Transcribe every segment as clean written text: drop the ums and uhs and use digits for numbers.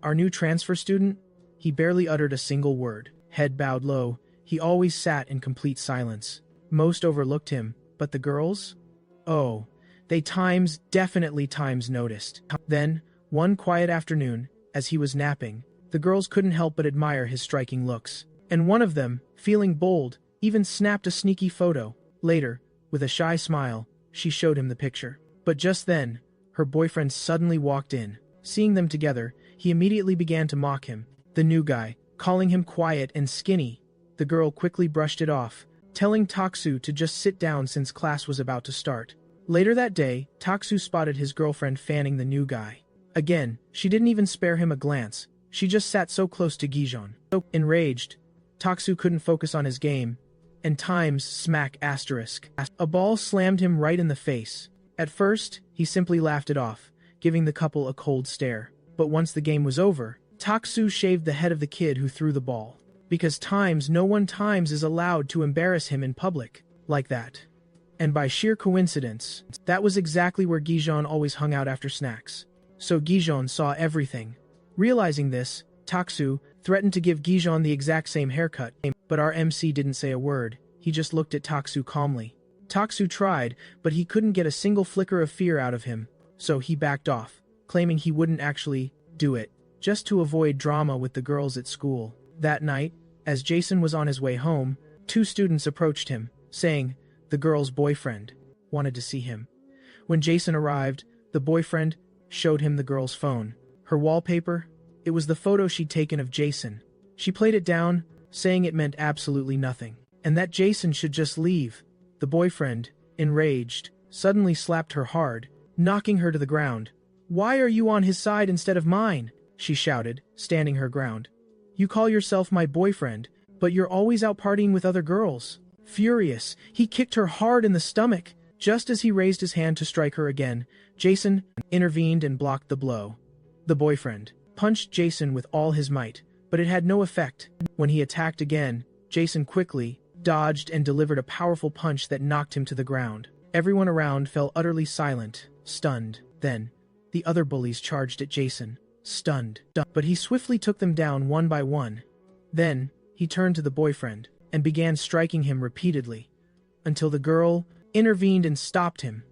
Our new transfer student? He barely uttered a single word. Head bowed low, he always sat in complete silence. Most overlooked him, but the girls? Oh, they definitely noticed. Then, one quiet afternoon, as he was napping, the girls couldn't help but admire his striking looks. And one of them, feeling bold, even snapped a sneaky photo. Later, with a shy smile, she showed him the picture. But just then, her boyfriend suddenly walked in. Seeing them together, he immediately began to mock him. The new guy, calling him quiet and skinny. The girl quickly brushed it off, telling Taksu to just sit down since class was about to start. Later that day, Taksu spotted his girlfriend fanning the new guy. Again, she didn't even spare him a glance. She just sat so close to Gijon. So enraged, Taksu couldn't focus on his game, and smack asterisk. A ball slammed him right in the face. At first, he simply laughed it off, giving the couple a cold stare. But once the game was over, Taksu shaved the head of the kid who threw the ball. Because no one is allowed to embarrass him in public like that. And by sheer coincidence, that was exactly where Gijon always hung out after snacks. So Gijon saw everything. Realizing this, Taksu threatened to give Gijon the exact same haircut, but our MC didn't say a word. He just looked at Taksu calmly. Taksu tried, but he couldn't get a single flicker of fear out of him, so he backed off, claiming he wouldn't actually do it, just to avoid drama with the girls at school. That night, as Jason was on his way home, 2 students approached him, saying the girl's boyfriend wanted to see him. When Jason arrived, the boyfriend showed him the girl's phone. Her wallpaper? It was the photo she'd taken of Jason. She played it down, saying it meant absolutely nothing, and that Jason should just leave. The boyfriend, enraged, suddenly slapped her hard, knocking her to the ground. "Why are you on his side instead of mine?" she shouted, standing her ground. "You call yourself my boyfriend, but you're always out partying with other girls." Furious, he kicked her hard in the stomach. Just as he raised his hand to strike her again, Jason intervened and blocked the blow. The boyfriend punched Jason with all his might, but it had no effect. When he attacked again, Jason quickly dodged and delivered a powerful punch that knocked him to the ground. Everyone around fell utterly silent, stunned. Then, the other bullies charged at Jason, stunned, but he swiftly took them down one by one. Then, he turned to the boyfriend and began striking him repeatedly, until the girl intervened and stopped him.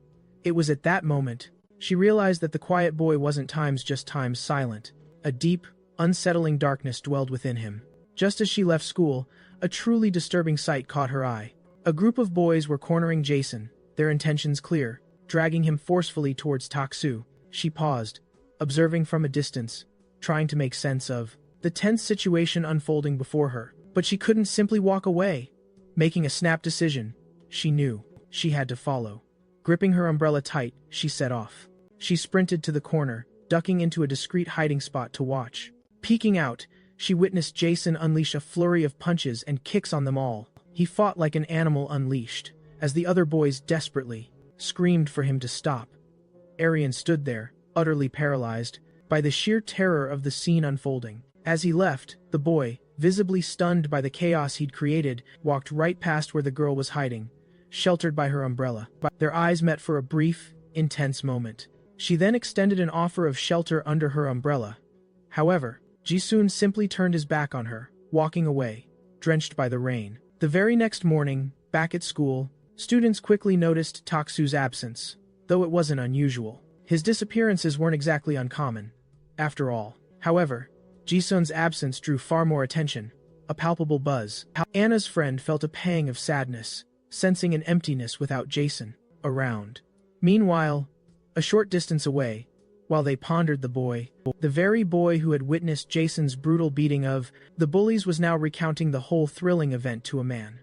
It was at that moment she realized that the quiet boy wasn't just silent. A deep, unsettling darkness dwelled within him. Just as she left school, a truly disturbing sight caught her eye. A group of boys were cornering Jason, their intentions clear, dragging him forcefully towards Taksu. She paused, observing from a distance, trying to make sense of the tense situation unfolding before her. But she couldn't simply walk away. Making a snap decision, she knew she had to follow. Gripping her umbrella tight, she set off. She sprinted to the corner, ducking into a discreet hiding spot to watch. Peeking out, she witnessed Jason unleash a flurry of punches and kicks on them all. He fought like an animal unleashed, as the other boys desperately screamed for him to stop. Arian stood there, utterly paralyzed by the sheer terror of the scene unfolding. As he left, the boy, visibly stunned by the chaos he'd created, walked right past where the girl was hiding, sheltered by her umbrella. Their eyes met for a brief, intense moment. She then extended an offer of shelter under her umbrella. However, Jisun simply turned his back on her, walking away, drenched by the rain. The very next morning, back at school, students quickly noticed Taksu's absence, though it wasn't unusual. His disappearances weren't exactly uncommon, after all. However, Jisun's absence drew far more attention, a palpable buzz. Anna's friend felt a pang of sadness, sensing an emptiness without Jason around. Meanwhile, a short distance away, while they pondered the very boy who had witnessed Jason's brutal beating of the bullies was now recounting the whole thrilling event to a man.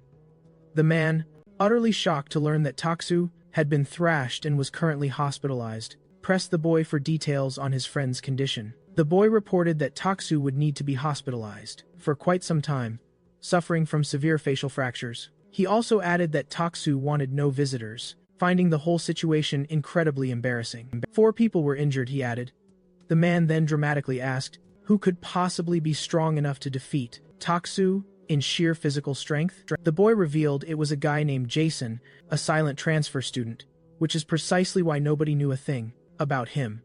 The man, utterly shocked to learn that Taksu had been thrashed and was currently hospitalized, pressed the boy for details on his friend's condition. The boy reported that Taksu would need to be hospitalized for quite some time, suffering from severe facial fractures. He also added that Taksu wanted no visitors, finding the whole situation incredibly embarrassing. 4 people were injured, he added. The man then dramatically asked, who could possibly be strong enough to defeat Taksu in sheer physical strength? The boy revealed it was a guy named Jason, a silent transfer student, which is precisely why nobody knew a thing about him.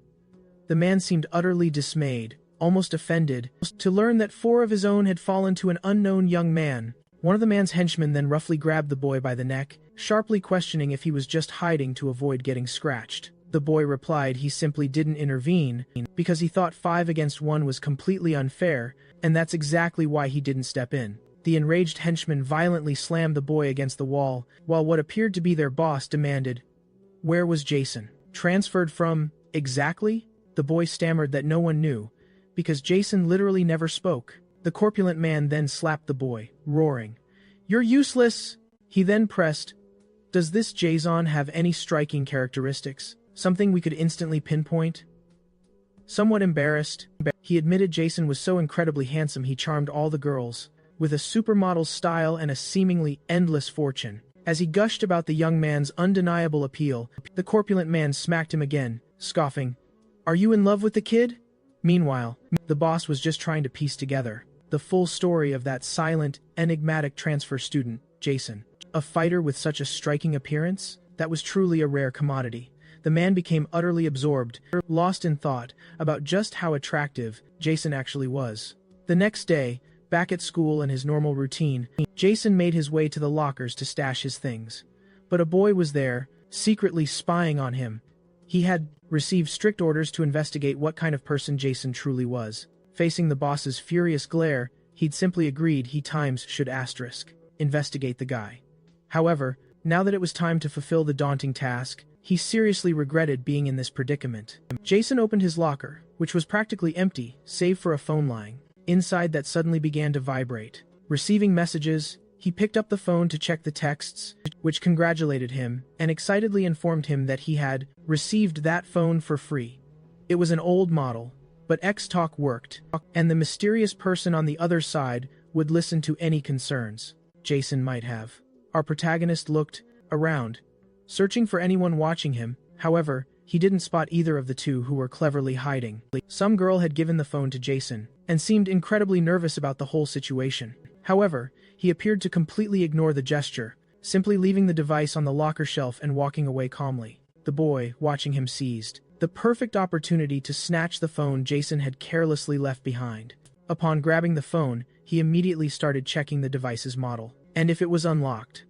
The man seemed utterly dismayed, almost offended, to learn that 4 of his own had fallen to an unknown young man. One of the man's henchmen then roughly grabbed the boy by the neck, sharply questioning if he was just hiding to avoid getting scratched. The boy replied he simply didn't intervene because he thought 5 against 1 was completely unfair, and that's exactly why he didn't step in. The enraged henchman violently slammed the boy against the wall, while what appeared to be their boss demanded, "Where was Jason? Transferred from, exactly?" The boy stammered that no one knew, because Jason literally never spoke. The corpulent man then slapped the boy, roaring, "You're useless!" He then pressed, "Does this Jason have any striking characteristics? Something we could instantly pinpoint?" Somewhat embarrassed, he admitted Jason was so incredibly handsome he charmed all the girls, with a supermodel's style and a seemingly endless fortune. As he gushed about the young man's undeniable appeal, the corpulent man smacked him again, scoffing, "Are you in love with the kid?" Meanwhile, the boss was just trying to piece together the full story of that silent, enigmatic transfer student, Jason. A fighter with such a striking appearance? That was truly a rare commodity. The man became utterly absorbed, lost in thought about just how attractive Jason actually was. The next day, back at school and his normal routine, Jason made his way to the lockers to stash his things. But a boy was there, secretly spying on him. He had received strict orders to investigate what kind of person Jason truly was. Facing the boss's furious glare, he'd simply agreed he times should investigate the guy. However, now that it was time to fulfill the daunting task, he seriously regretted being in this predicament. Jason opened his locker, which was practically empty, save for a phone line inside that suddenly began to vibrate. Receiving messages, he picked up the phone to check the texts, which congratulated him and excitedly informed him that he had received that phone for free. It was an old model, but X-Talk worked, and the mysterious person on the other side would listen to any concerns Jason might have. Our protagonist looked around, searching for anyone watching him. However, he didn't spot either of the two who were cleverly hiding. Some girl had given the phone to Jason, and seemed incredibly nervous about the whole situation. However, he appeared to completely ignore the gesture, simply leaving the device on the locker shelf and walking away calmly. The boy, watching him, seized the perfect opportunity to snatch the phone Jason had carelessly left behind. Upon grabbing the phone, he immediately started checking the device's model, and if it was unlocked.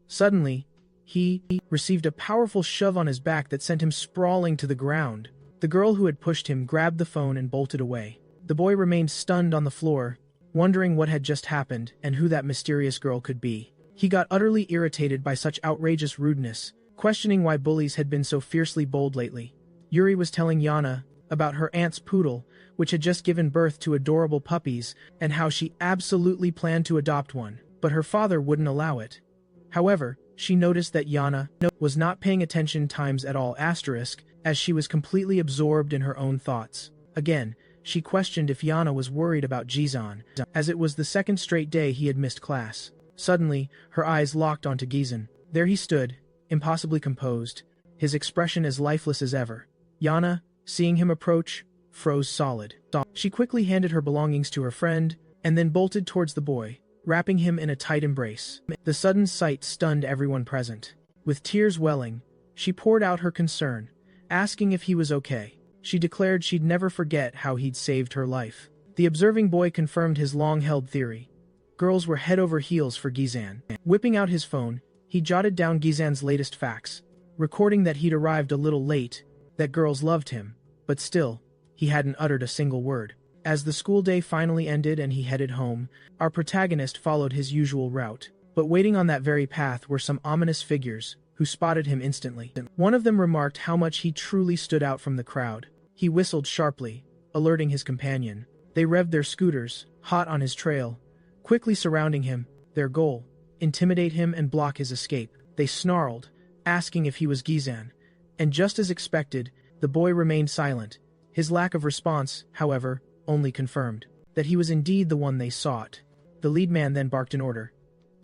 Suddenly, he received a powerful shove on his back that sent him sprawling to the ground. The girl who had pushed him grabbed the phone and bolted away. The boy remained stunned on the floor, wondering what had just happened and who that mysterious girl could be. He got utterly irritated by such outrageous rudeness, questioning why bullies had been so fiercely bold lately. Yuri was telling Yana about her aunt's poodle, which had just given birth to adorable puppies, and how she absolutely planned to adopt one, but her father wouldn't allow it. However, she noticed that Yana was not paying attention at all as she was completely absorbed in her own thoughts. Again, she questioned if Yana was worried about Gizan, as it was the second straight day he had missed class. Suddenly, her eyes locked onto Gizan. There he stood, impossibly composed, his expression as lifeless as ever. Yana, seeing him approach, froze solid. She quickly handed her belongings to her friend, and then bolted towards the boy, wrapping him in a tight embrace. The sudden sight stunned everyone present. With tears welling, she poured out her concern, asking if he was okay. She declared she'd never forget how he'd saved her life. The observing boy confirmed his long-held theory. Girls were head over heels for Gizan. Whipping out his phone, he jotted down Gizan's latest facts, recording that he'd arrived a little late, that girls loved him, but still, he hadn't uttered a single word. As the school day finally ended and he headed home, our protagonist followed his usual route. But waiting on that very path were some ominous figures, who spotted him instantly. One of them remarked how much he truly stood out from the crowd. He whistled sharply, alerting his companion. They revved their scooters, hot on his trail, quickly surrounding him, their goal, intimidate him and block his escape. They snarled, asking if he was Gizan, and just as expected, the boy remained silent. His lack of response, however, only confirmed that he was indeed the one they sought. The lead man then barked an order.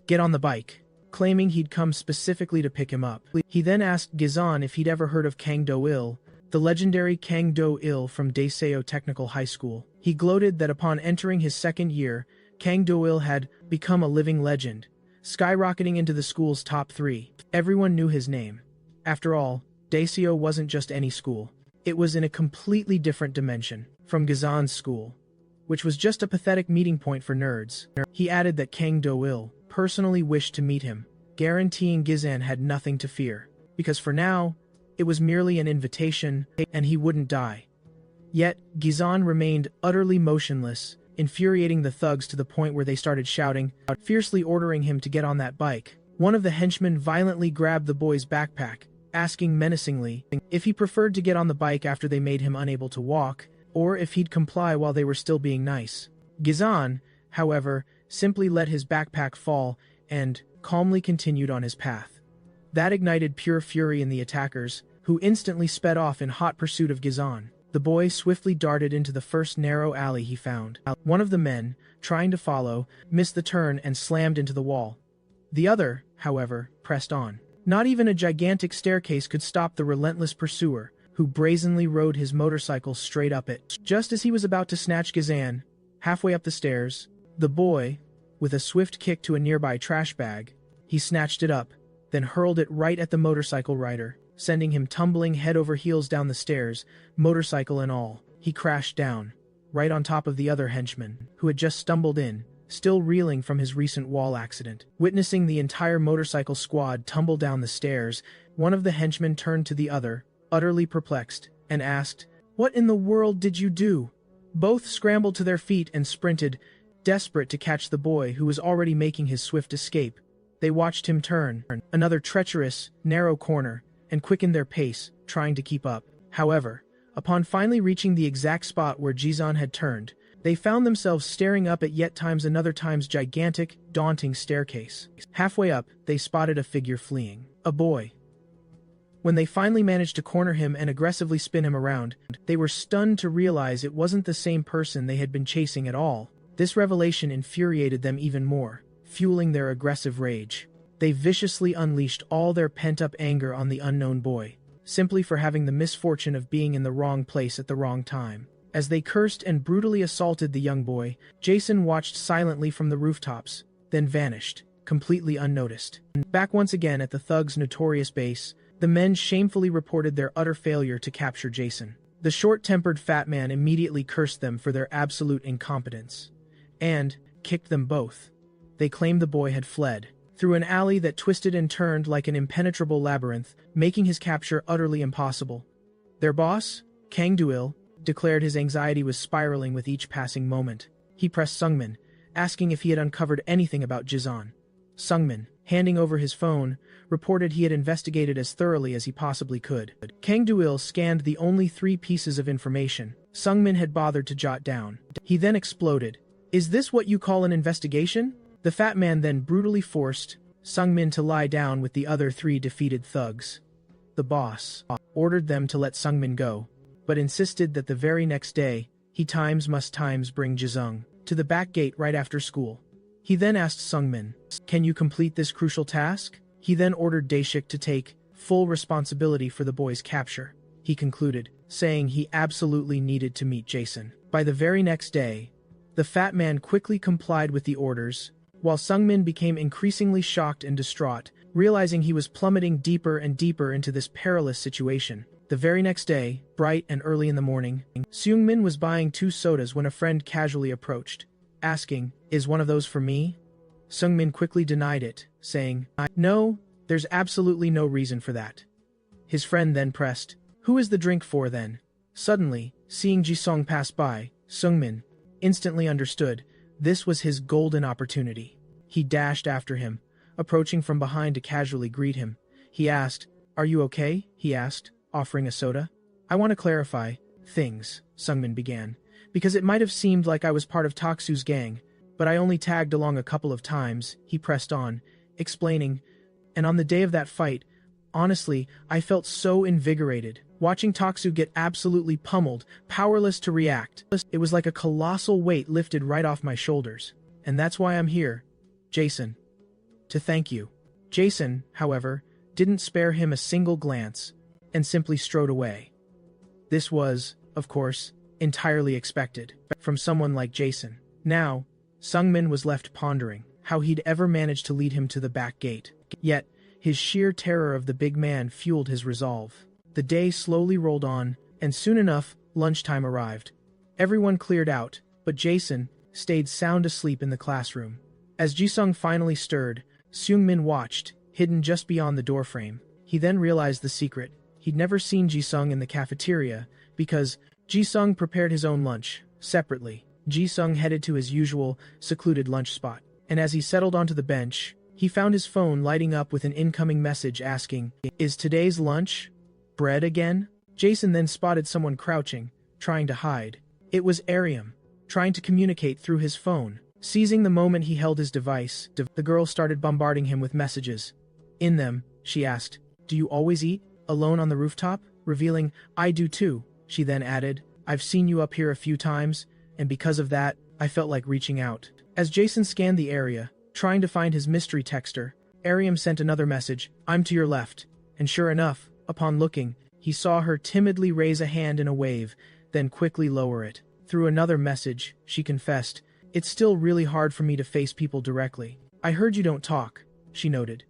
"Get on the bike," claiming he'd come specifically to pick him up. He then asked Gizan if he'd ever heard of Kang Do-il, the legendary Kang Do-il from Daeseo Technical High School. He gloated that upon entering his second year, Kang Do-il had become a living legend, skyrocketing into the school's top 3. Everyone knew his name. After all, Daeseo wasn't just any school. It was in a completely different dimension from Gazan's school, which was just a pathetic meeting point for nerds. He added that Kang Do-il personally wished to meet him, guaranteeing Gizan had nothing to fear, because for now, it was merely an invitation and he wouldn't die. Yet, Gizan remained utterly motionless, infuriating the thugs to the point where they started shouting, fiercely ordering him to get on that bike. One of the henchmen violently grabbed the boy's backpack, asking menacingly if he preferred to get on the bike after they made him unable to walk, or if he'd comply while they were still being nice. Gizan, however, simply let his backpack fall and calmly continued on his path. That ignited pure fury in the attackers, who instantly sped off in hot pursuit of Gizan. The boy swiftly darted into the first narrow alley he found. One of the men, trying to follow, missed the turn and slammed into the wall. The other, however, pressed on. Not even a gigantic staircase could stop the relentless pursuer, who brazenly rode his motorcycle straight up it. Just as he was about to snatch Gizan, halfway up the stairs, the boy, with a swift kick to a nearby trash bag, he snatched it up, then hurled it right at the motorcycle rider, sending him tumbling head over heels down the stairs, motorcycle and all. He crashed down, right on top of the other henchman, who had just stumbled in, still reeling from his recent wall accident. Witnessing the entire motorcycle squad tumble down the stairs, one of the henchmen turned to the other, utterly perplexed, and asked, "What in the world did you do?" Both scrambled to their feet and sprinted, desperate to catch the boy who was already making his swift escape. They watched him turn another treacherous, narrow corner, and quickened their pace, trying to keep up. However, upon finally reaching the exact spot where Gizan had turned, they found themselves staring up at yet times another times gigantic, daunting staircase. Halfway up, they spotted a figure fleeing. A boy. When they finally managed to corner him and aggressively spin him around, they were stunned to realize it wasn't the same person they had been chasing at all. This revelation infuriated them even more, fueling their aggressive rage. They viciously unleashed all their pent-up anger on the unknown boy, simply for having the misfortune of being in the wrong place at the wrong time. As they cursed and brutally assaulted the young boy, Jason watched silently from the rooftops, then vanished, completely unnoticed. Back once again at the thugs' notorious base, the men shamefully reported their utter failure to capture Jason. The short-tempered fat man immediately cursed them for their absolute incompetence, and kicked them both. They claimed the boy had fled through an alley that twisted and turned like an impenetrable labyrinth, making his capture utterly impossible. Their boss, Kang Do-il, declared his anxiety was spiraling with each passing moment. He pressed Sungmin, asking if he had uncovered anything about Gizan. Sungmin, handing over his phone, reported he had investigated as thoroughly as he possibly could. Kang Do-il scanned the only 3 pieces of information Sungmin had bothered to jot down. He then exploded. "Is this what you call an investigation?" The fat man then brutally forced Sungmin to lie down with the other 3 defeated thugs. The boss ordered them to let Sungmin go, but insisted that the very next day, he must bring Jizung to the back gate right after school. He then asked Sungmin, "Can you complete this crucial task?" He then ordered Daeshik to take full responsibility for the boy's capture. He concluded, saying he absolutely needed to meet Jason. By the very next day, the fat man quickly complied with the orders, while Sungmin became increasingly shocked and distraught, realizing he was plummeting deeper and deeper into this perilous situation. The very next day, bright and early in the morning, Seungmin was buying 2 sodas when a friend casually approached, asking, "Is one of those for me?" Seungmin quickly denied it, saying, "No, there's absolutely no reason for that." His friend then pressed, "Who is the drink for then?" Suddenly, seeing Jisung pass by, Seungmin instantly understood this was his golden opportunity. He dashed after him, approaching from behind to casually greet him. He asked, "Are you okay?" he asked, offering a soda. "I want to clarify things," Seungmin began, "because it might have seemed like I was part of Taksu's gang, but I only tagged along a couple of times," he pressed on, explaining, "and on the day of that fight, honestly, I felt so invigorated, watching Taksu get absolutely pummeled, powerless to react. It was like a colossal weight lifted right off my shoulders. And that's why I'm here, Jason, to thank you." Jason, however, didn't spare him a single glance, and simply strode away. This was, of course, entirely expected from someone like Jason. Now, Seungmin was left pondering how he'd ever managed to lead him to the back gate. Yet, his sheer terror of the big man fueled his resolve. The day slowly rolled on, and soon enough, lunchtime arrived. Everyone cleared out, but Jason stayed sound asleep in the classroom. As Jisung finally stirred, Seungmin watched, hidden just beyond the doorframe. He then realized the secret. He'd never seen Jisung in the cafeteria, because Jisung prepared his own lunch, separately. Jisung headed to his usual, secluded lunch spot, and as he settled onto the bench, he found his phone lighting up with an incoming message asking, "Is today's lunch bread again?" Jason then spotted someone crouching, trying to hide. It was Ariam, trying to communicate through his phone. Seizing the moment he held his device, the girl started bombarding him with messages. In them, she asked, "Do you always eat alone on the rooftop?" Revealing, "I do too." She then added, "I've seen you up here a few times, and because of that, I felt like reaching out." As Jason scanned the area, trying to find his mystery texter, Ariam sent another message, "I'm to your left." And sure enough, upon looking, he saw her timidly raise a hand in a wave, then quickly lower it. Through another message, she confessed, "It's still really hard for me to face people directly. I heard you don't talk," she noted.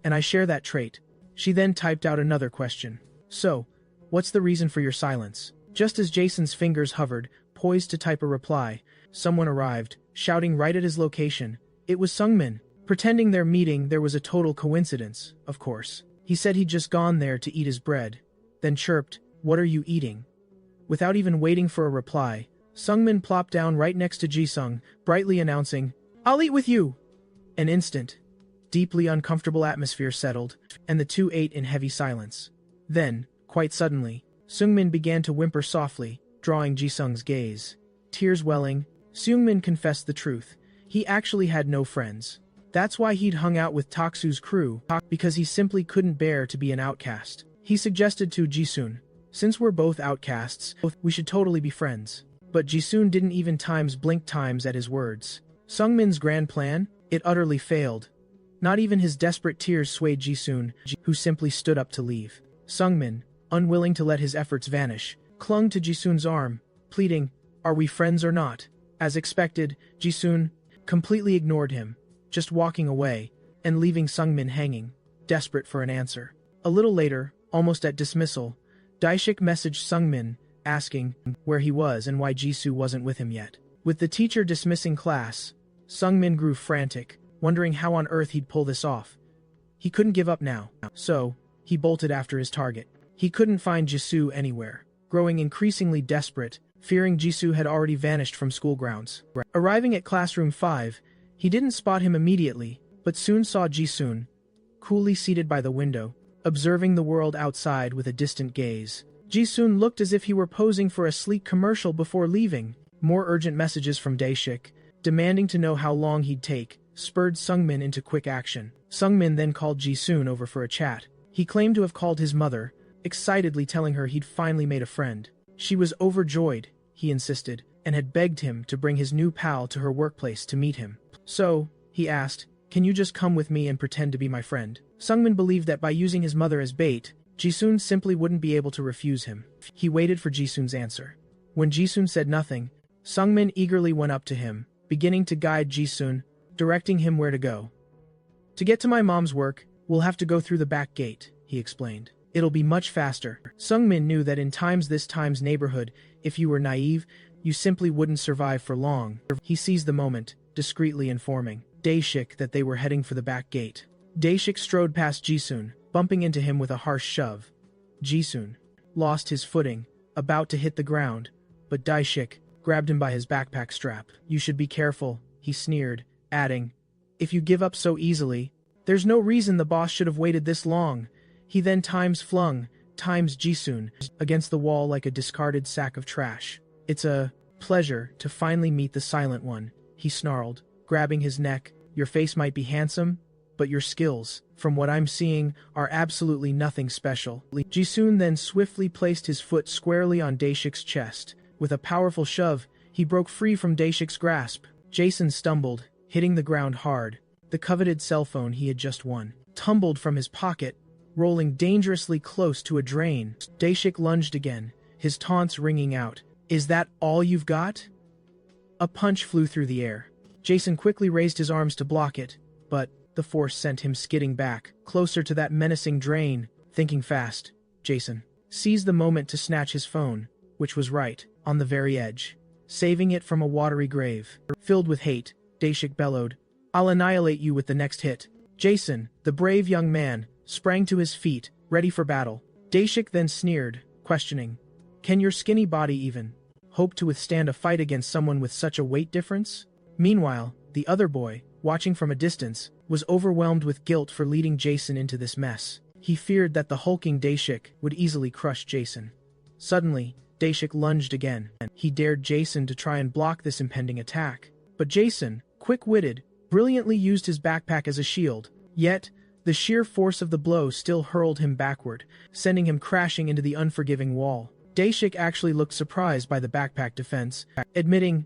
"And I share that trait." She then typed out another question. "So, what's the reason for your silence?" Just as Jason's fingers hovered, poised to type a reply, someone arrived, shouting right at his location. It was Seungmin. Pretending their meeting there was a total coincidence, of course. He said he'd just gone there to eat his bread, then chirped, "What are you eating?" Without even waiting for a reply, Seungmin plopped down right next to Jisung, brightly announcing, "I'll eat with you!" An instant, deeply uncomfortable atmosphere settled, and the two ate in heavy silence. Then, quite suddenly, Seungmin began to whimper softly, drawing Jisung's gaze. Tears welling, Seungmin confessed the truth. He actually had no friends. That's why he'd hung out with Taksu's crew, because he simply couldn't bear to be an outcast. He suggested to Jisun, "Since we're both outcasts, we should totally be friends." But Jisun didn't even blink times at his words. Seungmin's grand plan? It utterly failed. Not even his desperate tears swayed Jisun, who simply stood up to leave. Seungmin, unwilling to let his efforts vanish, clung to Jisun's arm, pleading, "Are we friends or not?" As expected, Jisun completely ignored him, just walking away, and leaving Seungmin hanging, desperate for an answer. A little later, almost at dismissal, Daishik messaged Seungmin, asking where he was and why Jisoo wasn't with him yet. With the teacher dismissing class, Seungmin grew frantic, wondering how on earth he'd pull this off. He couldn't give up now, so he bolted after his target. He couldn't find Jisoo anywhere, growing increasingly desperate, fearing Jisoo had already vanished from school grounds. Arriving at classroom 5, he didn't spot him immediately, but soon saw Jisun, coolly seated by the window, observing the world outside with a distant gaze. Jisun looked as if he were posing for a sleek commercial before leaving. More urgent messages from Daishik, demanding to know how long he'd take, spurred Seungmin into quick action. Seungmin then called Jisun over for a chat. He claimed to have called his mother, excitedly telling her he'd finally made a friend. She was overjoyed, he insisted, and had begged him to bring his new pal to her workplace to meet him. "So," he asked, "can you just come with me and pretend to be my friend?" Seungmin believed that by using his mother as bait, Jisun simply wouldn't be able to refuse him. He waited for Jisun's answer. When Jisun said nothing, Seungmin eagerly went up to him, beginning to guide Jisun, directing him where to go. "To get to my mom's work, we'll have to go through the back gate," he explained. "It'll be much faster." Seungmin knew that in this time's neighborhood, if you were naive, you simply wouldn't survive for long. He seized the moment, discreetly informing Daishik that they were heading for the back gate. Daishik strode past Jisun, bumping into him with a harsh shove. Jisun lost his footing, about to hit the ground, but Daishik grabbed him by his backpack strap. "You should be careful," he sneered, adding, "If you give up so easily, there's no reason the boss should have waited this long." He then flung Jisun against the wall like a discarded sack of trash. "It's a pleasure to finally meet the Silent One," he snarled, grabbing his neck. "Your face might be handsome, but your skills, from what I'm seeing, are absolutely nothing special." Jisun then swiftly placed his foot squarely on Daishik's chest. With a powerful shove, he broke free from Daishik's grasp. Jason stumbled, hitting the ground hard. The coveted cell phone he had just won tumbled from his pocket, rolling dangerously close to a drain. Daishik lunged again, his taunts ringing out. "Is that all you've got?" A punch flew through the air. Jason quickly raised his arms to block it, but the force sent him skidding back, closer to that menacing drain. Thinking fast, Jason seized the moment to snatch his phone, which was right on the very edge, saving it from a watery grave. Filled with hate, Daeshik bellowed, "I'll annihilate you with the next hit." Jason, the brave young man, sprang to his feet, ready for battle. Daeshik then sneered, questioning, "Can your skinny body even hope to withstand a fight against someone with such a weight difference?" Meanwhile, the other boy, watching from a distance, was overwhelmed with guilt for leading Jason into this mess. He feared that the hulking Daeshik would easily crush Jason. Suddenly, Daeshik lunged again. He dared Jason to try and block this impending attack. But Jason, quick-witted, brilliantly used his backpack as a shield. Yet, the sheer force of the blow still hurled him backward, sending him crashing into the unforgiving wall. Daeshik actually looked surprised by the backpack defense, admitting,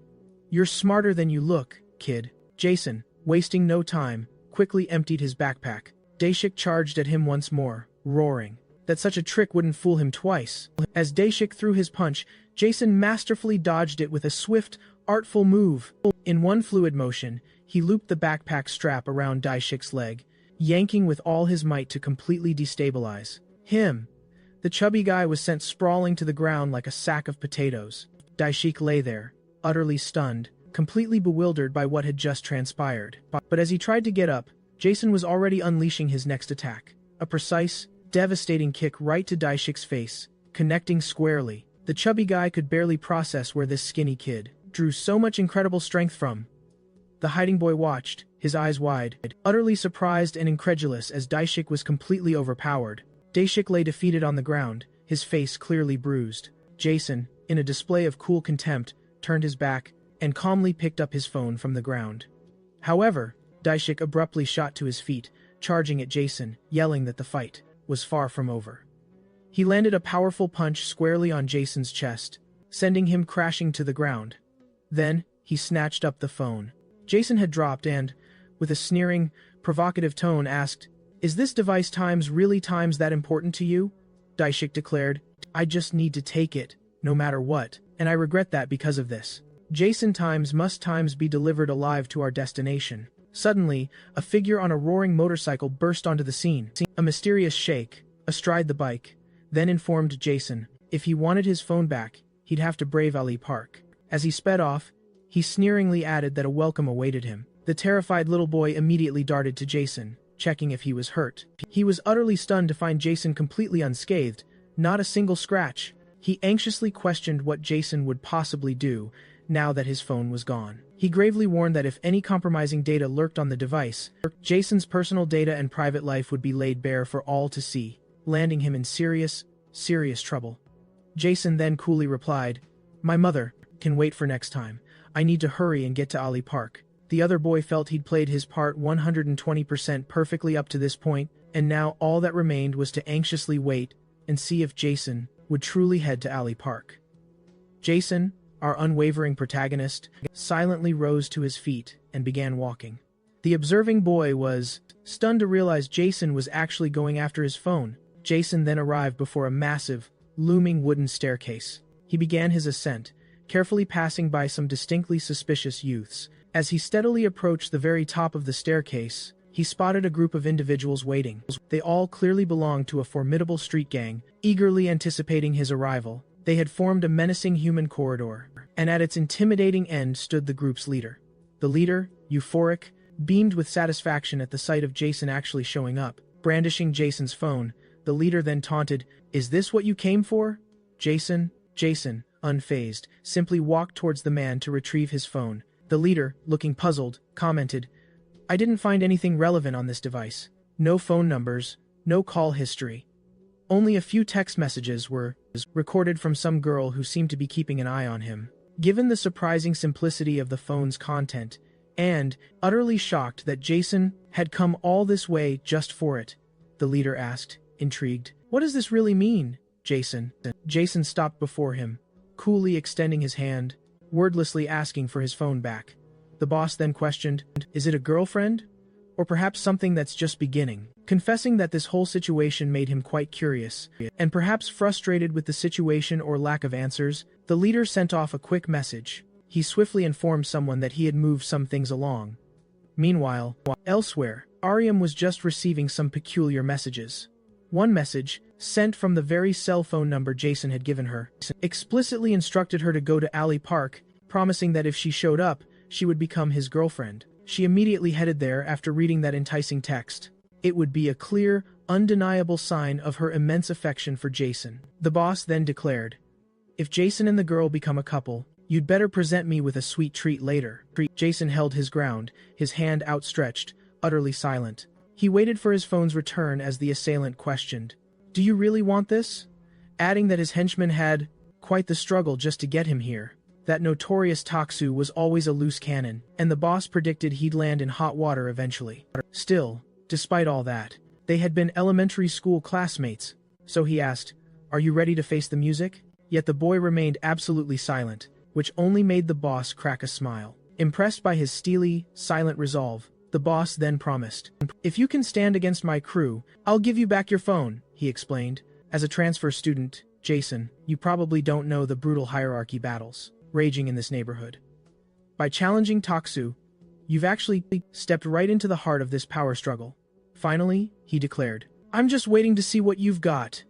"You're smarter than you look, kid." Jason, wasting no time, quickly emptied his backpack. Daeshik charged at him once more, roaring that such a trick wouldn't fool him twice. As Daeshik threw his punch, Jason masterfully dodged it with a swift, artful move. In one fluid motion, he looped the backpack strap around Daeshik's leg, yanking with all his might to completely destabilize him. The chubby guy was sent sprawling to the ground like a sack of potatoes. Daeshik lay there, utterly stunned, completely bewildered by what had just transpired. But as he tried to get up, Jason was already unleashing his next attack. A precise, devastating kick right to Daeshik's face, connecting squarely. The chubby guy could barely process where this skinny kid drew so much incredible strength from. The hiding boy watched, his eyes wide, utterly surprised and incredulous as Daeshik was completely overpowered. Daeshik lay defeated on the ground, his face clearly bruised. Jason, in a display of cool contempt, turned his back and calmly picked up his phone from the ground. However, Daeshik abruptly shot to his feet, charging at Jason, yelling that the fight was far from over. He landed a powerful punch squarely on Jason's chest, sending him crashing to the ground. Then, he snatched up the phone Jason had dropped and, with a sneering, provocative tone, asked, "Is this device really that important to you?" Daeshik declared, "I just need to take it, no matter what, and I regret that because of this. Jason must be delivered alive to our destination." Suddenly, a figure on a roaring motorcycle burst onto the scene. A mysterious sheikh, astride the bike, then informed Jason, if he wanted his phone back, he'd have to brave Ali Park. As he sped off, he sneeringly added that a welcome awaited him. The terrified little boy immediately darted to Jason, checking if he was hurt. He was utterly stunned to find Jason completely unscathed, not a single scratch. He anxiously questioned what Jason would possibly do now that his phone was gone. He gravely warned that if any compromising data lurked on the device, Jason's personal data and private life would be laid bare for all to see, landing him in serious trouble. Jason then coolly replied, "My mother can wait for next time. I need to hurry and get to Ali Park." The other boy felt he'd played his part 120% perfectly up to this point, and now all that remained was to anxiously wait and see if Jason would truly head to Ali Park. Jason, our unwavering protagonist, silently rose to his feet and began walking. The observing boy was stunned to realize Jason was actually going after his phone. Jason then arrived before a massive, looming wooden staircase. He began his ascent, carefully passing by some distinctly suspicious youths. As he steadily approached the very top of the staircase, he spotted a group of individuals waiting. They all clearly belonged to a formidable street gang, eagerly anticipating his arrival. They had formed a menacing human corridor, and at its intimidating end stood the group's leader. The leader, euphoric, beamed with satisfaction at the sight of Jason actually showing up. Brandishing Jason's phone, the leader then taunted, "Is this what you came for?" Jason, unfazed, simply walked towards the man to retrieve his phone. The leader, looking puzzled, commented, "I didn't find anything relevant on this device. No phone numbers, no call history. Only a few text messages were recorded from some girl who seemed to be keeping an eye on him." Given the surprising simplicity of the phone's content, and utterly shocked that Jason had come all this way just for it, the leader asked, intrigued, "What does this really mean, Jason?" Jason stopped before him, coolly extending his hand, wordlessly asking for his phone back. The boss then questioned, "Is it a girlfriend? Or perhaps something that's just beginning?" Confessing that this whole situation made him quite curious, and perhaps frustrated with the situation or lack of answers, the leader sent off a quick message. He swiftly informed someone that he had moved some things along. Meanwhile, elsewhere, Ariam was just receiving some peculiar messages. One message sent from the very cell phone number Jason had given her, explicitly instructed her to go to Alley Park, promising that if she showed up, she would become his girlfriend. She immediately headed there after reading that enticing text. It would be a clear, undeniable sign of her immense affection for Jason. The boss then declared, "If Jason and the girl become a couple, you'd better present me with a sweet treat later." Jason held his ground, his hand outstretched, utterly silent. He waited for his phone's return as the assailant questioned, "Do you really want this?" Adding that his henchman had quite the struggle just to get him here. That notorious Taksu was always a loose cannon, and the boss predicted he'd land in hot water eventually. Still, despite all that, they had been elementary school classmates, so he asked, "Are you ready to face the music?" Yet the boy remained absolutely silent, which only made the boss crack a smile. Impressed by his steely, silent resolve, the boss then promised, "If you can stand against my crew, I'll give you back your phone," he explained. As a transfer student, Jason, you probably don't know the brutal hierarchy battles raging in this neighborhood. By challenging Taksu, you've actually stepped right into the heart of this power struggle. Finally, he declared, "I'm just waiting to see what you've got."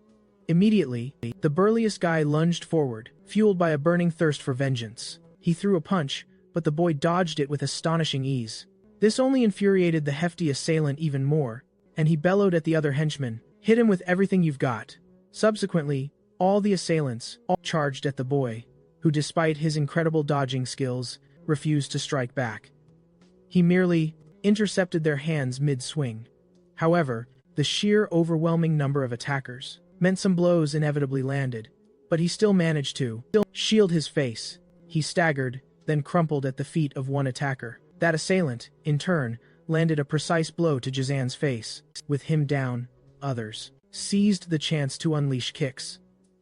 Immediately, the burliest guy lunged forward, fueled by a burning thirst for vengeance. He threw a punch, but the boy dodged it with astonishing ease. This only infuriated the hefty assailant even more, and he bellowed at the other henchman, "Hit him with everything you've got." Subsequently, all the assailants charged at the boy, who despite his incredible dodging skills, refused to strike back. He merely intercepted their hands mid-swing. However, the sheer overwhelming number of attackers meant some blows inevitably landed, but he still managed to shield his face. He staggered, then crumpled at the feet of one attacker. That assailant, in turn, landed a precise blow to Jazan's face. With him down, others seized the chance to unleash kicks.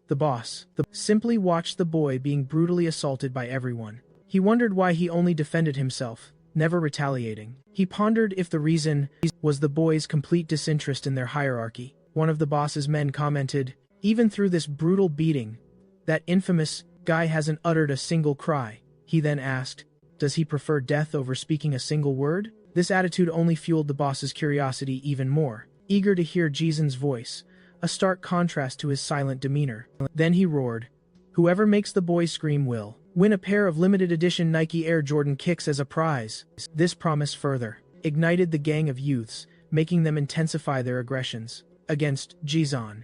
The boss simply watched the boy being brutally assaulted by everyone. He wondered why he only defended himself, never retaliating. He pondered if the reason was the boy's complete disinterest in their hierarchy. One of the boss's men commented, "Even through this brutal beating, that infamous guy hasn't uttered a single cry." He then asked, "Does he prefer death over speaking a single word?" This attitude only fueled the boss's curiosity even more, eager to hear Jison's voice, a stark contrast to his silent demeanor. Then he roared, "Whoever makes the boy scream will win a pair of limited edition Nike Air Jordan kicks as a prize." This promise further ignited the gang of youths, making them intensify their aggressions against Jizan.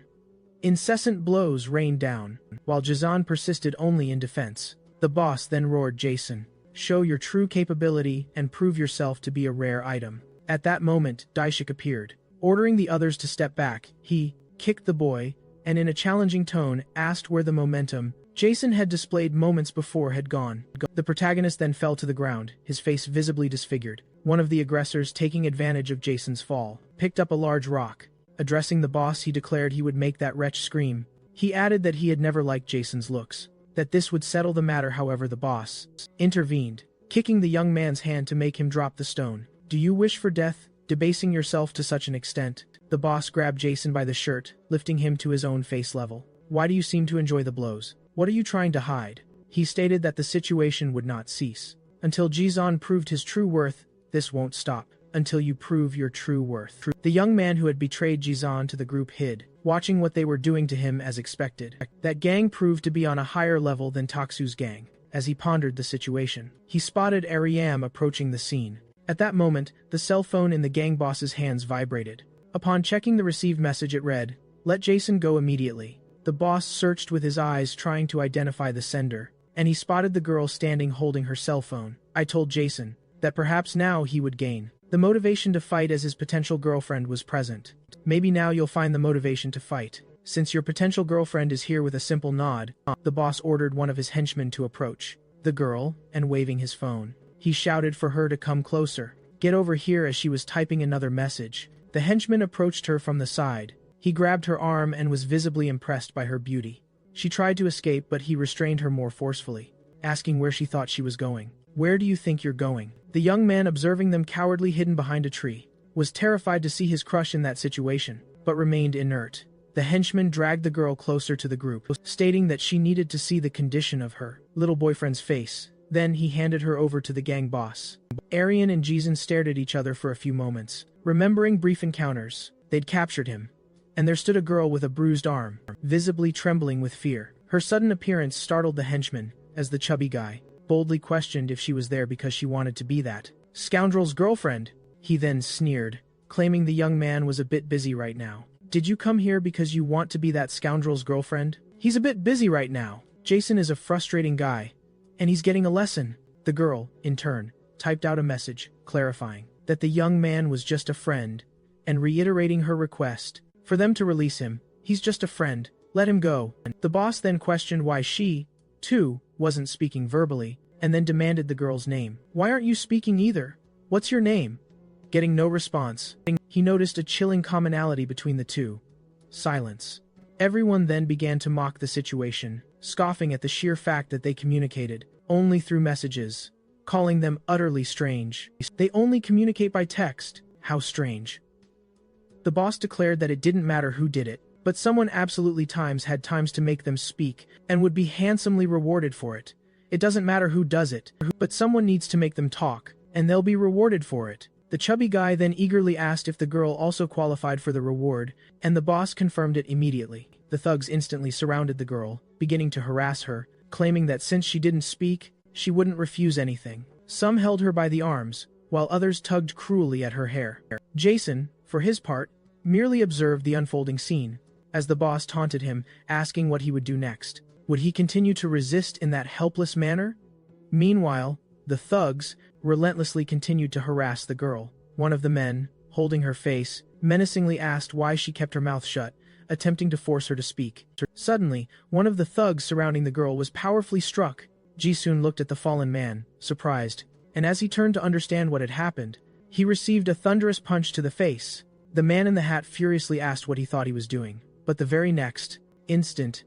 Incessant blows rained down, while Jizan persisted only in defense. The boss then roared, "Jason, show your true capability and prove yourself to be a rare item." At that moment, Daishik appeared. Ordering the others to step back, he kicked the boy, and in a challenging tone asked where the momentum Jason had displayed moments before had gone. The protagonist then fell to the ground, his face visibly disfigured. One of the aggressors, taking advantage of Jason's fall, picked up a large rock. Addressing the boss, he declared he would make that wretch scream. He added that he had never liked Jason's looks, that this would settle the matter. However, the boss intervened, kicking the young man's hand to make him drop the stone. "Do you wish for death, debasing yourself to such an extent?" The boss grabbed Jason by the shirt, lifting him to his own face level. "Why do you seem to enjoy the blows? What are you trying to hide?" He stated that the situation would not cease. "Until Jizan proved his true worth, this won't stop. Until you prove your true worth." The young man who had betrayed Jizan to the group hid, watching what they were doing to him as expected. That gang proved to be on a higher level than Taksu's gang. As he pondered the situation, he spotted Ariam approaching the scene. At that moment, the cell phone in the gang boss's hands vibrated. Upon checking the received message, it read, "Let Jason go immediately." The boss searched with his eyes, trying to identify the sender, and he spotted the girl standing holding her cell phone. "I told Jason that perhaps now he would gain the motivation to fight as his potential girlfriend was present. Maybe now you'll find the motivation to fight, since your potential girlfriend is here." With a simple nod, the boss ordered one of his henchmen to approach the girl, and waving his phone, he shouted for her to come closer. "Get over here," as she was typing another message. The henchman approached her from the side. He grabbed her arm and was visibly impressed by her beauty. She tried to escape, but he restrained her more forcefully, asking where she thought she was going. "Where do you think you're going?" The young man, observing them cowardly hidden behind a tree, was terrified to see his crush in that situation, but remained inert. The henchman dragged the girl closer to the group, stating that she needed to see the condition of her little boyfriend's face. Then he handed her over to the gang boss. Arian and Jizan stared at each other for a few moments, remembering brief encounters. They'd captured him, and there stood a girl with a bruised arm, visibly trembling with fear. Her sudden appearance startled the henchman, as the chubby guy boldly questioned if she was there because she wanted to be that scoundrel's girlfriend. He then sneered, claiming the young man was a bit busy right now. Did you come here because you want to be that scoundrel's girlfriend? He's a bit busy right now. Jason is a frustrating guy, and he's getting a lesson. The girl, in turn, typed out a message, clarifying that the young man was just a friend, and reiterating her request for them to release him. He's just a friend. Let him go. The boss then questioned why she, too, wasn't speaking verbally, and then demanded the girl's name. Why aren't you speaking either? What's your name? Getting no response, he noticed a chilling commonality between the two. Silence. Everyone then began to mock the situation, scoffing at the sheer fact that they communicated only through messages, calling them utterly strange. They only communicate by text. How strange. The boss declared that it didn't matter who did it, but someone absolutely had times to make them speak, and would be handsomely rewarded for it. It doesn't matter who does it, but someone needs to make them talk, and they'll be rewarded for it. The chubby guy then eagerly asked if the girl also qualified for the reward, and the boss confirmed it immediately. The thugs instantly surrounded the girl, beginning to harass her, claiming that since she didn't speak, she wouldn't refuse anything. Some held her by the arms, while others tugged cruelly at her hair. Jason, for his part, merely observed the unfolding scene, as the boss taunted him, asking what he would do next. Would he continue to resist in that helpless manner? Meanwhile, the thugs relentlessly continued to harass the girl. One of the men, holding her face, menacingly asked why she kept her mouth shut, attempting to force her to speak. Suddenly, one of the thugs surrounding the girl was powerfully struck. Ji-soon looked at the fallen man, surprised, and as he turned to understand what had happened, he received a thunderous punch to the face. The man in the hat furiously asked what he thought he was doing, but the very next instant,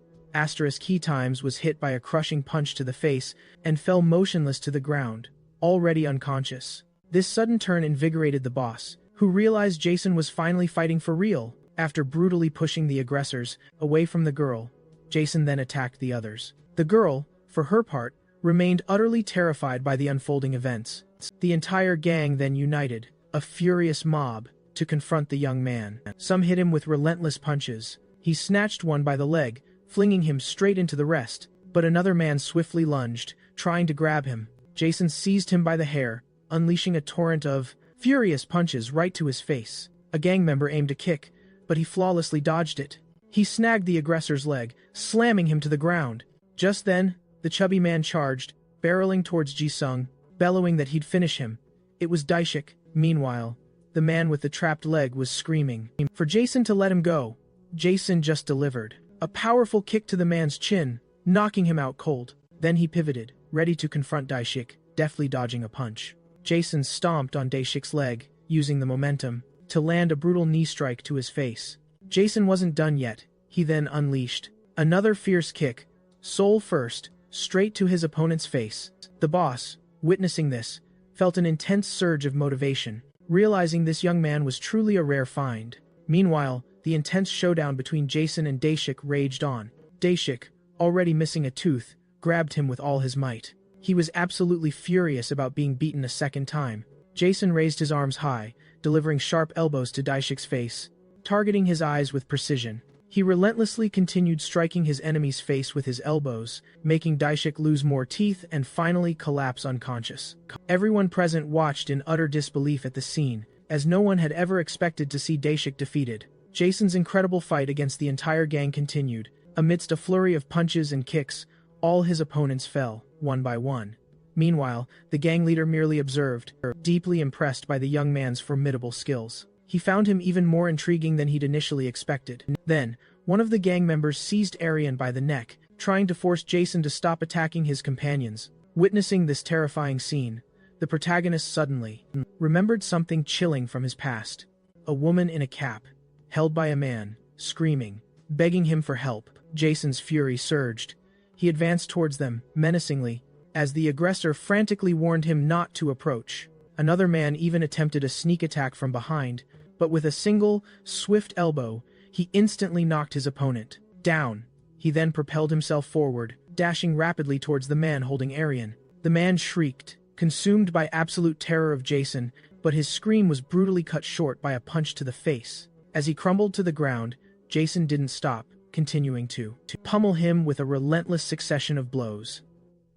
*key times was hit by a crushing punch to the face and fell motionless to the ground, already unconscious. This sudden turn invigorated the boss, who realized Jason was finally fighting for real. After brutally pushing the aggressors away from the girl, Jason then attacked the others. The girl, for her part, remained utterly terrified by the unfolding events. The entire gang then united, a furious mob, to confront the young man. Some hit him with relentless punches. He snatched one by the leg, flinging him straight into the rest, but another man swiftly lunged, trying to grab him. Jason seized him by the hair, unleashing a torrent of furious punches right to his face. A gang member aimed a kick, but he flawlessly dodged it. He snagged the aggressor's leg, slamming him to the ground. Just then, the chubby man charged, barreling towards Ji-sung, bellowing that he'd finish him. It was Daishik. Meanwhile, the man with the trapped leg was screaming for Jason to let him go. Jason just delivered a powerful kick to the man's chin, knocking him out cold. Then he pivoted, ready to confront Daishik, deftly dodging a punch. Jason stomped on Daishik's leg, using the momentum to land a brutal knee strike to his face. Jason wasn't done yet. He then unleashed another fierce kick, soul first, straight to his opponent's face. The boss, witnessing this, felt an intense surge of motivation, realizing this young man was truly a rare find. Meanwhile, the intense showdown between Jason and Daishik raged on. Daishik, already missing a tooth, grabbed him with all his might. He was absolutely furious about being beaten a second time. Jason raised his arms high, delivering sharp elbows to Daishik's face, targeting his eyes with precision. He relentlessly continued striking his enemy's face with his elbows, making Daishik lose more teeth and finally collapse unconscious. Everyone present watched in utter disbelief at the scene, as no one had ever expected to see Daishik defeated. Jason's incredible fight against the entire gang continued. Amidst a flurry of punches and kicks, all his opponents fell, one by one. Meanwhile, the gang leader merely observed, deeply impressed by the young man's formidable skills. He found him even more intriguing than he'd initially expected. Then, one of the gang members seized Arian by the neck, trying to force Jason to stop attacking his companions. Witnessing this terrifying scene, the protagonist suddenly remembered something chilling from his past. A woman in a cap, held by a man, screaming, begging him for help. Jason's fury surged. He advanced towards them, menacingly, as the aggressor frantically warned him not to approach. Another man even attempted a sneak attack from behind, but with a single, swift elbow, he instantly knocked his opponent down. He then propelled himself forward, dashing rapidly towards the man holding Arian. The man shrieked, consumed by absolute terror of Jason, but his scream was brutally cut short by a punch to the face. As he crumbled to the ground, Jason didn't stop, continuing to pummel him with a relentless succession of blows.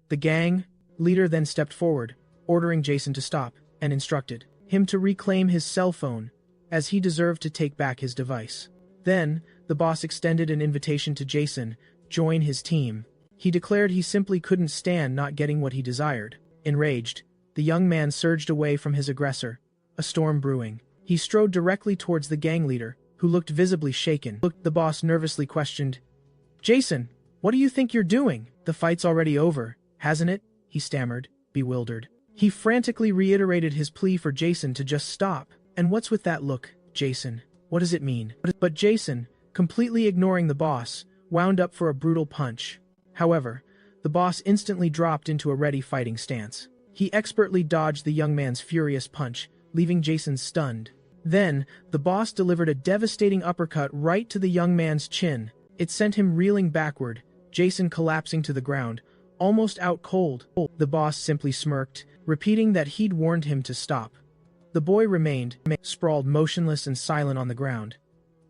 The gang leader then stepped forward, ordering Jason to stop, and instructed him to reclaim his cell phone, as he deserved to take back his device. Then, the boss extended an invitation to Jason join his team. He declared he simply couldn't stand not getting what he desired. Enraged, the young man surged away from his aggressor, a storm brewing. He strode directly towards the gang leader, who looked visibly shaken. The boss nervously questioned, "Jason, what do you think you're doing? The fight's already over, hasn't it?" he stammered, bewildered. He frantically reiterated his plea for Jason to just stop. "And what's with that look, Jason? What does it mean?" But Jason, completely ignoring the boss, wound up for a brutal punch. However, the boss instantly dropped into a ready fighting stance. He expertly dodged the young man's furious punch, leaving Jason stunned. Then, the boss delivered a devastating uppercut right to the young man's chin. It sent him reeling backward, Jason collapsing to the ground, almost out cold. The boss simply smirked, repeating that he'd warned him to stop. The boy remained, sprawled motionless and silent on the ground.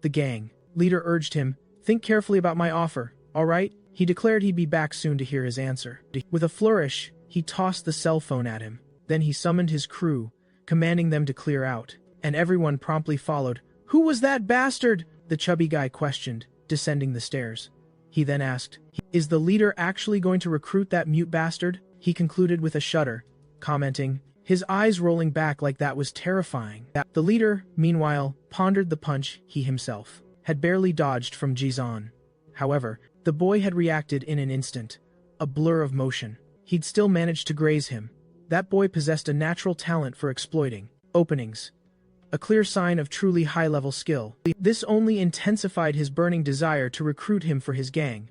The gang leader urged him, "Think carefully about my offer, all right?" He declared he'd be back soon to hear his answer. With a flourish, he tossed the cell phone at him. Then he summoned his crew, commanding them to clear out, and everyone promptly followed. "Who was that bastard?" the chubby guy questioned, descending the stairs. He then asked, "Is the leader actually going to recruit that mute bastard?" He concluded with a shudder, commenting, his eyes rolling back like that was terrifying. The leader, meanwhile, pondered the punch he himself had barely dodged from Jizon. However, the boy had reacted in an instant, a blur of motion. He'd still managed to graze him. That boy possessed a natural talent for exploiting openings, a clear sign of truly high-level skill. This only intensified his burning desire to recruit him for his gang.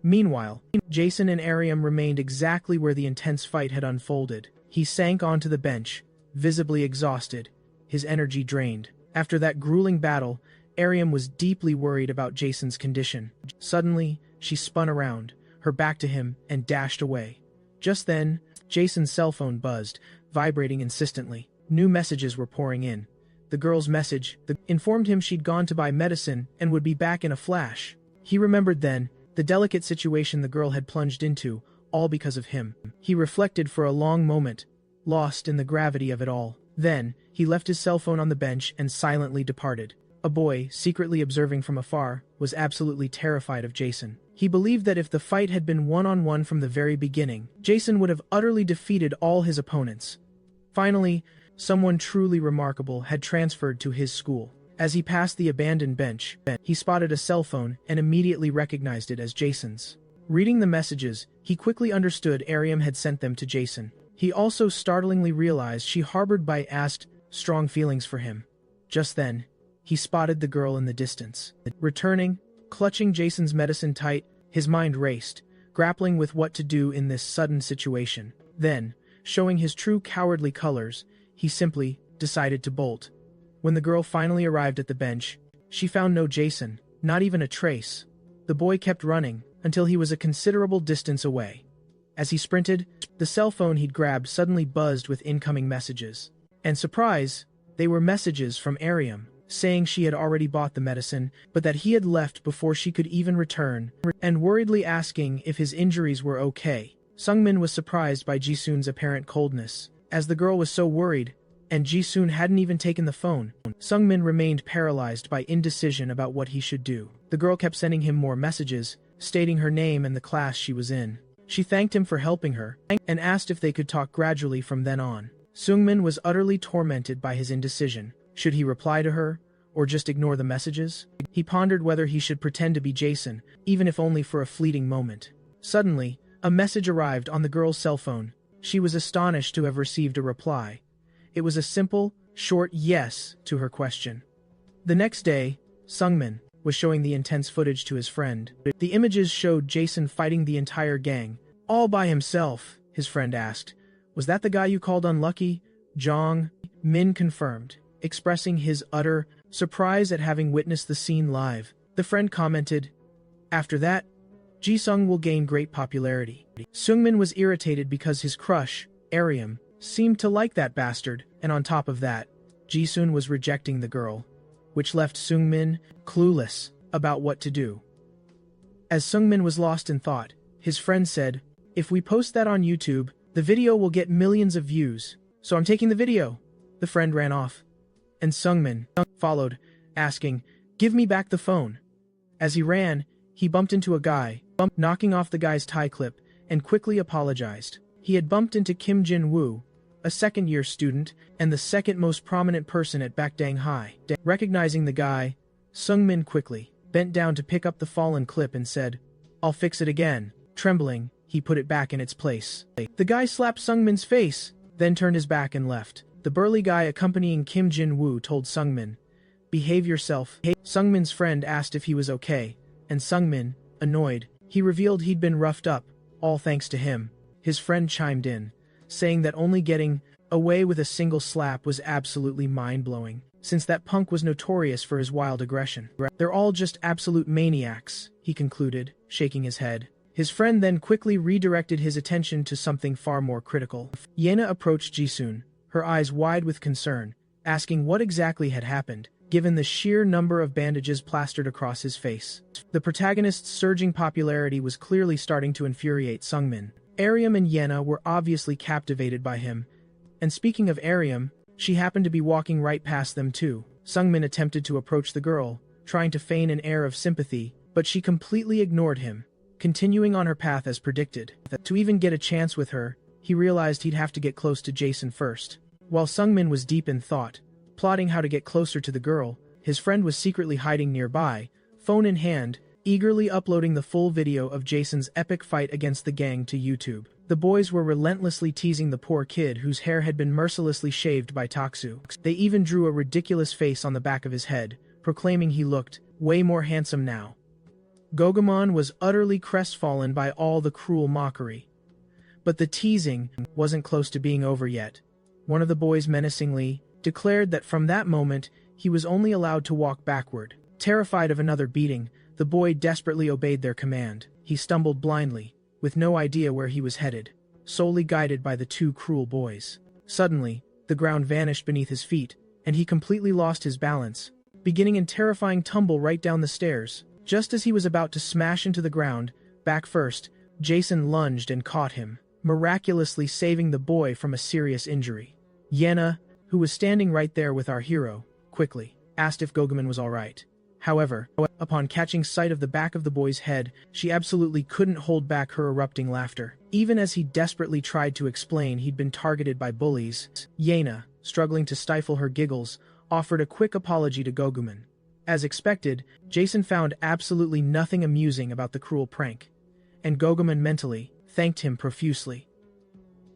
Meanwhile, Jason and Ariam remained exactly where the intense fight had unfolded. He sank onto the bench, visibly exhausted, his energy drained. After that grueling battle, Ariam was deeply worried about Jason's condition. Suddenly, she spun around, her back to him, and dashed away. Just then, Jason's cell phone buzzed, vibrating insistently. New messages were pouring in. The girl's message informed him she'd gone to buy medicine and would be back in a flash. He remembered then the delicate situation the girl had plunged into, all because of him. He reflected for a long moment, lost in the gravity of it all. Then, he left his cell phone on the bench and silently departed. A boy, secretly observing from afar, was absolutely terrified of Jason. He believed that if the fight had been one-on-one from the very beginning, Jason would have utterly defeated all his opponents. Finally, someone truly remarkable had transferred to his school. As he passed the abandoned bench, he spotted a cell phone and immediately recognized it as Jason's. Reading the messages, he quickly understood Ariam had sent them to Jason. He also startlingly realized she harbored strong feelings for him. Just then, he spotted the girl in the distance. Returning, clutching Jason's medicine tight, his mind raced, grappling with what to do in this sudden situation. Then, showing his true cowardly colors, he simply decided to bolt. When the girl finally arrived at the bench, she found no Jason, not even a trace. The boy kept running until he was a considerable distance away. As he sprinted, the cell phone he'd grabbed suddenly buzzed with incoming messages. And surprise, they were messages from Ariam, saying she had already bought the medicine, but that he had left before she could even return, and worriedly asking if his injuries were okay. Sungmin was surprised by Jisun's apparent coldness. As the girl was so worried, and Jisun hadn't even taken the phone, Sungmin remained paralyzed by indecision about what he should do. The girl kept sending him more messages, stating her name and the class she was in. She thanked him for helping her, and asked if they could talk gradually from then on. Sungmin was utterly tormented by his indecision. Should he reply to her, or just ignore the messages? He pondered whether he should pretend to be Jason, even if only for a fleeting moment. Suddenly, a message arrived on the girl's cell phone. She was astonished to have received a reply. It was a simple, short yes to her question. The next day, Sungmin was showing the intense footage to his friend. The images showed Jason fighting the entire gang, all by himself. His friend asked, "Was that the guy you called unlucky?" Jong Min confirmed, expressing his utter surprise at having witnessed the scene live. The friend commented, "After that, Jisung will gain great popularity." Sungmin was irritated because his crush, Ariam, seemed to like that bastard, and on top of that, Jisun was rejecting the girl, which left Sungmin clueless. about what to do. As Sungmin was lost in thought, his friend said, "If we post that on YouTube, the video will get millions of views, so I'm taking the video." The friend ran off, and Sungmin followed, asking, "Give me back the phone." As he ran, he bumped into a guy, knocking off the guy's tie clip, and quickly apologized. He had bumped into Kim Jin-woo, a second-year student, and the second most prominent person at Bakdang High. Recognizing the guy, Sungmin quickly bent down to pick up the fallen clip and said, "I'll fix it again." Trembling, he put it back in its place. The guy slapped Sungmin's face, then turned his back and left. The burly guy accompanying Kim Jin-woo told Sungmin, "Behave yourself." Sungmin's friend asked if he was okay, and Sungmin, annoyed, he revealed he'd been roughed up, all thanks to him. His friend chimed in, saying that only getting away with a single slap was absolutely mind-blowing, since that punk was notorious for his wild aggression. "They're all just absolute maniacs," he concluded, shaking his head. His friend then quickly redirected his attention to something far more critical. Yena approached Jisun, her eyes wide with concern, asking what exactly had happened, given the sheer number of bandages plastered across his face. The protagonist's surging popularity was clearly starting to infuriate Sungmin. Ariam and Yena were obviously captivated by him, and speaking of Ariam, she happened to be walking right past them too. Sungmin attempted to approach the girl, trying to feign an air of sympathy, but she completely ignored him, continuing on her path as predicted. To even get a chance with her, he realized he'd have to get close to Jason first. While Sungmin was deep in thought, plotting how to get closer to the girl, his friend was secretly hiding nearby, phone in hand, eagerly uploading the full video of Jason's epic fight against the gang to YouTube. The boys were relentlessly teasing the poor kid whose hair had been mercilessly shaved by Taksu. They even drew a ridiculous face on the back of his head, proclaiming he looked way more handsome now. Gogumon was utterly crestfallen by all the cruel mockery. But the teasing wasn't close to being over yet. One of the boys menacingly declared that from that moment, he was only allowed to walk backward. Terrified of another beating, the boy desperately obeyed their command. He stumbled blindly, with no idea where he was headed, solely guided by the two cruel boys. Suddenly, the ground vanished beneath his feet, and he completely lost his balance, beginning in terrifying tumble right down the stairs. Just as he was about to smash into the ground, back first, Jason lunged and caught him, miraculously saving the boy from a serious injury. Yena, who was standing right there with our hero, quickly asked if Gogumon was alright. However, upon catching sight of the back of the boy's head, she absolutely couldn't hold back her erupting laughter. Even as he desperately tried to explain he'd been targeted by bullies, Yena, struggling to stifle her giggles, offered a quick apology to Gogumon. As expected, Jason found absolutely nothing amusing about the cruel prank, and Gogumon mentally thanked him profusely.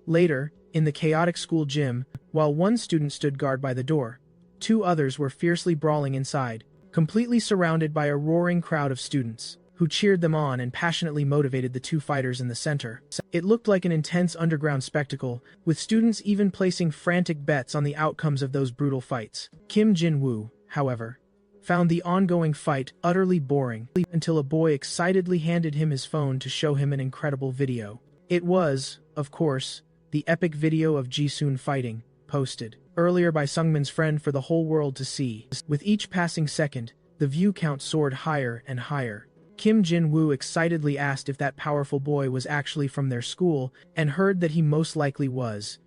Later, in the chaotic school gym, while one student stood guard by the door, two others were fiercely brawling inside, completely surrounded by a roaring crowd of students, who cheered them on and passionately motivated the two fighters in the center. It looked like an intense underground spectacle, with students even placing frantic bets on the outcomes of those brutal fights. Kim Jin-woo, however, found the ongoing fight utterly boring, until a boy excitedly handed him his phone to show him an incredible video. It was, of course, the epic video of Jisun fighting, posted earlier by Sungmin's friend for the whole world to see. With each passing second, the view count soared higher and higher. Kim Jin-woo excitedly asked if that powerful boy was actually from their school, and heard that he most likely was,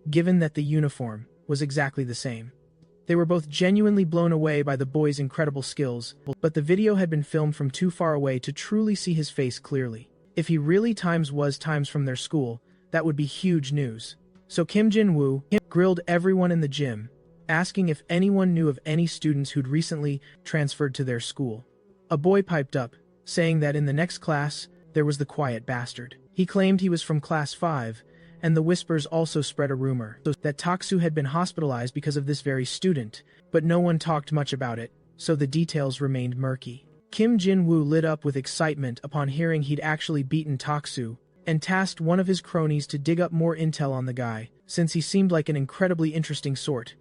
given that the uniform was exactly the same. They were both genuinely blown away by the boy's incredible skills, but the video had been filmed from too far away to truly see his face clearly. If he really was times from their school, that would be huge news. So Kim Jin-woo grilled everyone in the gym, asking if anyone knew of any students who'd recently transferred to their school. A boy piped up, saying that in the next class, there was the quiet bastard. He claimed he was from class 5, and the whispers also spread a rumor that Taksu had been hospitalized because of this very student, but no one talked much about it, so the details remained murky. Kim Jin-woo lit up with excitement upon hearing he'd actually beaten Taksu, and tasked one of his cronies to dig up more intel on the guy, since he seemed like an incredibly interesting sort.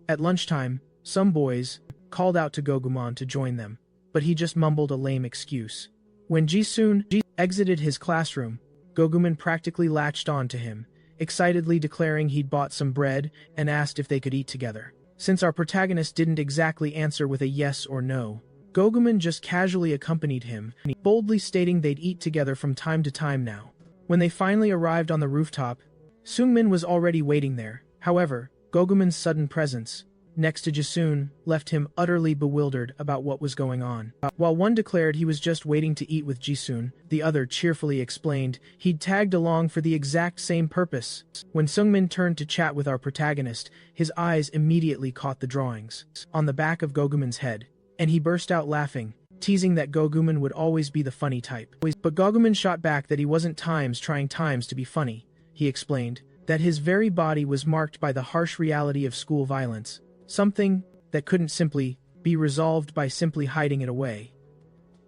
At lunchtime, some boys called out to Gogumon to join them, but he just mumbled a lame excuse. When Jisun exited his classroom, Gogumon practically latched on to him, excitedly declaring he'd bought some bread and asked if they could eat together. Since our protagonist didn't exactly answer with a yes or no, Gogumin just casually accompanied him, boldly stating they'd eat together from time to time now. When they finally arrived on the rooftop, Seungmin was already waiting there. However, Gogumin's sudden presence, next to Jisun, left him utterly bewildered about what was going on. While one declared he was just waiting to eat with Jisun, the other cheerfully explained he'd tagged along for the exact same purpose. When Seungmin turned to chat with our protagonist, his eyes immediately caught the drawings on the back of Gogumin's head, and he burst out laughing, teasing that Gogumin would always be the funny type. But Gogumin shot back that he wasn't trying to be funny. He explained that his very body was marked by the harsh reality of school violence, something that couldn't simply be resolved by simply hiding it away.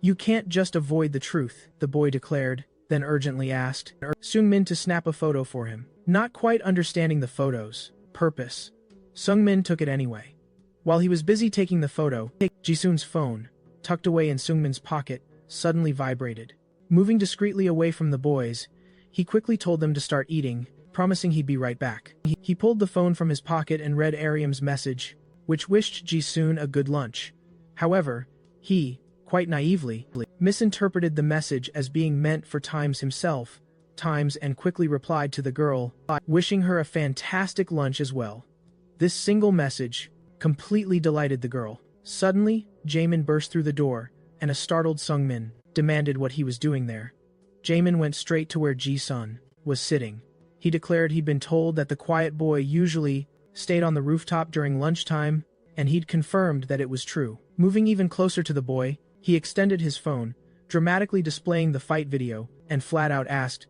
"You can't just avoid the truth," the boy declared, then urgently asked Seungmin to snap a photo for him. Not quite understanding the photo's purpose, Seungmin took it anyway. While he was busy taking the photo, Jisun's phone, tucked away in Seungmin's pocket, suddenly vibrated. Moving discreetly away from the boys, he quickly told them to start eating, promising he'd be right back. He pulled the phone from his pocket and read Ariam's message, which wished Jisun a good lunch. However, he, quite naively, misinterpreted the message as being meant for Times himself, and quickly replied to the girl, wishing her a fantastic lunch as well. This single message completely delighted the girl. Suddenly, Jaemin burst through the door, and a startled Seungmin demanded what he was doing there. Jaemin went straight to where Ji-sun was sitting. He declared he'd been told that the quiet boy usually stayed on the rooftop during lunchtime, and he'd confirmed that it was true. Moving even closer to the boy, he extended his phone, dramatically displaying the fight video, and flat out asked,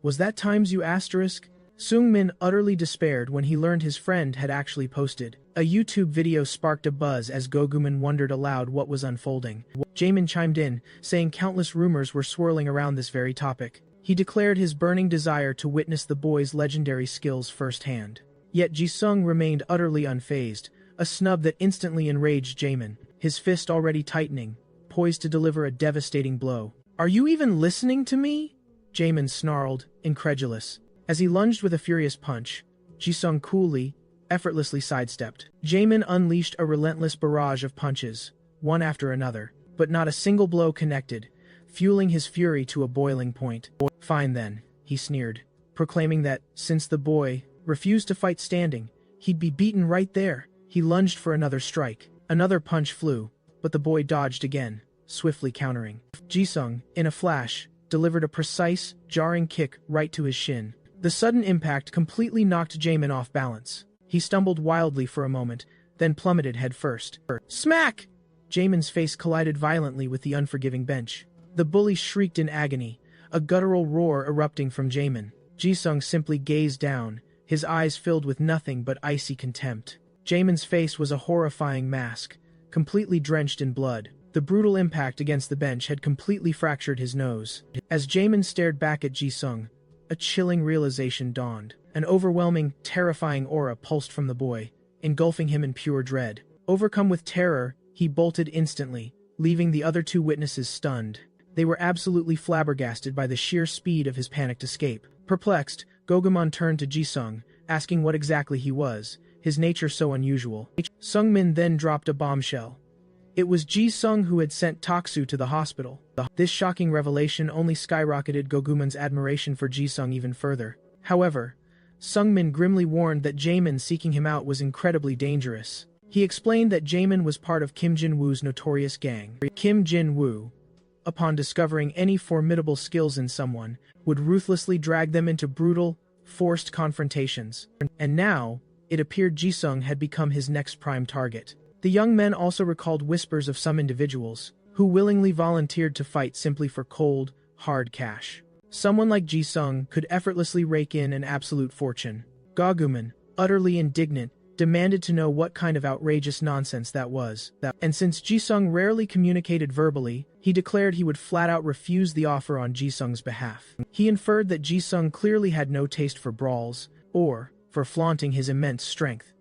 "Was that times you asterisk?" Seungmin utterly despaired when he learned his friend had actually posted a YouTube video. Sparked a buzz as Gogumin wondered aloud what was unfolding. Jaemin chimed in, saying countless rumors were swirling around this very topic. He declared his burning desire to witness the boy's legendary skills firsthand. Yet Ji-sung remained utterly unfazed, a snub that instantly enraged Jaemin, his fist already tightening, poised to deliver a devastating blow. "Are you even listening to me?" Jaemin snarled, incredulous. As he lunged with a furious punch, Ji-sung coolly, effortlessly sidestepped. Jaemin unleashed a relentless barrage of punches, one after another, but not a single blow connected, fueling his fury to a boiling point. "Fine then," he sneered, proclaiming that, since the boy refused to fight standing, he'd be beaten right there. He lunged for another strike. Another punch flew, but the boy dodged again, swiftly countering. Ji-sung, in a flash, delivered a precise, jarring kick right to his shin. The sudden impact completely knocked Jaemin off balance. He stumbled wildly for a moment, then plummeted headfirst. Smack! Jaemin's face collided violently with the unforgiving bench. The bully shrieked in agony, a guttural roar erupting from Jaemin. Ji-sung simply gazed down, his eyes filled with nothing but icy contempt. Jaemin's face was a horrifying mask, completely drenched in blood. The brutal impact against the bench had completely fractured his nose. As Jaemin stared back at Ji-sung, a chilling realization dawned. An overwhelming, terrifying aura pulsed from the boy, engulfing him in pure dread. Overcome with terror, he bolted instantly, leaving the other two witnesses stunned. They were absolutely flabbergasted by the sheer speed of his panicked escape. Perplexed, Gogumin turned to Ji-sung, asking what exactly he was, his nature so unusual. Seungmin then dropped a bombshell. It was Ji-sung who had sent Taksu to the hospital. This shocking revelation only skyrocketed Gogumin's admiration for Ji-sung even further. However, Seungmin grimly warned that Jaemin seeking him out was incredibly dangerous. He explained that Jaemin was part of Kim Jin-woo's notorious gang. Kim Jin-woo, upon discovering any formidable skills in someone, would ruthlessly drag them into brutal, forced confrontations. And now, it appeared Ji-sung had become his next prime target. The young men also recalled whispers of some individuals who willingly volunteered to fight simply for cold, hard cash. Someone like Ji-sung could effortlessly rake in an absolute fortune. Gogumin, utterly indignant, demanded to know what kind of outrageous nonsense that was. And since Ji-sung rarely communicated verbally, he declared he would flat-out refuse the offer on Ji-sung's behalf. He inferred that Ji-sung clearly had no taste for brawls, or for flaunting his immense strength.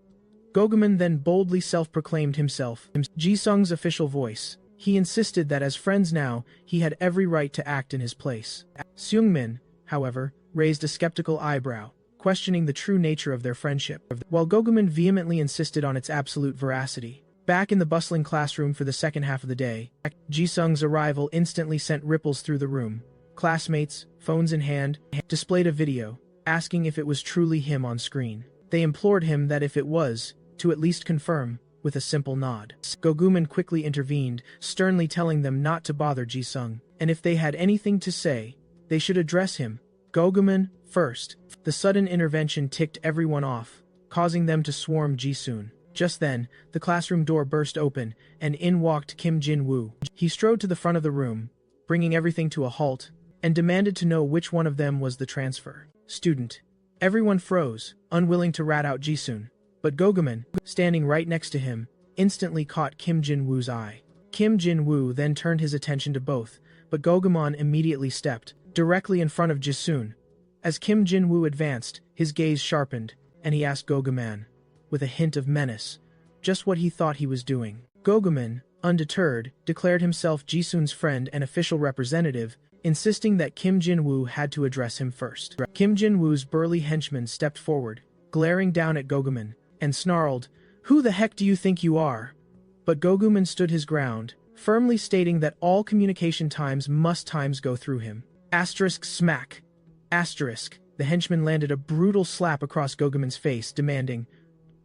Gogumin then boldly self-proclaimed himself Ji-sung's official voice. He insisted that as friends now, he had every right to act in his place. Seungmin, however, raised a skeptical eyebrow, questioning the true nature of their friendship. While Gogumin vehemently insisted on its absolute veracity, Back in the bustling classroom for the second half of the day, Ji-sung's arrival instantly sent ripples through the room. Classmates, phones in hand, displayed a video, asking if it was truly him on screen. They implored him that if it was, to at least confirm, with a simple nod. Gogumin quickly intervened, sternly telling them not to bother Ji-sung, and if they had anything to say, they should address him, Gogumin, first. The sudden intervention ticked everyone off, causing them to swarm Ji-sun. Just then, the classroom door burst open, and in walked Kim Jin-woo. He strode to the front of the room, bringing everything to a halt, and demanded to know which one of them was the transfer student. Everyone froze, unwilling to rat out Ji-sun, but Gogumin, standing right next to him, instantly caught Kim Jin-woo's eye. Kim Jin-woo then turned his attention to both, but Gogumin immediately stepped, directly in front of Ji-sun. As Kim Jin-woo advanced, his gaze sharpened, and he asked Gogumin, with a hint of menace, just what he thought he was doing. Gogumin, undeterred, declared himself Ji-sun's friend and official representative, insisting that Kim Jin-woo had to address him first. Kim Jin-woo's burly henchman stepped forward, glaring down at Gogumin, and snarled, "Who the heck do you think you are?" But Gogumin stood his ground, firmly stating that all communication must go through him. Asterisk smack. Asterisk. The henchman landed a brutal slap across Gogumin's face, demanding,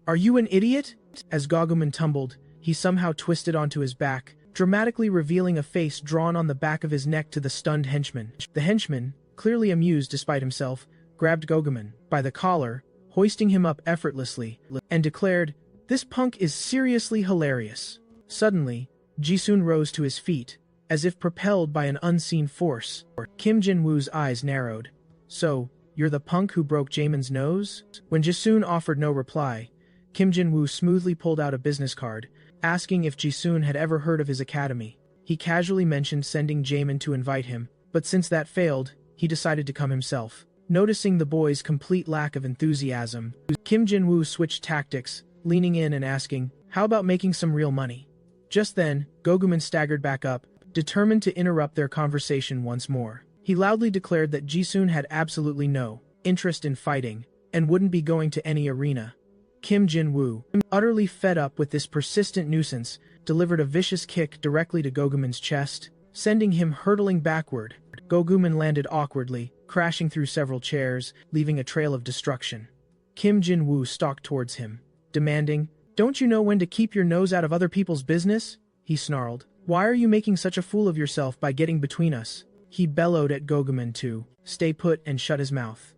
"Are you an idiot?" As Gogumin tumbled, he somehow twisted onto his back, dramatically revealing a face drawn on the back of his neck to the stunned henchman. The henchman, clearly amused despite himself, grabbed Gogumin by the collar, hoisting him up effortlessly, and declared, "This punk is seriously hilarious." Suddenly, Ji-sun rose to his feet, as if propelled by an unseen force. Kim Jin-woo's eyes narrowed. "So, you're the punk who broke Jaemin's nose?" When Ji-sun offered no reply, Kim Jin-woo smoothly pulled out a business card, asking if Ji-sun had ever heard of his academy. He casually mentioned sending Jaemin to invite him, but since that failed, he decided to come himself. Noticing the boy's complete lack of enthusiasm, Kim Jin-woo switched tactics, leaning in and asking, "How about making some real money?" Just then, Gogumin staggered back up, determined to interrupt their conversation once more. He loudly declared that Ji-sun had absolutely no interest in fighting, and wouldn't be going to any arena. Kim Jin-woo, utterly fed up with this persistent nuisance, delivered a vicious kick directly to Gogumin's chest, sending him hurtling backward. Gogumin landed awkwardly, crashing through several chairs, leaving a trail of destruction. Kim Jin-woo stalked towards him, demanding, "Don't you know when to keep your nose out of other people's business?" he snarled. "Why are you making such a fool of yourself by getting between us?" He bellowed at Gogumin to stay put and shut his mouth,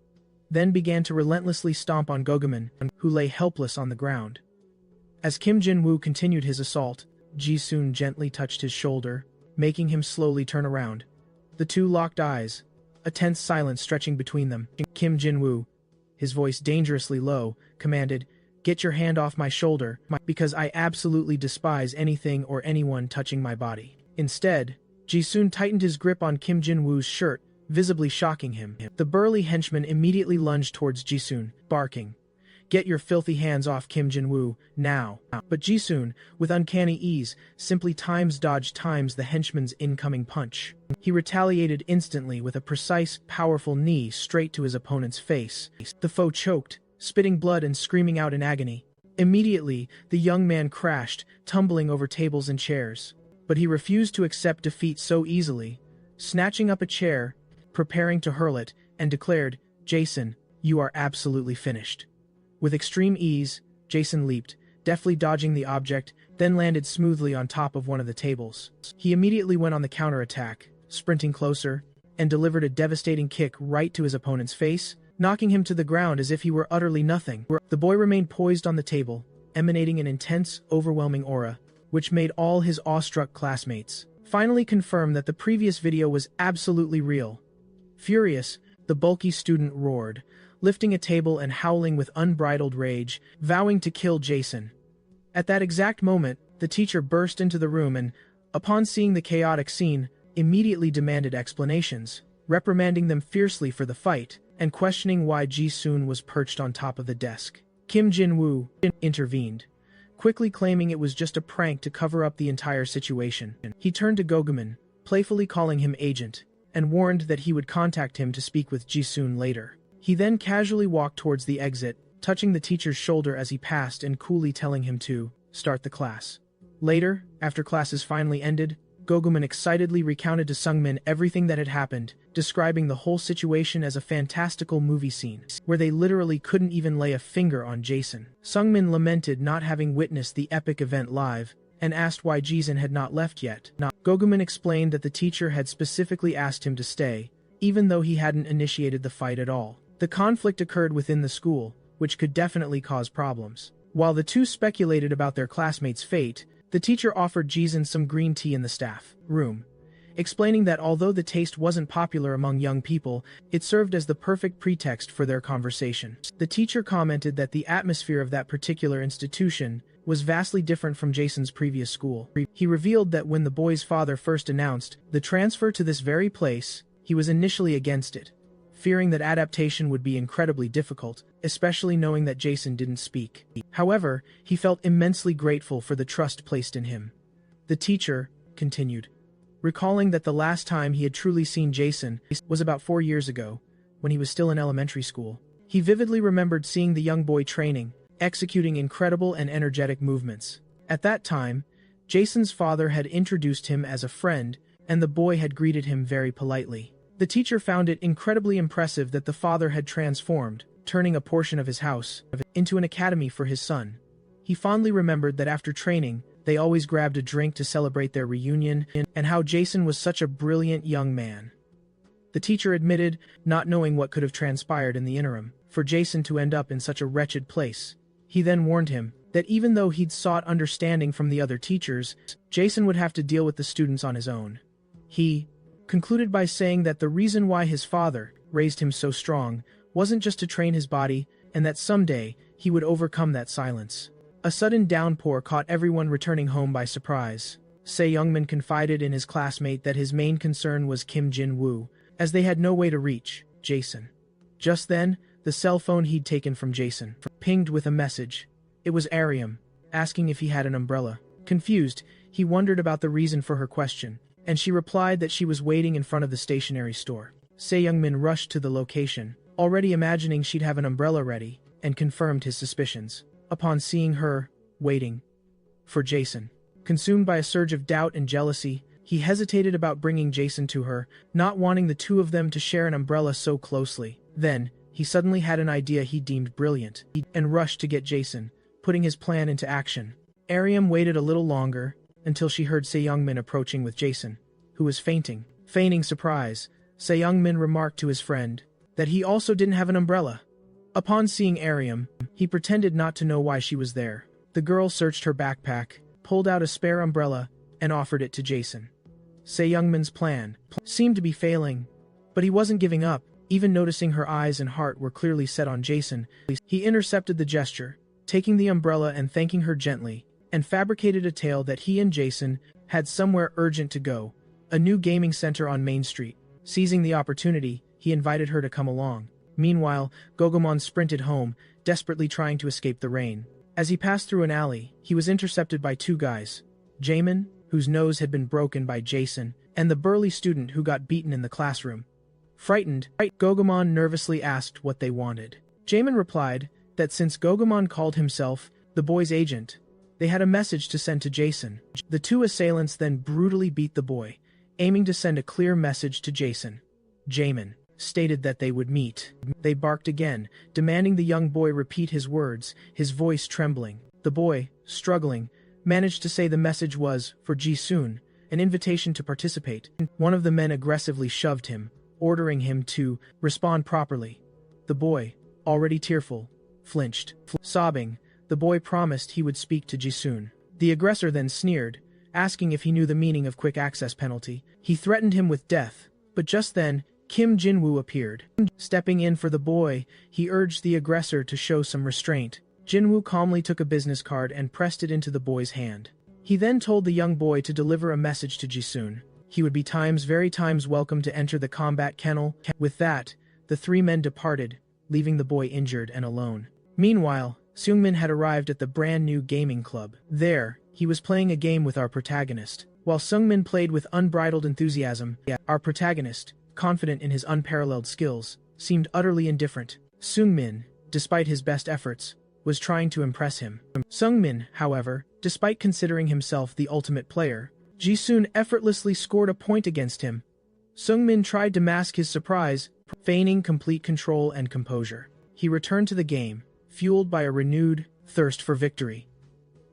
then began to relentlessly stomp on Gogumin, who lay helpless on the ground. As Kim Jin-woo continued his assault, Ji-sun gently touched his shoulder, making him slowly turn around. The two locked eyes, a tense silence stretching between them. Kim Jin-woo, his voice dangerously low, commanded, "Get your hand off my shoulder, because I absolutely despise anything or anyone touching my body." Instead, Ji-sun tightened his grip on Kim Jin-woo's shirt, visibly shocking him. The burly henchman immediately lunged towards Ji-sun, barking, "Get your filthy hands off Kim Jin-woo, now." But Ji-sun, with uncanny ease, simply dodged the henchman's incoming punch. He retaliated instantly with a precise, powerful knee straight to his opponent's face. The foe choked, spitting blood and screaming out in agony. Immediately, the young man crashed, tumbling over tables and chairs. But he refused to accept defeat so easily, snatching up a chair, preparing to hurl it, and declared, "Jason, you are absolutely finished." With extreme ease, Jason leaped, deftly dodging the object, then landed smoothly on top of one of the tables. He immediately went on the counterattack, sprinting closer, and delivered a devastating kick right to his opponent's face, knocking him to the ground as if he were utterly nothing. The boy remained poised on the table, emanating an intense, overwhelming aura, which made all his awestruck classmates finally confirm that the previous video was absolutely real. Furious, the bulky student roared, lifting a table and howling with unbridled rage, vowing to kill Jason. At that exact moment, the teacher burst into the room and, upon seeing the chaotic scene, immediately demanded explanations, reprimanding them fiercely for the fight, and questioning why Ji-sun was perched on top of the desk. Kim Jin-woo intervened, quickly claiming it was just a prank to cover up the entire situation. He turned to Gogumin, playfully calling him agent, and warned that he would contact him to speak with Ji-sun later. He then casually walked towards the exit, touching the teacher's shoulder as he passed and coolly telling him to start the class. Later, after classes finally ended, Goguman excitedly recounted to Sungmin everything that had happened, describing the whole situation as a fantastical movie scene, where they literally couldn't even lay a finger on Jason. Sungmin lamented not having witnessed the epic event live, and asked why Jason had not left yet. Goguman explained that the teacher had specifically asked him to stay, even though he hadn't initiated the fight at all. The conflict occurred within the school, which could definitely cause problems. While the two speculated about their classmate's fate, the teacher offered Jason some green tea in the staff room, explaining that although the taste wasn't popular among young people, it served as the perfect pretext for their conversation. The teacher commented that the atmosphere of that particular institution was vastly different from Jason's previous school. He revealed that when the boy's father first announced the transfer to this very place, he was initially against it, fearing that adaptation would be incredibly difficult, especially knowing that Jason didn't speak. However, he felt immensely grateful for the trust placed in him. The teacher continued, recalling that the last time he had truly seen Jason was about 4 years ago, when he was still in elementary school. He vividly remembered seeing the young boy training, executing incredible and energetic movements. At that time, Jason's father had introduced him as a friend, and the boy had greeted him very politely. The teacher found it incredibly impressive that the father had transformed, turning a portion of his house into an academy for his son. He fondly remembered that after training, they always grabbed a drink to celebrate their reunion, and how Jason was such a brilliant young man. The teacher admitted, not knowing what could have transpired in the interim, for Jason to end up in such a wretched place. He then warned him that even though he'd sought understanding from the other teachers, Jason would have to deal with the students on his own. He concluded by saying that the reason why his father raised him so strong wasn't just to train his body, and that someday he would overcome that silence. A sudden downpour caught everyone returning home by surprise. Se-youngmin confided in his classmate that his main concern was Kim Jin-woo, as they had no way to reach Jason. Just then, the cell phone he'd taken from Jason pinged with a message. It was Ariam, asking if he had an umbrella. Confused, he wondered about the reason for her question, and she replied that she was waiting in front of the stationery store. Se-youngmin rushed to the location, already imagining she'd have an umbrella ready, and confirmed his suspicions. Upon seeing her waiting for Jason, consumed by a surge of doubt and jealousy, he hesitated about bringing Jason to her, not wanting the two of them to share an umbrella so closely. Then, he suddenly had an idea he deemed brilliant, and rushed to get Jason, putting his plan into action. Ariam waited a little longer, until she heard Se-youngmin approaching with Jason, who was fainting. Feigning surprise, Se-youngmin remarked to his friend that he also didn't have an umbrella. Upon seeing Ariam, he pretended not to know why she was there. The girl searched her backpack, pulled out a spare umbrella, and offered it to Jason. Se-youngmin's plan seemed to be failing, but he wasn't giving up. Even noticing her eyes and heart were clearly set on Jason, he intercepted the gesture, taking the umbrella and thanking her gently, and fabricated a tale that he and Jason had somewhere urgent to go, a new gaming center on Main Street. Seizing the opportunity, he invited her to come along. Meanwhile, Gogumon sprinted home, desperately trying to escape the rain. As he passed through an alley, he was intercepted by two guys, Jamin, whose nose had been broken by Jason, and the burly student who got beaten in the classroom. Frightened, Gogumon nervously asked what they wanted. Jamin replied that since Gogumon called himself the boy's agent, they had a message to send to Jason. The two assailants then brutally beat the boy, aiming to send a clear message to Jason. Jamin stated that they would meet. They barked again, demanding the young boy repeat his words, his voice trembling. The boy, struggling, managed to say the message was for Ji-soon, an invitation to participate. One of the men aggressively shoved him, ordering him to respond properly. The boy, already tearful, flinched. Sobbing, the boy promised he would speak to Ji-soon. The aggressor then sneered, asking if he knew the meaning of quick access penalty. He threatened him with death, but just then, Kim Jin-woo appeared. Stepping in for the boy, he urged the aggressor to show some restraint. Jin-woo calmly took a business card and pressed it into the boy's hand. He then told the young boy to deliver a message to Ji-soon. He would be very times welcome to enter the combat kennel. With that, the three men departed, leaving the boy injured and alone. Meanwhile, Seungmin had arrived at the brand new gaming club. There, he was playing a game with our protagonist. While Seungmin played with unbridled enthusiasm, our protagonist, confident in his unparalleled skills, seemed utterly indifferent. Seungmin, despite his best efforts, was trying to impress him. Sungmin, however, despite considering himself the ultimate player, Jisun effortlessly scored a point against him. Sungmin tried to mask his surprise, feigning complete control and composure. He returned to the game, fueled by a renewed thirst for victory.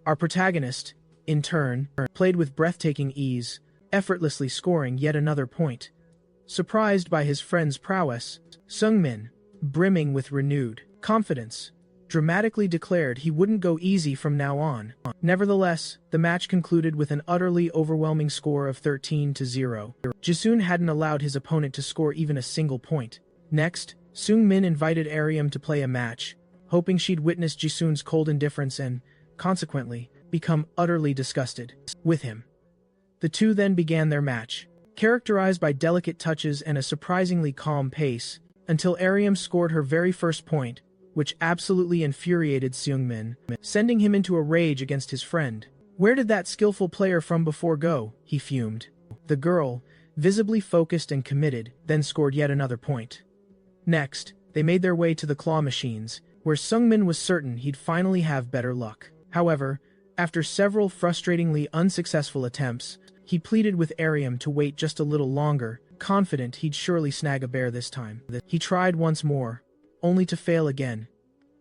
Our protagonist, in turn, played with breathtaking ease, effortlessly scoring yet another point. Surprised by his friend's prowess, Sungmin, brimming with renewed confidence, dramatically declared he wouldn't go easy from now on. Nevertheless, the match concluded with an utterly overwhelming score of 13-0. Jisun hadn't allowed his opponent to score even a single point. Next, Sungmin invited Aryam to play a match, hoping she'd witness Jisun's cold indifference and, consequently, become utterly disgusted with him. The two then began their match, characterized by delicate touches and a surprisingly calm pace, until Aryam scored her very first point, which absolutely infuriated Sungmin, sending him into a rage against his friend. "Where did that skillful player from before go?" he fumed. The girl, visibly focused and committed, then scored yet another point. Next, they made their way to the claw machines, where Sungmin was certain he'd finally have better luck. However, after several frustratingly unsuccessful attempts, he pleaded with Aryam to wait just a little longer, confident he'd surely snag a bear this time. He tried once more, only to fail again,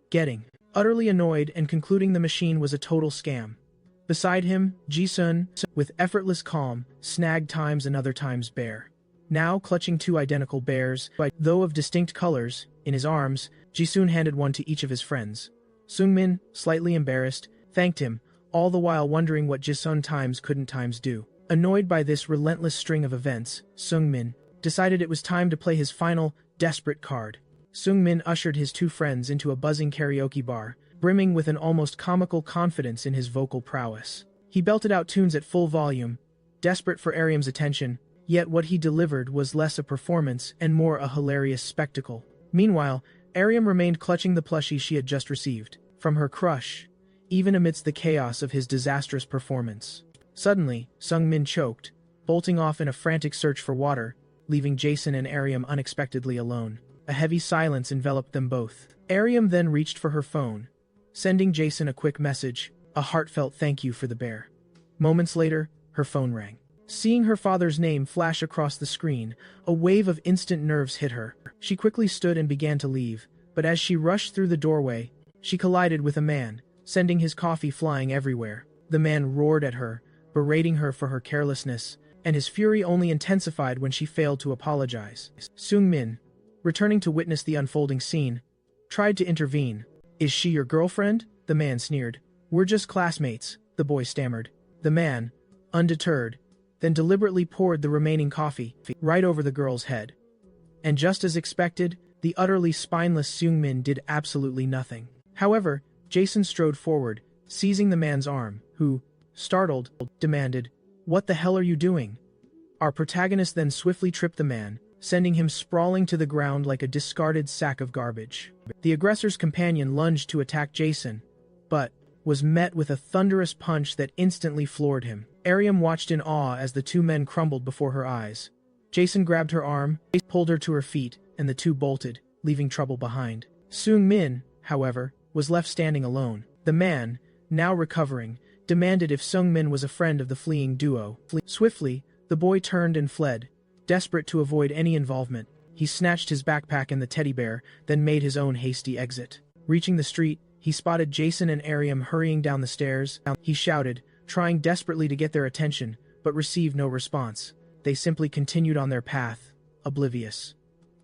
getting utterly annoyed and concluding the machine was a total scam. Beside him, Jisun, with effortless calm, snagged times and other times bear. Now clutching two identical bears, though of distinct colors, in his arms, Jisun handed one to each of his friends. Sungmin, slightly embarrassed, thanked him, all the while wondering what Jisun times couldn't times do. Annoyed by this relentless string of events, Sungmin decided it was time to play his final, desperate card. Sungmin ushered his two friends into a buzzing karaoke bar, brimming with an almost comical confidence in his vocal prowess. He belted out tunes at full volume, desperate for Aryam's attention, yet what he delivered was less a performance and more a hilarious spectacle. Meanwhile, Aryam remained clutching the plushie she had just received from her crush, even amidst the chaos of his disastrous performance. Suddenly, Sungmin choked, bolting off in a frantic search for water, leaving Jason and Aryam unexpectedly alone. A heavy silence enveloped them both. Aryam then reached for her phone, sending Jason a quick message, a heartfelt thank you for the bear. Moments later, her phone rang. Seeing her father's name flash across the screen, a wave of instant nerves hit her. She quickly stood and began to leave, but as she rushed through the doorway, she collided with a man, sending his coffee flying everywhere. The man roared at her, berating her for her carelessness, and his fury only intensified when she failed to apologize. Sungmin, returning to witness the unfolding scene, tried to intervene. "Is she your girlfriend?" the man sneered. "We're just classmates," the boy stammered. The man, undeterred, then deliberately poured the remaining coffee right over the girl's head. And just as expected, the utterly spineless Sungmin did absolutely nothing. However, Jason strode forward, seizing the man's arm, who, startled, demanded, "What the hell are you doing?" Our protagonist then swiftly tripped the man, sending him sprawling to the ground like a discarded sack of garbage. The aggressor's companion lunged to attack Jason, but was met with a thunderous punch that instantly floored him. Aryam watched in awe as the two men crumbled before her eyes. Jason grabbed her arm, pulled her to her feet, and the two bolted, leaving trouble behind. Sungmin, however, was left standing alone. The man, now recovering, demanded if Sungmin was a friend of the fleeing duo. Swiftly, the boy turned and fled, desperate to avoid any involvement. He snatched his backpack and the teddy bear, then made his own hasty exit. Reaching the street, he spotted Jason and Aryam hurrying down the stairs. He shouted, trying desperately to get their attention, but received no response. They simply continued on their path, oblivious.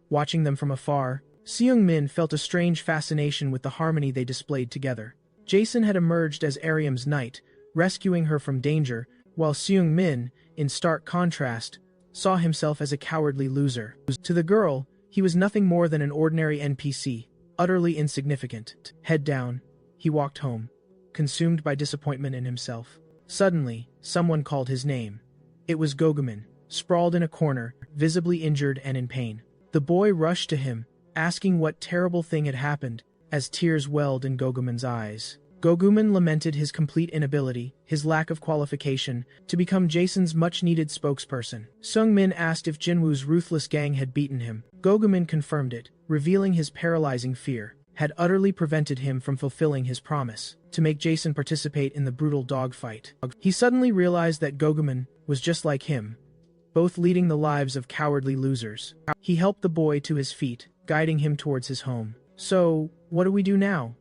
Watching them from afar, Seung-min felt a strange fascination with the harmony they displayed together. Jason had emerged as Aryam's knight, rescuing her from danger, while Seung-min, in stark contrast, saw himself as a cowardly loser. To the girl, he was nothing more than an ordinary NPC, utterly insignificant. Head down, he walked home, consumed by disappointment in himself. Suddenly, someone called his name. It was Gogumin, sprawled in a corner, visibly injured and in pain. The boy rushed to him, asking what terrible thing had happened, as tears welled in Gogumin's eyes. Gogumin lamented his complete inability, his lack of qualification, to become Jason's much-needed spokesperson. Sung-min asked if Jinwoo's ruthless gang had beaten him. Gogumin confirmed it, revealing his paralyzing fear. had utterly prevented him from fulfilling his promise to make Jason participate in the brutal dogfight. He suddenly realized that Goguman was just like him, both leading the lives of cowardly losers. He helped the boy to his feet, guiding him towards his home. "So, what do we do now?"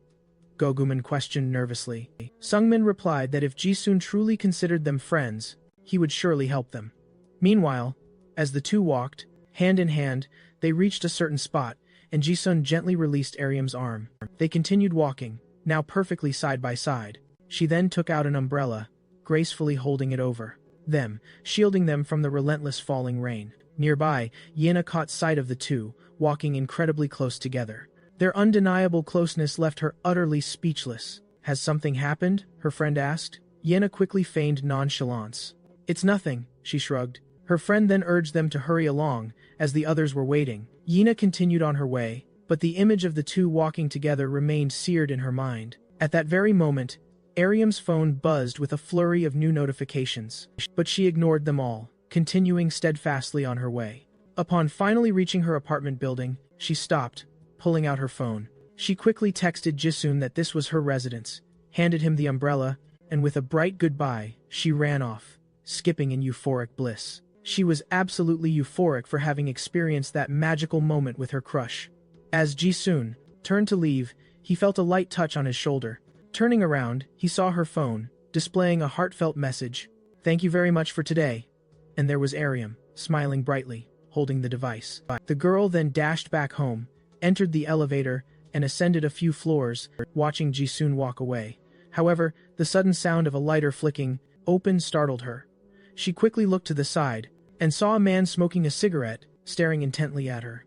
Goguman questioned nervously. Sungmin replied that if Jisun truly considered them friends, he would surely help them. Meanwhile, as the two walked, hand in hand, they reached a certain spot, and Jisun gently released Ariam's arm. They continued walking, now perfectly side by side. She then took out an umbrella, gracefully holding it over them, shielding them from the relentless falling rain. Nearby, Yena caught sight of the two, walking incredibly close together. Their undeniable closeness left her utterly speechless. "Has something happened?" her friend asked. Yena quickly feigned nonchalance. "It's nothing," she shrugged. Her friend then urged them to hurry along, as the others were waiting. Yena continued on her way, but the image of the two walking together remained seared in her mind. At that very moment, Ariam's phone buzzed with a flurry of new notifications, but she ignored them all, continuing steadfastly on her way. Upon finally reaching her apartment building, she stopped, pulling out her phone. She quickly texted Jisun that this was her residence, handed him the umbrella, and with a bright goodbye, she ran off, skipping in euphoric bliss. She was absolutely euphoric for having experienced that magical moment with her crush. As Jisun turned to leave, he felt a light touch on his shoulder. Turning around, he saw her phone, displaying a heartfelt message. "Thank you very much for today." And there was Ariam, smiling brightly, holding the device. The girl then dashed back home, entered the elevator, and ascended a few floors, watching Jisun walk away. However, the sudden sound of a lighter flicking open startled her. She quickly looked to the side, and saw a man smoking a cigarette, staring intently at her.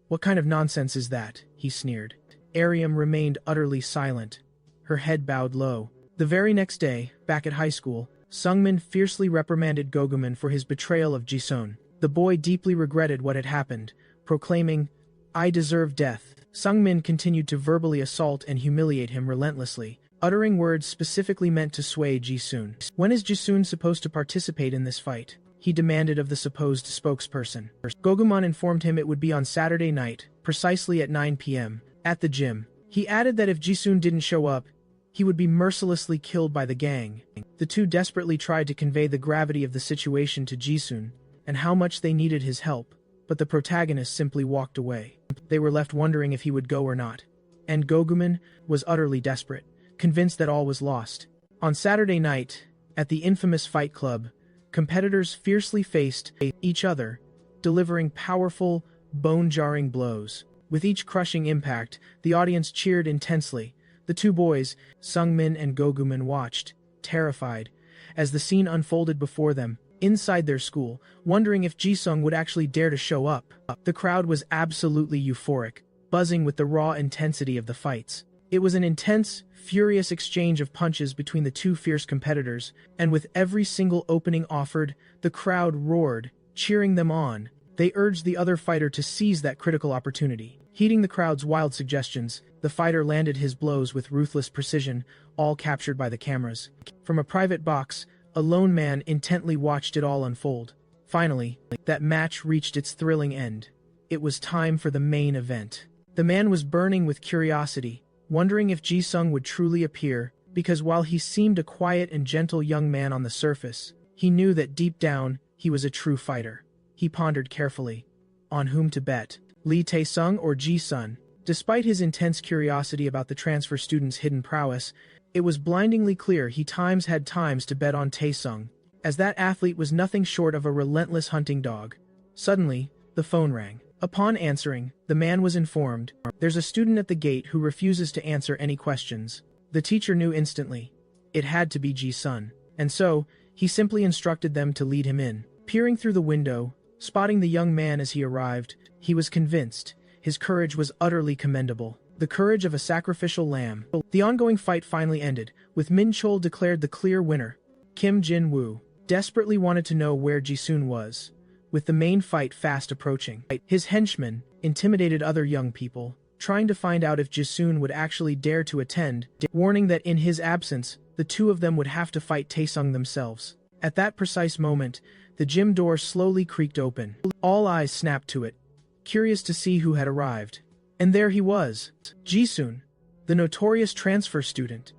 "What kind of nonsense is that?" he sneered. Ariam remained utterly silent, her head bowed low. The very next day, back at high school, Sungmin fiercely reprimanded Goguman for his betrayal of Jisun. The boy deeply regretted what had happened, proclaiming, "I deserve death." Sungmin continued to verbally assault and humiliate him relentlessly, uttering words specifically meant to sway Jisun. "When is Jisun supposed to participate in this fight?" he demanded of the supposed spokesperson. Goguman informed him it would be on Saturday night, precisely at 9 p.m., at the gym. He added that if Jisun didn't show up, he would be mercilessly killed by the gang. The two desperately tried to convey the gravity of the situation to Jisun, and how much they needed his help, but the protagonist simply walked away. They were left wondering if he would go or not. And Goguman was utterly desperate, convinced that all was lost. On Saturday night, at the infamous Fight Club, competitors fiercely faced each other, delivering powerful, bone-jarring blows. With each crushing impact, the audience cheered intensely. The two boys, Sungmin and Goguman, watched, terrified, as the scene unfolded before them, inside their school, wondering if Jisung would actually dare to show up. The crowd was absolutely euphoric, buzzing with the raw intensity of the fights. It was an intense, furious exchange of punches between the two fierce competitors, and with every single opening offered, the crowd roared, cheering them on. They urged the other fighter to seize that critical opportunity. Heeding the crowd's wild suggestions, the fighter landed his blows with ruthless precision, all captured by the cameras. From a private box, a lone man intently watched it all unfold. Finally, that match reached its thrilling end. It was time for the main event. The man was burning with curiosity, wondering if Jisung would truly appear, because while he seemed a quiet and gentle young man on the surface, he knew that deep down, he was a true fighter. He pondered carefully. On whom to bet? Lee Tae-sung or Ji-sun? Despite his intense curiosity about the transfer student's hidden prowess, it was blindingly clear he had times to bet on Tae-sung, as that athlete was nothing short of a relentless hunting dog. Suddenly, the phone rang. Upon answering, the man was informed, "There's a student at the gate who refuses to answer any questions." The teacher knew instantly. It had to be Ji-sun, and so, he simply instructed them to lead him in. Peering through the window, spotting the young man as he arrived, he was convinced. His courage was utterly commendable. The courage of a sacrificial lamb. The ongoing fight finally ended, with Min Chol declared the clear winner. Kim Jin-woo desperately wanted to know where Jisun was, with the main fight fast approaching. His henchmen intimidated other young people, trying to find out if Jisun would actually dare to attend, warning that in his absence, the two of them would have to fight Taesung themselves. At that precise moment, the gym door slowly creaked open. All eyes snapped to it, curious to see who had arrived. And there he was, Jisun, the notorious transfer student.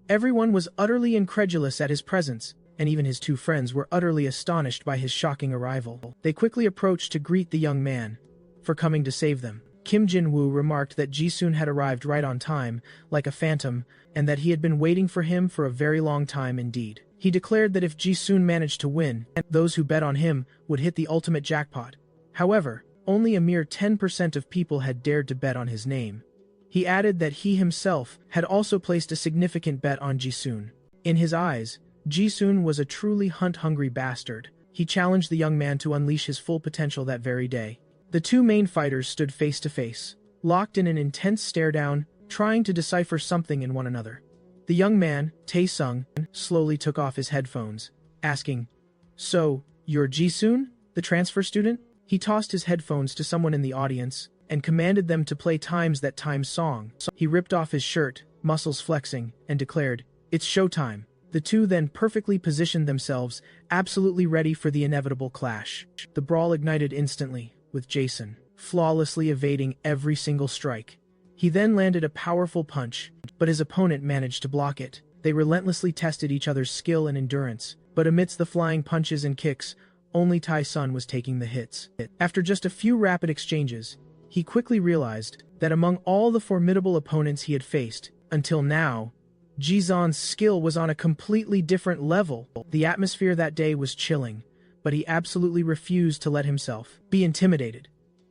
Everyone was utterly incredulous at his presence, and even his two friends were utterly astonished by his shocking arrival. They quickly approached to greet the young man for coming to save them. Kim Jin-woo remarked that Jisun had arrived right on time, like a phantom, and that he had been waiting for him for a very long time indeed. He declared that if Jisun managed to win, those who bet on him would hit the ultimate jackpot. However, only a mere 10% of people had dared to bet on his name. He added that he himself had also placed a significant bet on Jisun. In his eyes, Jisun was a truly hunt-hungry bastard. He challenged the young man to unleash his full potential that very day. The two main fighters stood face to face, locked in an intense stare-down, trying to decipher something in one another. The young man, Tae-sung, slowly took off his headphones, asking, "So, you're Jisun, the transfer student?" He tossed his headphones to someone in the audience and commanded them to play Times That Time song. He ripped off his shirt, muscles flexing, and declared, "It's showtime." The two then perfectly positioned themselves, absolutely ready for the inevitable clash. The brawl ignited instantly, with Jason flawlessly evading every single strike. He then landed a powerful punch, but his opponent managed to block it. They relentlessly tested each other's skill and endurance, but amidst the flying punches and kicks, only Tae-sun was taking the hits. After just a few rapid exchanges, he quickly realized that among all the formidable opponents he had faced, until now, Jison's skill was on a completely different level. The atmosphere that day was chilling, but he absolutely refused to let himself be intimidated.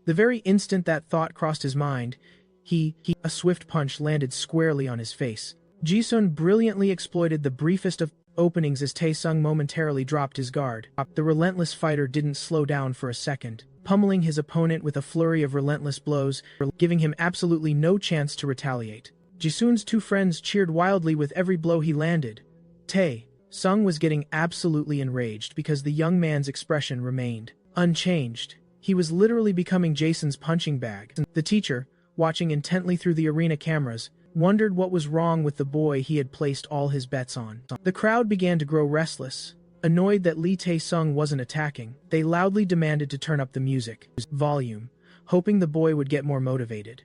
The very instant that thought crossed his mind, a swift punch landed squarely on his face. Jisun brilliantly exploited the briefest of openings as Tae-sung momentarily dropped his guard. The relentless fighter didn't slow down for a second, pummeling his opponent with a flurry of relentless blows, giving him absolutely no chance to retaliate. Jisun's two friends cheered wildly with every blow he landed. Tae-sung was getting absolutely enraged because the young man's expression remained unchanged. He was literally becoming Jason's punching bag. The teacher, watching intently through the arena cameras, wondered what was wrong with the boy he had placed all his bets on. The crowd began to grow restless. Annoyed that Lee Tae-sung wasn't attacking, they loudly demanded to turn up the music volume, hoping the boy would get more motivated.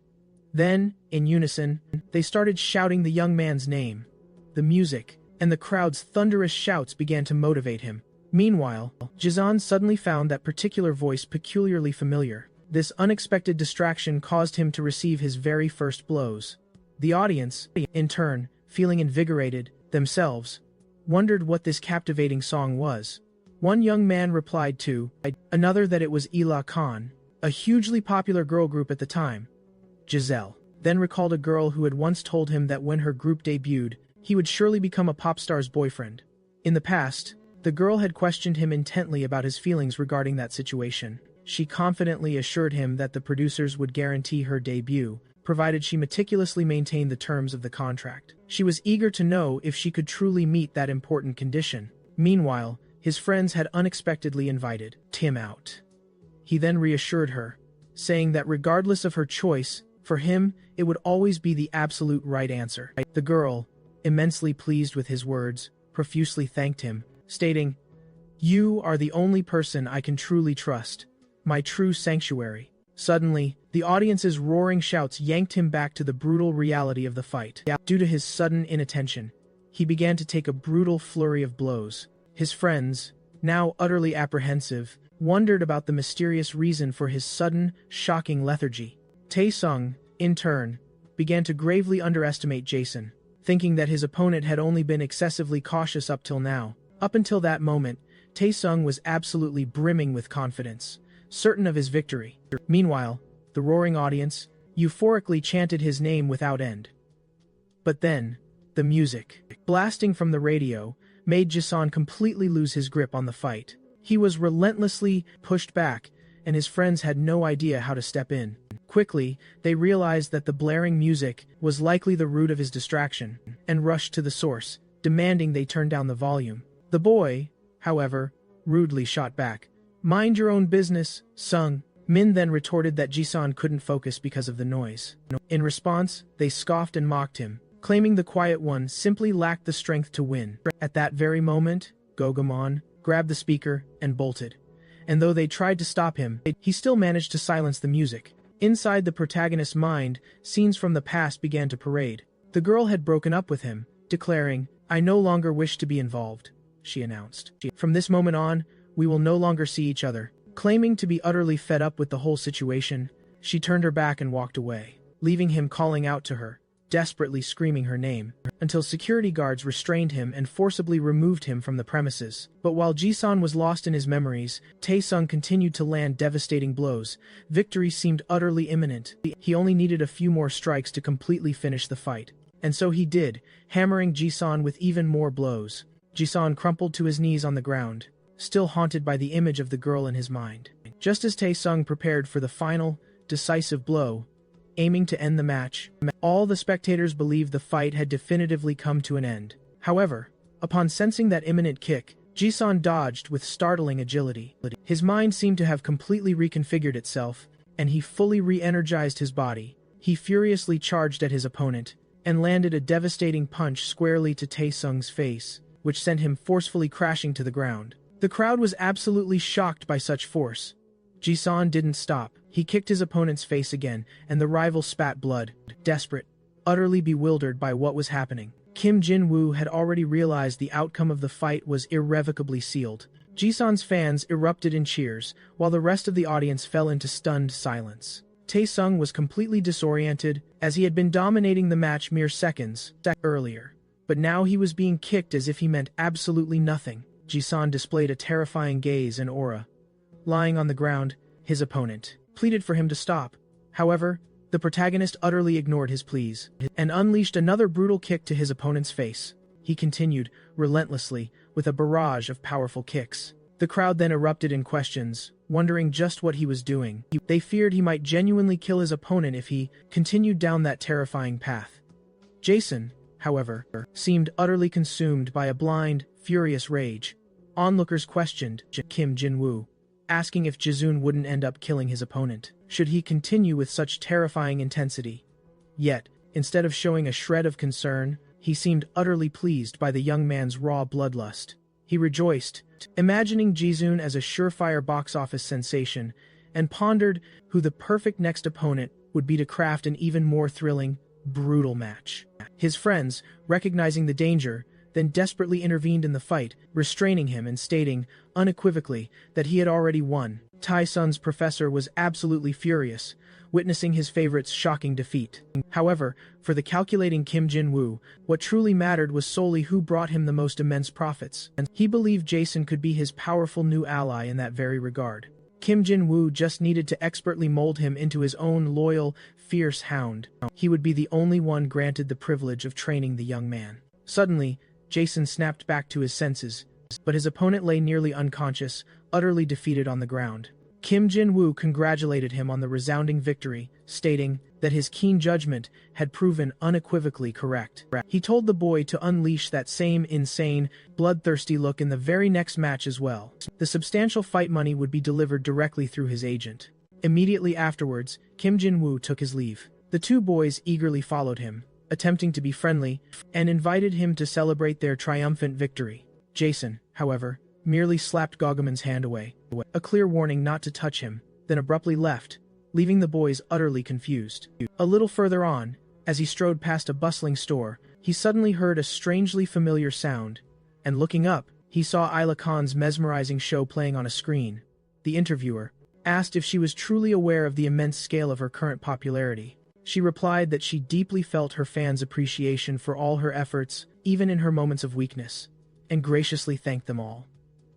Then, in unison, they started shouting the young man's name. The music and the crowd's thunderous shouts began to motivate him. Meanwhile, Jizan suddenly found that particular voice peculiarly familiar. This unexpected distraction caused him to receive his very first blows. The audience, in turn, feeling invigorated themselves, wondered what this captivating song was. One young man replied to another that it was Ila Khan, a hugely popular girl group at the time. Giselle then recalled a girl who had once told him that when her group debuted, he would surely become a pop star's boyfriend. In the past, the girl had questioned him intently about his feelings regarding that situation. She confidently assured him that the producers would guarantee her debut, provided she meticulously maintained the terms of the contract. She was eager to know if she could truly meet that important condition. Meanwhile, his friends had unexpectedly invited Tim out. He then reassured her, saying that regardless of her choice, for him, it would always be the absolute right answer. The girl, immensely pleased with his words, profusely thanked him, stating, "You are the only person I can truly trust, my true sanctuary." Suddenly, the audience's roaring shouts yanked him back to the brutal reality of the fight. Due to his sudden inattention, he began to take a brutal flurry of blows. His friends, now utterly apprehensive, wondered about the mysterious reason for his sudden, shocking lethargy. Tae-sung, in turn, began to gravely underestimate Jason, thinking that his opponent had only been excessively cautious up till now. Up until that moment, Tae-sung was absolutely brimming with confidence, certain of his victory. Meanwhile, the roaring audience euphorically chanted his name without end. But then, the music, blasting from the radio, made Jason completely lose his grip on the fight. He was relentlessly pushed back, and his friends had no idea how to step in. Quickly, they realized that the blaring music was likely the root of his distraction, and rushed to the source, demanding they turn down the volume. The boy, however, rudely shot back, "Mind your own business, Sung." Min then retorted that Jisan couldn't focus because of the noise. In response, they scoffed and mocked him, claiming the quiet one simply lacked the strength to win. At that very moment, Gogumon grabbed the speaker and bolted. And though they tried to stop him, he still managed to silence the music. Inside the protagonist's mind, scenes from the past began to parade. The girl had broken up with him, declaring, "I no longer wish to be involved," she announced. "From this moment on, we will no longer see each other." Claiming to be utterly fed up with the whole situation, she turned her back and walked away, leaving him calling out to her, desperately screaming her name, until security guards restrained him and forcibly removed him from the premises. But while Jisun was lost in his memories, Taesung continued to land devastating blows. Victory seemed utterly imminent. He only needed a few more strikes to completely finish the fight. And so he did, hammering Jisun with even more blows. Jisun crumpled to his knees on the ground, still haunted by the image of the girl in his mind. Just as Taesung prepared for the final, decisive blow, aiming to end the match, all the spectators believed the fight had definitively come to an end. However, upon sensing that imminent kick, Jisun dodged with startling agility. His mind seemed to have completely reconfigured itself, and he fully re-energized his body. He furiously charged at his opponent, and landed a devastating punch squarely to Taesung's face, which sent him forcefully crashing to the ground. The crowd was absolutely shocked by such force. Jisun didn't stop. He kicked his opponent's face again, and the rival spat blood. Desperate, utterly bewildered by what was happening, Kim Jin-woo had already realized the outcome of the fight was irrevocably sealed. Jisun's fans erupted in cheers, while the rest of the audience fell into stunned silence. Taesung was completely disoriented, as he had been dominating the match mere seconds earlier. But now he was being kicked as if he meant absolutely nothing. Jisun displayed a terrifying gaze and aura. Lying on the ground, his opponent pleaded for him to stop. However, the protagonist utterly ignored his pleas, and unleashed another brutal kick to his opponent's face. He continued, relentlessly, with a barrage of powerful kicks. The crowd then erupted in questions, wondering just what he was doing. They feared he might genuinely kill his opponent if he continued down that terrifying path. Jason, however, seemed utterly consumed by a blind, furious rage. Onlookers questioned Kim Jin-woo, asking if Jisun wouldn't end up killing his opponent, should he continue with such terrifying intensity. Yet, instead of showing a shred of concern, he seemed utterly pleased by the young man's raw bloodlust. He rejoiced, imagining Jisun as a surefire box office sensation, and pondered who the perfect next opponent would be to craft an even more thrilling, brutal match. His friends, recognizing the danger, then desperately intervened in the fight, restraining him and stating, unequivocally, that he had already won. Taesung's professor was absolutely furious, witnessing his favorite's shocking defeat. However, for the calculating Kim Jin-woo, what truly mattered was solely who brought him the most immense profits, and he believed Jason could be his powerful new ally in that very regard. Kim Jin-woo just needed to expertly mold him into his own loyal, fierce hound. He would be the only one granted the privilege of training the young man. Suddenly, Jason snapped back to his senses, but his opponent lay nearly unconscious, utterly defeated on the ground. Kim Jin-woo congratulated him on the resounding victory, stating that his keen judgment had proven unequivocally correct. He told the boy to unleash that same insane, bloodthirsty look in the very next match as well. The substantial fight money would be delivered directly through his agent. Immediately afterwards, Kim Jin-woo took his leave. The two boys eagerly followed him, attempting to be friendly, and invited him to celebrate their triumphant victory. Jason, however, merely slapped Gogumin's hand away, a clear warning not to touch him, then abruptly left, leaving the boys utterly confused. A little further on, as he strode past a bustling store, he suddenly heard a strangely familiar sound, and looking up, he saw Ayla Khan's mesmerizing show playing on a screen. The interviewer asked if she was truly aware of the immense scale of her current popularity. She replied that she deeply felt her fans' appreciation for all her efforts, even in her moments of weakness, and graciously thanked them all.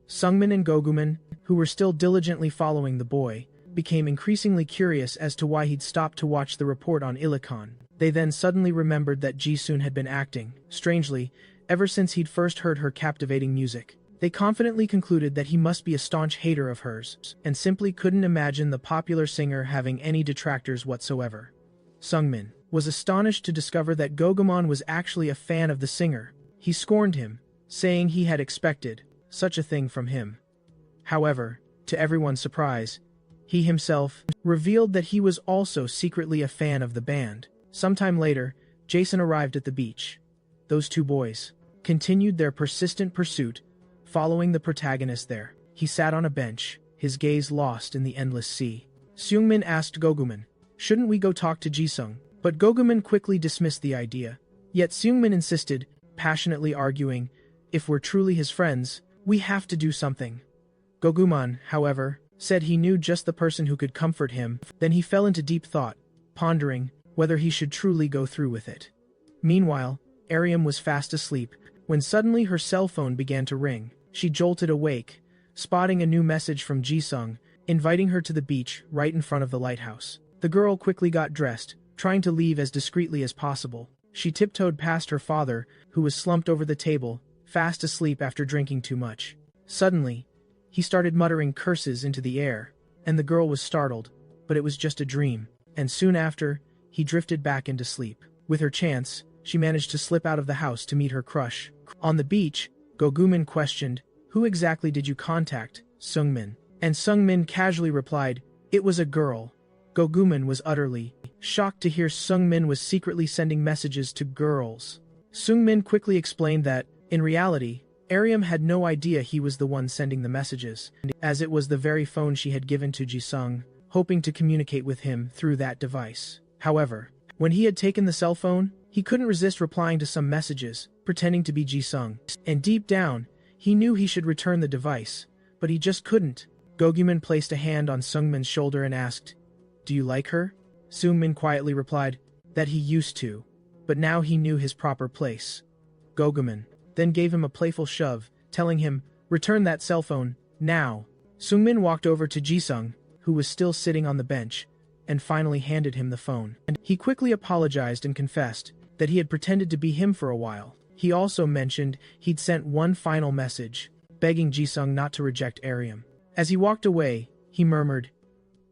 Sungmin and Gogumin, who were still diligently following the boy, became increasingly curious as to why he'd stopped to watch the report on Illikan. They then suddenly remembered that Jisun had been acting, strangely, ever since he'd first heard her captivating music. They confidently concluded that he must be a staunch hater of hers, and simply couldn't imagine the popular singer having any detractors whatsoever. Sungmin was astonished to discover that Gogumon was actually a fan of the singer. He scorned him, saying he had expected such a thing from him. However, to everyone's surprise, he himself revealed that he was also secretly a fan of the band. Sometime later, Jason arrived at the beach. Those two boys continued their persistent pursuit, following the protagonist there. He sat on a bench, his gaze lost in the endless sea. Seungmin asked Gogumin, Shouldn't we go talk to Jisung? But Gogumin quickly dismissed the idea. Yet Seungmin insisted, passionately arguing, if we're truly his friends, we have to do something. Gogumin, however, said he knew just the person who could comfort him. Then he fell into deep thought, pondering whether he should truly go through with it. Meanwhile, Ariam was fast asleep, when suddenly her cell phone began to ring. She jolted awake, spotting a new message from Jisung, inviting her to the beach right in front of the lighthouse. The girl quickly got dressed, trying to leave as discreetly as possible. She tiptoed past her father, who was slumped over the table, fast asleep after drinking too much. Suddenly, he started muttering curses into the air, and the girl was startled, but it was just a dream, and soon after, he drifted back into sleep. With her chance, she managed to slip out of the house to meet her crush. On the beach, Gogumin questioned, "Who exactly did you contact, Seungmin?" And Seungmin casually replied, "It was a girl." Gogumin was utterly shocked to hear Seungmin was secretly sending messages to girls. Seungmin quickly explained that, in reality, Ariam had no idea he was the one sending the messages, as it was the very phone she had given to Jisung, hoping to communicate with him through that device. However, when he had taken the cell phone, he couldn't resist replying to some messages, pretending to be Jisung. And deep down, he knew he should return the device, but he just couldn't. Gogumin placed a hand on Seungmin's shoulder and asked, "Do you like her?" Seungmin quietly replied that he used to, but now he knew his proper place. Gogumin then gave him a playful shove, telling him, "Return that cell phone, now." Seungmin walked over to Jisung, who was still sitting on the bench, and finally handed him the phone. And he quickly apologized and confessed that he had pretended to be him for a while. He also mentioned he'd sent one final message, begging Jisung not to reject Ariam. As he walked away, he murmured,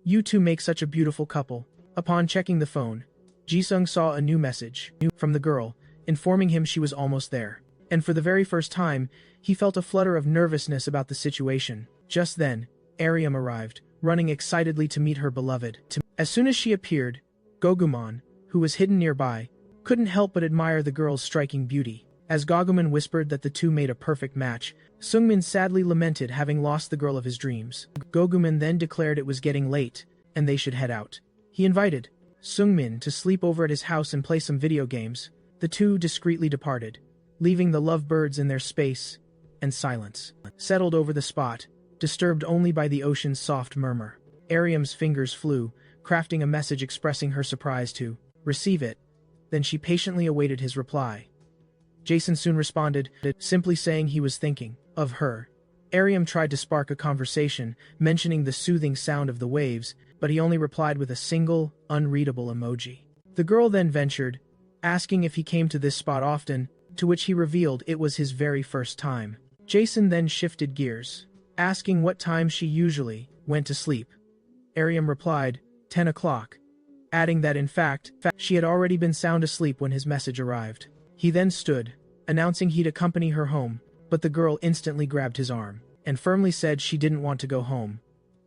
"You two make such a beautiful couple." Upon checking the phone, Jisung saw a new message from the girl, informing him she was almost there. And for the very first time, he felt a flutter of nervousness about the situation. Just then, Ariam arrived, running excitedly to meet her beloved. As soon as she appeared, Gogumin, who was hidden nearby, couldn't help but admire the girl's striking beauty. As Gogumin whispered that the two made a perfect match, Seungmin sadly lamented having lost the girl of his dreams. Gogumin then declared it was getting late, and they should head out. He invited Seungmin to sleep over at his house and play some video games. The two discreetly departed, leaving the lovebirds in their space, and silence settled over the spot, disturbed only by the ocean's soft murmur. Ariam's fingers flew, crafting a message expressing her surprise to receive it. Then she patiently awaited his reply. Jason soon responded, simply saying he was thinking of her. Ariam tried to spark a conversation, mentioning the soothing sound of the waves, but he only replied with a single, unreadable emoji. The girl then ventured, asking if he came to this spot often, to which he revealed it was his very first time. Jason then shifted gears, asking what time she usually went to sleep. Ariam replied, 10 o'clock, adding that in fact, she had already been sound asleep when his message arrived. He then stood, announcing he'd accompany her home, but the girl instantly grabbed his arm, and firmly said she didn't want to go home.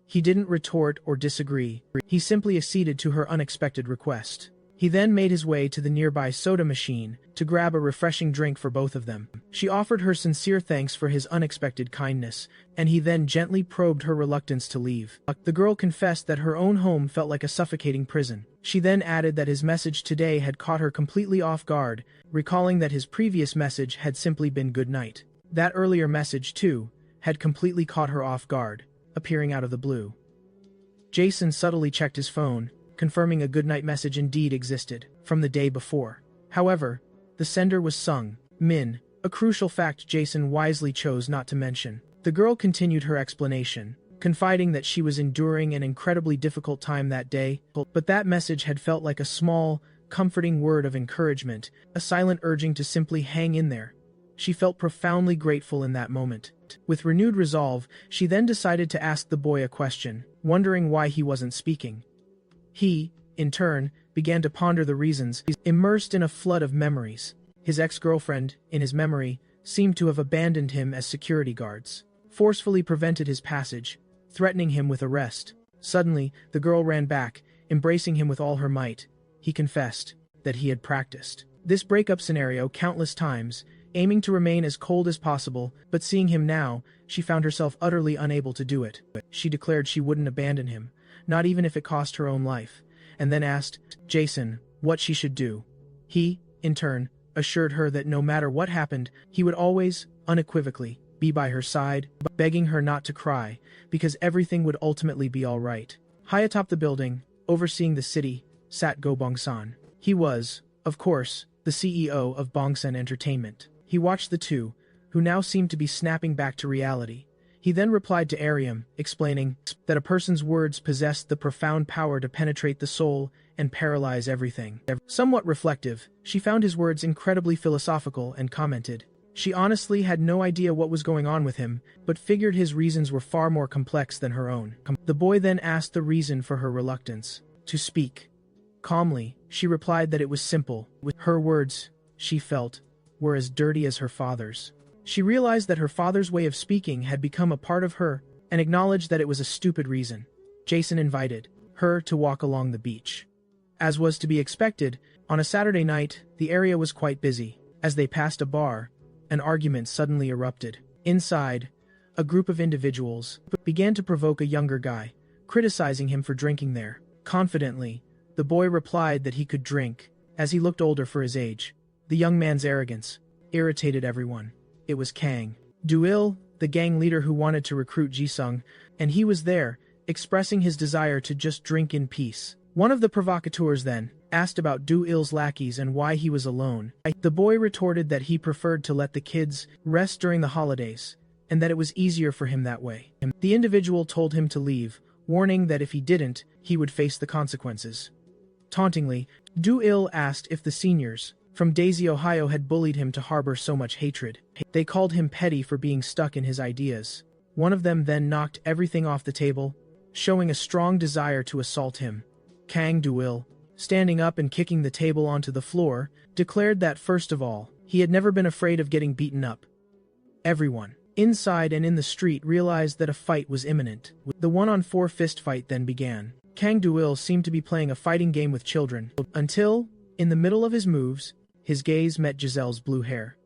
He didn't retort or disagree, he simply acceded to her unexpected request. He then made his way to the nearby soda machine to grab a refreshing drink for both of them. She offered her sincere thanks for his unexpected kindness, and he then gently probed her reluctance to leave. The girl confessed that her own home felt like a suffocating prison. She then added that his message today had caught her completely off guard, recalling that his previous message had simply been good night. That earlier message, too, had completely caught her off guard, appearing out of the blue. Jason subtly checked his phone, confirming a goodnight message indeed existed from the day before. However, the sender was Sung Min, a crucial fact Jason wisely chose not to mention. The girl continued her explanation, confiding that she was enduring an incredibly difficult time that day, but that message had felt like a small, comforting word of encouragement, a silent urging to simply hang in there. She felt profoundly grateful in that moment. With renewed resolve, she then decided to ask the boy a question, wondering why he wasn't speaking. He, in turn, began to ponder the reasons, immersed in a flood of memories. His ex-girlfriend, in his memory, seemed to have abandoned him as security guards, forcefully prevented his passage, threatening him with arrest. Suddenly, the girl ran back, embracing him with all her might. He confessed that he had practiced this breakup scenario countless times, aiming to remain as cold as possible, but seeing him now, she found herself utterly unable to do it. She declared she wouldn't abandon him, not even if it cost her own life, and then asked Jason what she should do. He, in turn, assured her that no matter what happened, he would always, unequivocally, be by her side, begging her not to cry, because everything would ultimately be all right. High atop the building, overseeing the city, sat Go Bong-san. He was, of course, the CEO of Bongsan Entertainment. He watched the two, who now seemed to be snapping back to reality. He then replied to Ariam, explaining that a person's words possessed the profound power to penetrate the soul and paralyze everything. Somewhat reflective, she found his words incredibly philosophical and commented. She honestly had no idea what was going on with him, but figured his reasons were far more complex than her own. The boy then asked the reason for her reluctance to speak. Calmly, she replied that it was simple. Her words, she felt, were as dirty as her father's. She realized that her father's way of speaking had become a part of her, and acknowledged that it was a stupid reason. Jason invited her to walk along the beach. As was to be expected, on a Saturday night, the area was quite busy. As they passed a bar, an argument suddenly erupted. Inside, a group of individuals began to provoke a younger guy, criticizing him for drinking there. Confidently, the boy replied that he could drink, as he looked older for his age. The young man's arrogance irritated everyone. It was Kang Du-il, the gang leader who wanted to recruit Jisung, and he was there, expressing his desire to just drink in peace. One of the provocateurs then asked about Du-il's lackeys and why he was alone. The boy retorted that he preferred to let the kids rest during the holidays, and that it was easier for him that way. The individual told him to leave, warning that if he didn't, he would face the consequences. Tauntingly, Du-il asked if the seniors from Daisy, Ohio had bullied him to harbor so much hatred. They called him petty for being stuck in his ideas. One of them then knocked everything off the table, showing a strong desire to assault him. Kang Du-il, standing up and kicking the table onto the floor, declared that first of all, he had never been afraid of getting beaten up. Everyone, inside and in the street, realized that a fight was imminent. The one-on-four fist fight then began. Kang Du-il seemed to be playing a fighting game with children, until, in the middle of his moves, his gaze met Giselle's blue hair.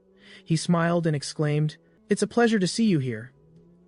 He smiled and exclaimed, "It's a pleasure to see you here.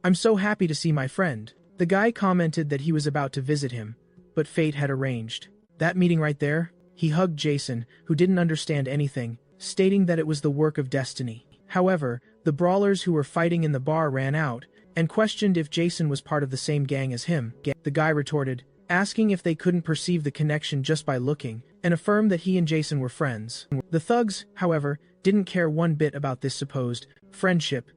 I'm so happy to see my friend." The guy commented that he was about to visit him, but fate had arranged that meeting right there. He hugged Jason, who didn't understand anything, stating that it was the work of destiny. However, the brawlers who were fighting in the bar ran out, and questioned if Jason was part of the same gang as him. The guy retorted, asking if they couldn't perceive the connection just by looking, and affirmed that he and Jason were friends. The thugs, however, didn't care one bit about this supposed friendship.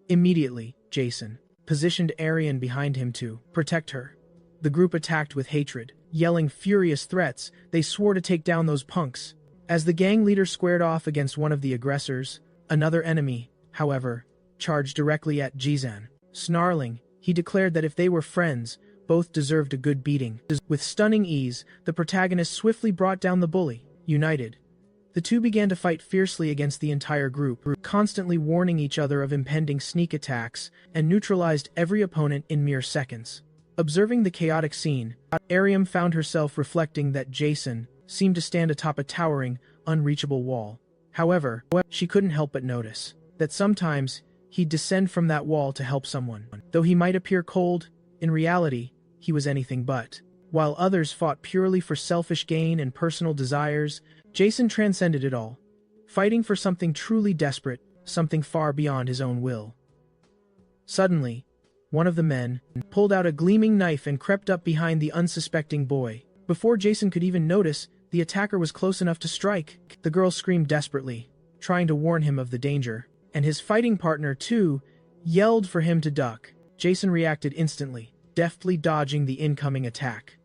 Immediately, Jason positioned Arian behind him to protect her. The group attacked with hatred. Yelling furious threats, they swore to take down those punks. As the gang leader squared off against one of the aggressors, another enemy, however, charged directly at Jizan. Snarling, he declared that if they were friends, both deserved a good beating. With stunning ease, the protagonist swiftly brought down the bully. United, the two began to fight fiercely against the entire group, constantly warning each other of impending sneak attacks, and neutralized every opponent in mere seconds. Observing the chaotic scene, Ariam found herself reflecting that Jason seemed to stand atop a towering, unreachable wall. However, she couldn't help but notice that sometimes he'd descend from that wall to help someone. Though he might appear cold, in reality, he was anything but. While others fought purely for selfish gain and personal desires, Jason transcended it all, fighting for something truly desperate, something far beyond his own will. Suddenly, one of the men pulled out a gleaming knife and crept up behind the unsuspecting boy. Before Jason could even notice, the attacker was close enough to strike. The girl screamed desperately, trying to warn him of the danger, and his fighting partner, too, yelled for him to duck. Jason reacted instantly, deftly dodging the incoming attack.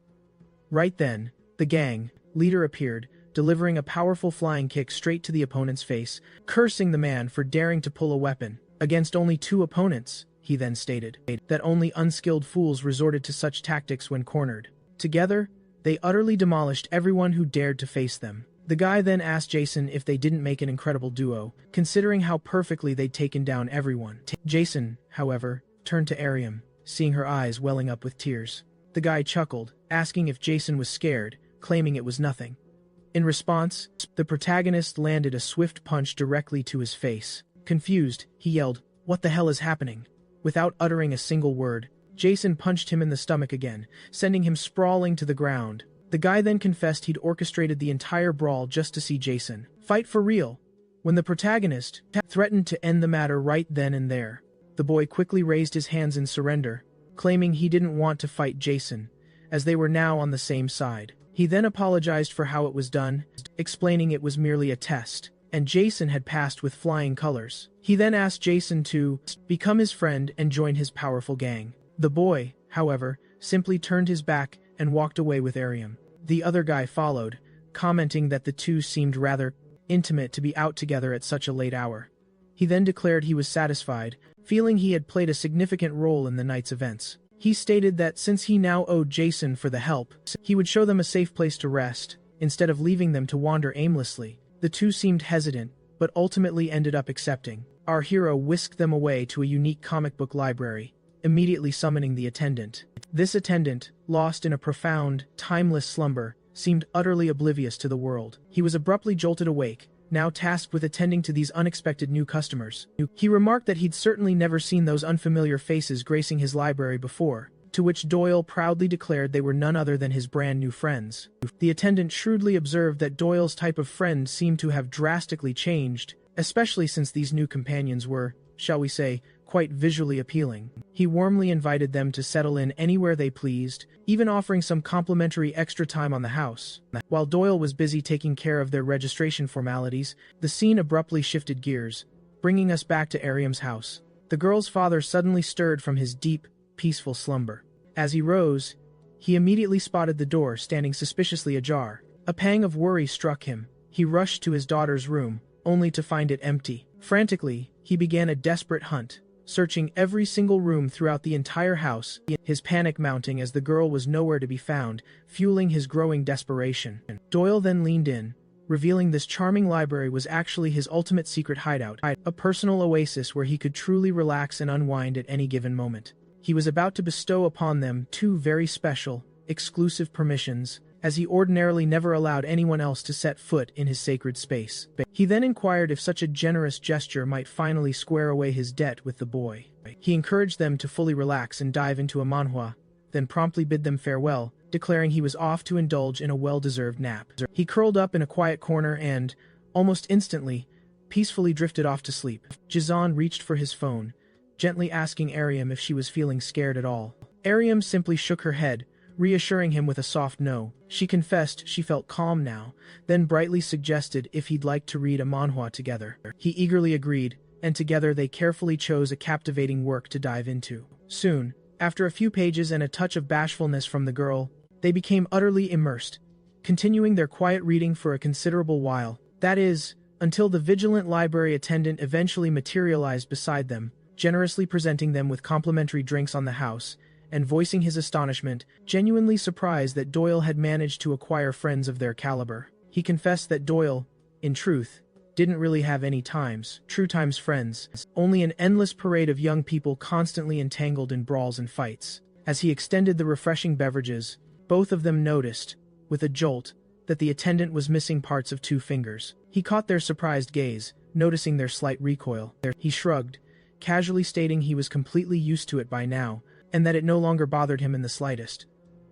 Right then, the gang leader appeared, delivering a powerful flying kick straight to the opponent's face, cursing the man for daring to pull a weapon against only two opponents. He then stated that only unskilled fools resorted to such tactics when cornered. Together, they utterly demolished everyone who dared to face them. The guy then asked Jason if they didn't make an incredible duo, considering how perfectly they'd taken down everyone. Jason, however, turned to Ariam, seeing her eyes welling up with tears. The guy chuckled, asking if Jason was scared, claiming it was nothing. In response, the protagonist landed a swift punch directly to his face. Confused, he yelled, "What the hell is happening?" Without uttering a single word, Jason punched him in the stomach again, sending him sprawling to the ground. The guy then confessed he'd orchestrated the entire brawl just to see Jason fight for real. When the protagonist threatened to end the matter right then and there, the boy quickly raised his hands in surrender, claiming he didn't want to fight Jason, as they were now on the same side. He then apologized for how it was done, explaining it was merely a test, and Jason had passed with flying colors. He then asked Jason to become his friend and join his powerful gang. The boy, however, simply turned his back and walked away with Arium. The other guy followed, commenting that the two seemed rather intimate to be out together at such a late hour. He then declared he was satisfied, feeling he had played a significant role in the night's events. He stated that since he now owed Jason for the help, he would show them a safe place to rest, instead of leaving them to wander aimlessly. The two seemed hesitant, but ultimately ended up accepting. Our hero whisked them away to a unique comic book library, immediately summoning the attendant. This attendant, lost in a profound, timeless slumber, seemed utterly oblivious to the world. He was abruptly jolted awake, now tasked with attending to these unexpected new customers. He remarked that he'd certainly never seen those unfamiliar faces gracing his library before, to which Doyle proudly declared they were none other than his brand new friends. The attendant shrewdly observed that Doyle's type of friend seemed to have drastically changed, especially since these new companions were, shall we say, quite visually appealing. He warmly invited them to settle in anywhere they pleased, even offering some complimentary extra time on the house. While Doyle was busy taking care of their registration formalities, the scene abruptly shifted gears, bringing us back to Arium's house. The girl's father suddenly stirred from his deep, peaceful slumber. As he rose, he immediately spotted the door standing suspiciously ajar. A pang of worry struck him. He rushed to his daughter's room, only to find it empty. Frantically, he began a desperate hunt, searching every single room throughout the entire house, his panic mounting as the girl was nowhere to be found, fueling his growing desperation. Doyle then leaned in, revealing this charming library was actually his ultimate secret hideout, a personal oasis where he could truly relax and unwind at any given moment. He was about to bestow upon them two very special, exclusive permissions, as he ordinarily never allowed anyone else to set foot in his sacred space. He then inquired if such a generous gesture might finally square away his debt with the boy. He encouraged them to fully relax and dive into a manhwa, then promptly bid them farewell, declaring he was off to indulge in a well-deserved nap. He curled up in a quiet corner and, almost instantly, peacefully drifted off to sleep. Jizan reached for his phone, gently asking Arium if she was feeling scared at all. Arium simply shook her head, reassuring him with a soft no. She confessed she felt calm now, then brightly suggested if he'd like to read a manhwa together. He eagerly agreed, and together they carefully chose a captivating work to dive into. Soon, after a few pages and a touch of bashfulness from the girl, they became utterly immersed, continuing their quiet reading for a considerable while. That is, until the vigilant library attendant eventually materialized beside them, generously presenting them with complimentary drinks on the house, and voicing his astonishment, genuinely surprised that Doyle had managed to acquire friends of their caliber. He confessed that Doyle, in truth, didn't really have any true times friends, only an endless parade of young people constantly entangled in brawls and fights. As he extended the refreshing beverages, both of them noticed, with a jolt, that the attendant was missing parts of two fingers. He caught their surprised gaze, noticing their slight recoil. He shrugged, casually stating he was completely used to it by now, and that it no longer bothered him in the slightest,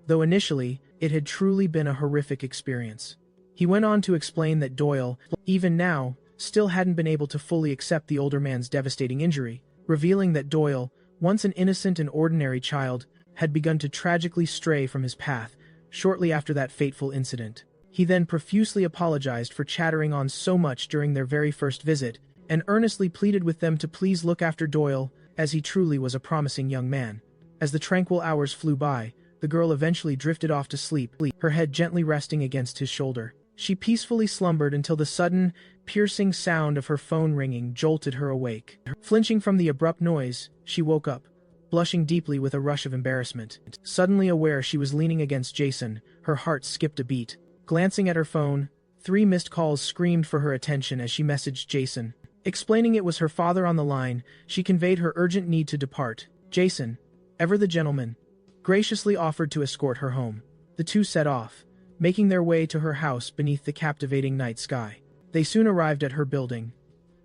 though initially, it had truly been a horrific experience. He went on to explain that Doyle, even now, still hadn't been able to fully accept the older man's devastating injury, revealing that Doyle, once an innocent and ordinary child, had begun to tragically stray from his path shortly after that fateful incident. He then profusely apologized for chattering on so much during their very first visit, and earnestly pleaded with them to please look after Doyle, as he truly was a promising young man. As the tranquil hours flew by, the girl eventually drifted off to sleep, her head gently resting against his shoulder. She peacefully slumbered until the sudden, piercing sound of her phone ringing jolted her awake. Flinching from the abrupt noise, she woke up, blushing deeply with a rush of embarrassment. Suddenly aware she was leaning against Jason, her heart skipped a beat. Glancing at her phone, 3 missed calls screamed for her attention as she messaged Jason. Explaining it was her father on the line, she conveyed her urgent need to depart. Jason, ever the gentleman, graciously offered to escort her home. The two set off, making their way to her house beneath the captivating night sky. They soon arrived at her building,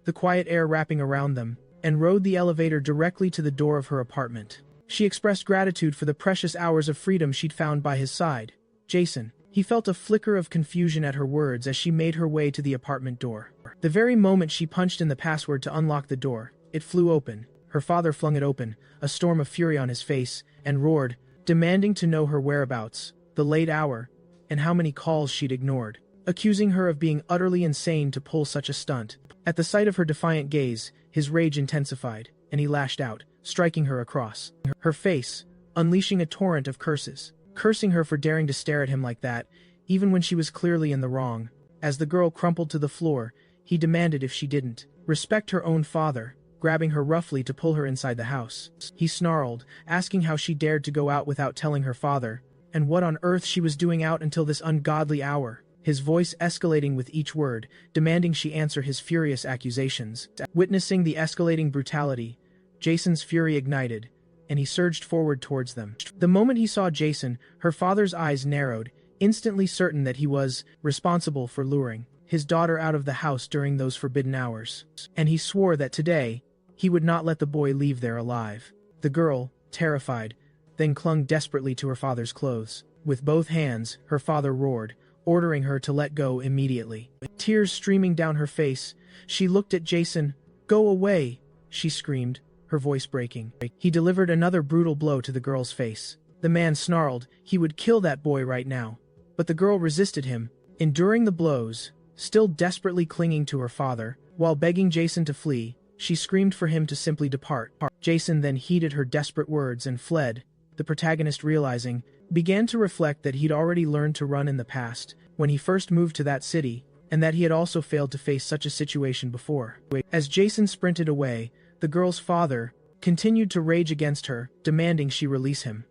the quiet air wrapping around them, and rode the elevator directly to the door of her apartment. She expressed gratitude for the precious hours of freedom she'd found by his side. Jason, He felt a flicker of confusion at her words as she made her way to the apartment door. The very moment she punched in the password to unlock the door, it flew open. Her father flung it open, a storm of fury on his face, and roared, demanding to know her whereabouts, the late hour, and how many calls she'd ignored, accusing her of being utterly insane to pull such a stunt. At the sight of her defiant gaze, his rage intensified, and he lashed out, striking her across her face, unleashing a torrent of curses, cursing her for daring to stare at him like that, even when she was clearly in the wrong. As the girl crumpled to the floor, he demanded if she didn't respect her own father, grabbing her roughly to pull her inside the house. He snarled, asking how she dared to go out without telling her father, and what on earth she was doing out until this ungodly hour, his voice escalating with each word, demanding she answer his furious accusations. Witnessing the escalating brutality, Jason's fury ignited, and he surged forward towards them. The moment he saw Jason, her father's eyes narrowed, instantly certain that he was responsible for luring his daughter out of the house during those forbidden hours. And he swore that today, he would not let the boy leave there alive. The girl, terrified, then clung desperately to her father's clothes. With both hands, her father roared, ordering her to let go immediately. Tears streaming down her face, she looked at Jason. "Go away," she screamed, her voice breaking. He delivered another brutal blow to the girl's face. The man snarled he would kill that boy right now. But the girl resisted him, enduring the blows, still desperately clinging to her father. While begging Jason to flee, she screamed for him to simply depart. Jason then heeded her desperate words and fled. The protagonist, realizing, began to reflect that he'd already learned to run in the past, when he first moved to that city, and that he had also failed to face such a situation before. As Jason sprinted away, the girl's father continued to rage against her, demanding she release him.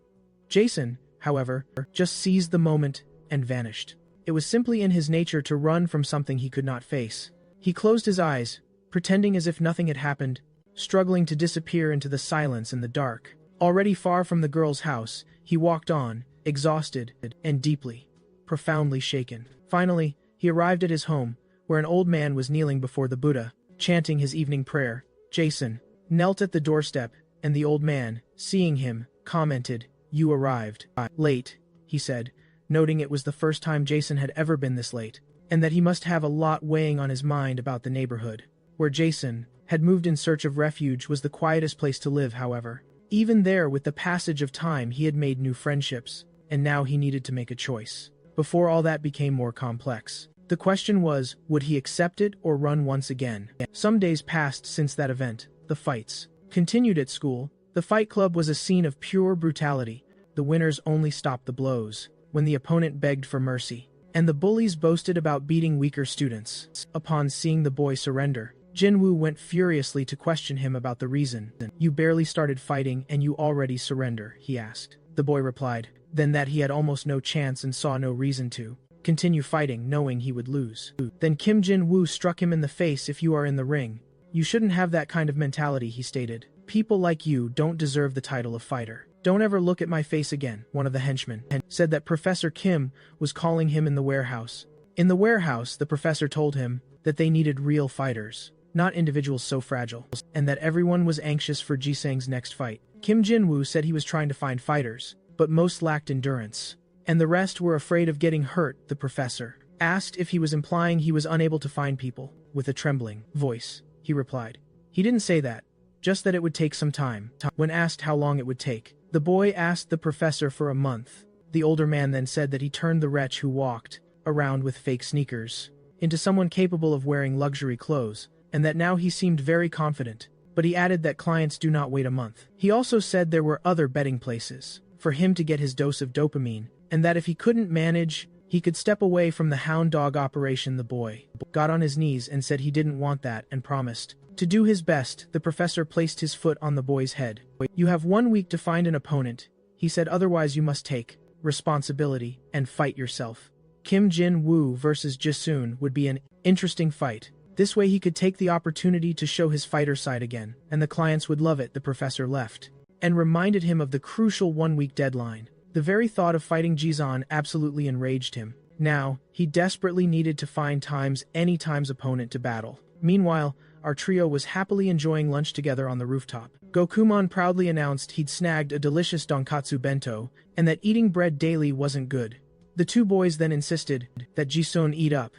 Jason, however, just seized the moment and vanished. It was simply in his nature to run from something he could not face. He closed his eyes, pretending as if nothing had happened, struggling to disappear into the silence and the dark. Already far from the girl's house, he walked on, exhausted and deeply, profoundly shaken. Finally, he arrived at his home, where an old man was kneeling before the Buddha, chanting his evening prayer. Jason knelt at the doorstep, and the old man, seeing him, commented, "You arrived late," he said, noting it was the first time Jason had ever been this late, and that he must have a lot weighing on his mind about the neighborhood. Where Jason had moved in search of refuge was the quietest place to live, however. Even there, with the passage of time, he had made new friendships, and now he needed to make a choice. Before all that became more complex, the question was, would he accept it or run once again? Some days passed since that event. The fights continued at school. The fight club was a scene of pure brutality. The winners only stopped the blows when the opponent begged for mercy, and the bullies boasted about beating weaker students. Upon seeing the boy surrender, Jinwoo went furiously to question him about the reason. "You barely started fighting and you already surrender?" he asked. The boy replied, then that he had almost no chance and saw no reason to continue fighting, knowing he would lose. Then Kim Jin-woo struck him in the face. "If you are in the ring, you shouldn't have that kind of mentality," he stated. "People like you don't deserve the title of fighter. Don't ever look at my face again." One of the henchmen said that Professor Kim was calling him in the warehouse. In the warehouse, the professor told him that they needed real fighters, not individuals so fragile, and that everyone was anxious for Jisang's next fight. Kim Jin-woo said he was trying to find fighters, but most lacked endurance, and the rest were afraid of getting hurt. The professor asked if he was implying he was unable to find people. With a trembling voice, he replied, "He didn't say that, just that it would take some time." When asked how long it would take, the boy asked the professor for a month. The older man then said that he turned the wretch who walked around with fake sneakers into someone capable of wearing luxury clothes, and that now he seemed very confident, but he added that clients do not wait a month. He also said there were other betting places for him to get his dose of dopamine, and that if he couldn't manage, he could step away from the hound dog operation. The boy got on his knees and said he didn't want that and promised to do his best. The professor placed his foot on the boy's head. "You have 1 week to find an opponent," he said, "otherwise you must take responsibility and fight yourself." Kim Jin-woo versus Jisoon would be an interesting fight. This way he could take the opportunity to show his fighter side again, and the clients would love it. The professor left and reminded him of the crucial 1-week deadline. The very thought of fighting Jizan absolutely enraged him. Now, he desperately needed to find any time's opponent to battle. Meanwhile, our trio was happily enjoying lunch together on the rooftop. Gokumon proudly announced he'd snagged a delicious donkatsu bento, and that eating bread daily wasn't good. The two boys then insisted that Jisun eat up,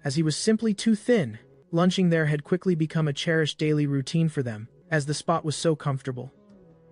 as he was simply too thin. Lunching there had quickly become a cherished daily routine for them, as the spot was so comfortable.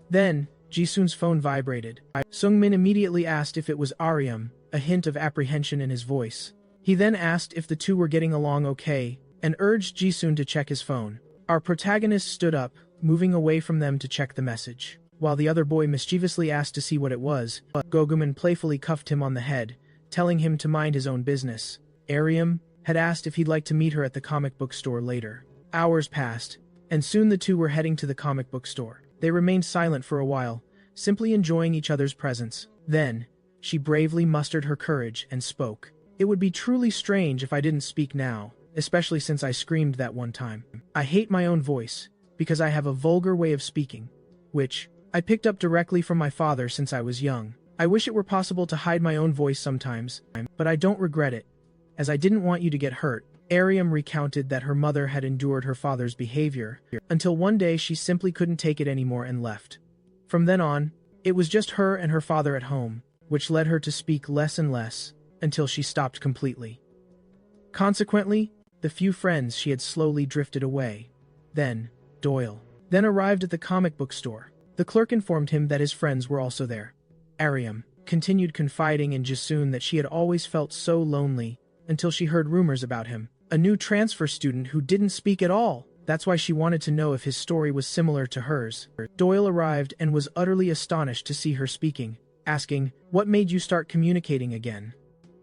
Then, Jisun's phone vibrated. Sungmin immediately asked if it was Aryam, a hint of apprehension in his voice. He then asked if the two were getting along okay, and urged Jisun to check his phone. Our protagonist stood up, moving away from them to check the message. While the other boy mischievously asked to see what it was, Gogumin playfully cuffed him on the head, telling him to mind his own business. Aryam had asked if he'd like to meet her at the comic book store later. Hours passed, and soon the two were heading to the comic book store. They remained silent for a while, simply enjoying each other's presence. Then, she bravely mustered her courage and spoke. "It would be truly strange if I didn't speak now, especially since I screamed that one time. I hate my own voice, because I have a vulgar way of speaking, which I picked up directly from my father since I was young. I wish it were possible to hide my own voice sometimes, but I don't regret it, as I didn't want you to get hurt." Aryam recounted that her mother had endured her father's behavior, until one day she simply couldn't take it anymore and left. From then on, it was just her and her father at home, which led her to speak less and less, until she stopped completely. Consequently, the few friends she had slowly drifted away. Then, Doyle arrived at the comic book store. The clerk informed him that his friends were also there. Aryam continued confiding in Jisun that she had always felt so lonely, until she heard rumors about him. A new transfer student who didn't speak at all. That's why she wanted to know if his story was similar to hers. Doyle arrived and was utterly astonished to see her speaking, asking, "What made you start communicating again?"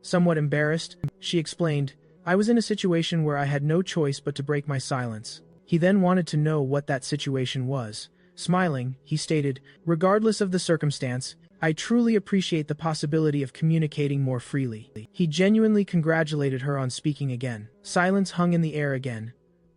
Somewhat embarrassed, she explained, "I was in a situation where I had no choice but to break my silence." He then wanted to know what that situation was. Smiling, he stated, "Regardless of the circumstance, I truly appreciate the possibility of communicating more freely." He genuinely congratulated her on speaking again. Silence hung in the air again,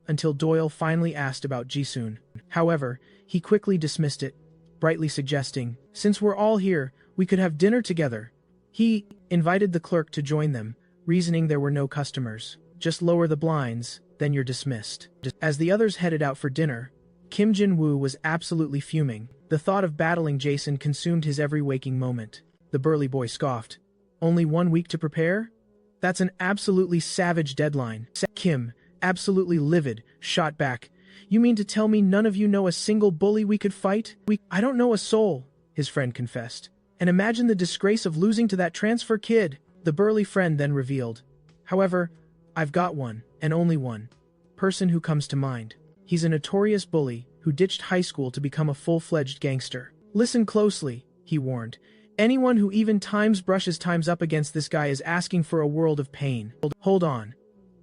until Doyle finally asked about Jisun. However, he quickly dismissed it, brightly suggesting, "Since we're all here, we could have dinner together." He invited the clerk to join them, reasoning there were no customers. "Just lower the blinds, then you're dismissed." As the others headed out for dinner, Kim Jin-woo was absolutely fuming. The thought of battling Jason consumed his every waking moment. The burly boy scoffed. "Only 1 week to prepare? That's an absolutely savage deadline." Kim, absolutely livid, shot back. "You mean to tell me none of you know a single bully we could fight?" "I don't know a soul," his friend confessed. "And imagine the disgrace of losing to that transfer kid," the burly friend then revealed. "However, I've got one, and only one person who comes to mind. He's a notorious bully who ditched high school to become a full-fledged gangster. Listen closely," he warned. "Anyone who even brushes times up against this guy is asking for a world of pain." Hold on.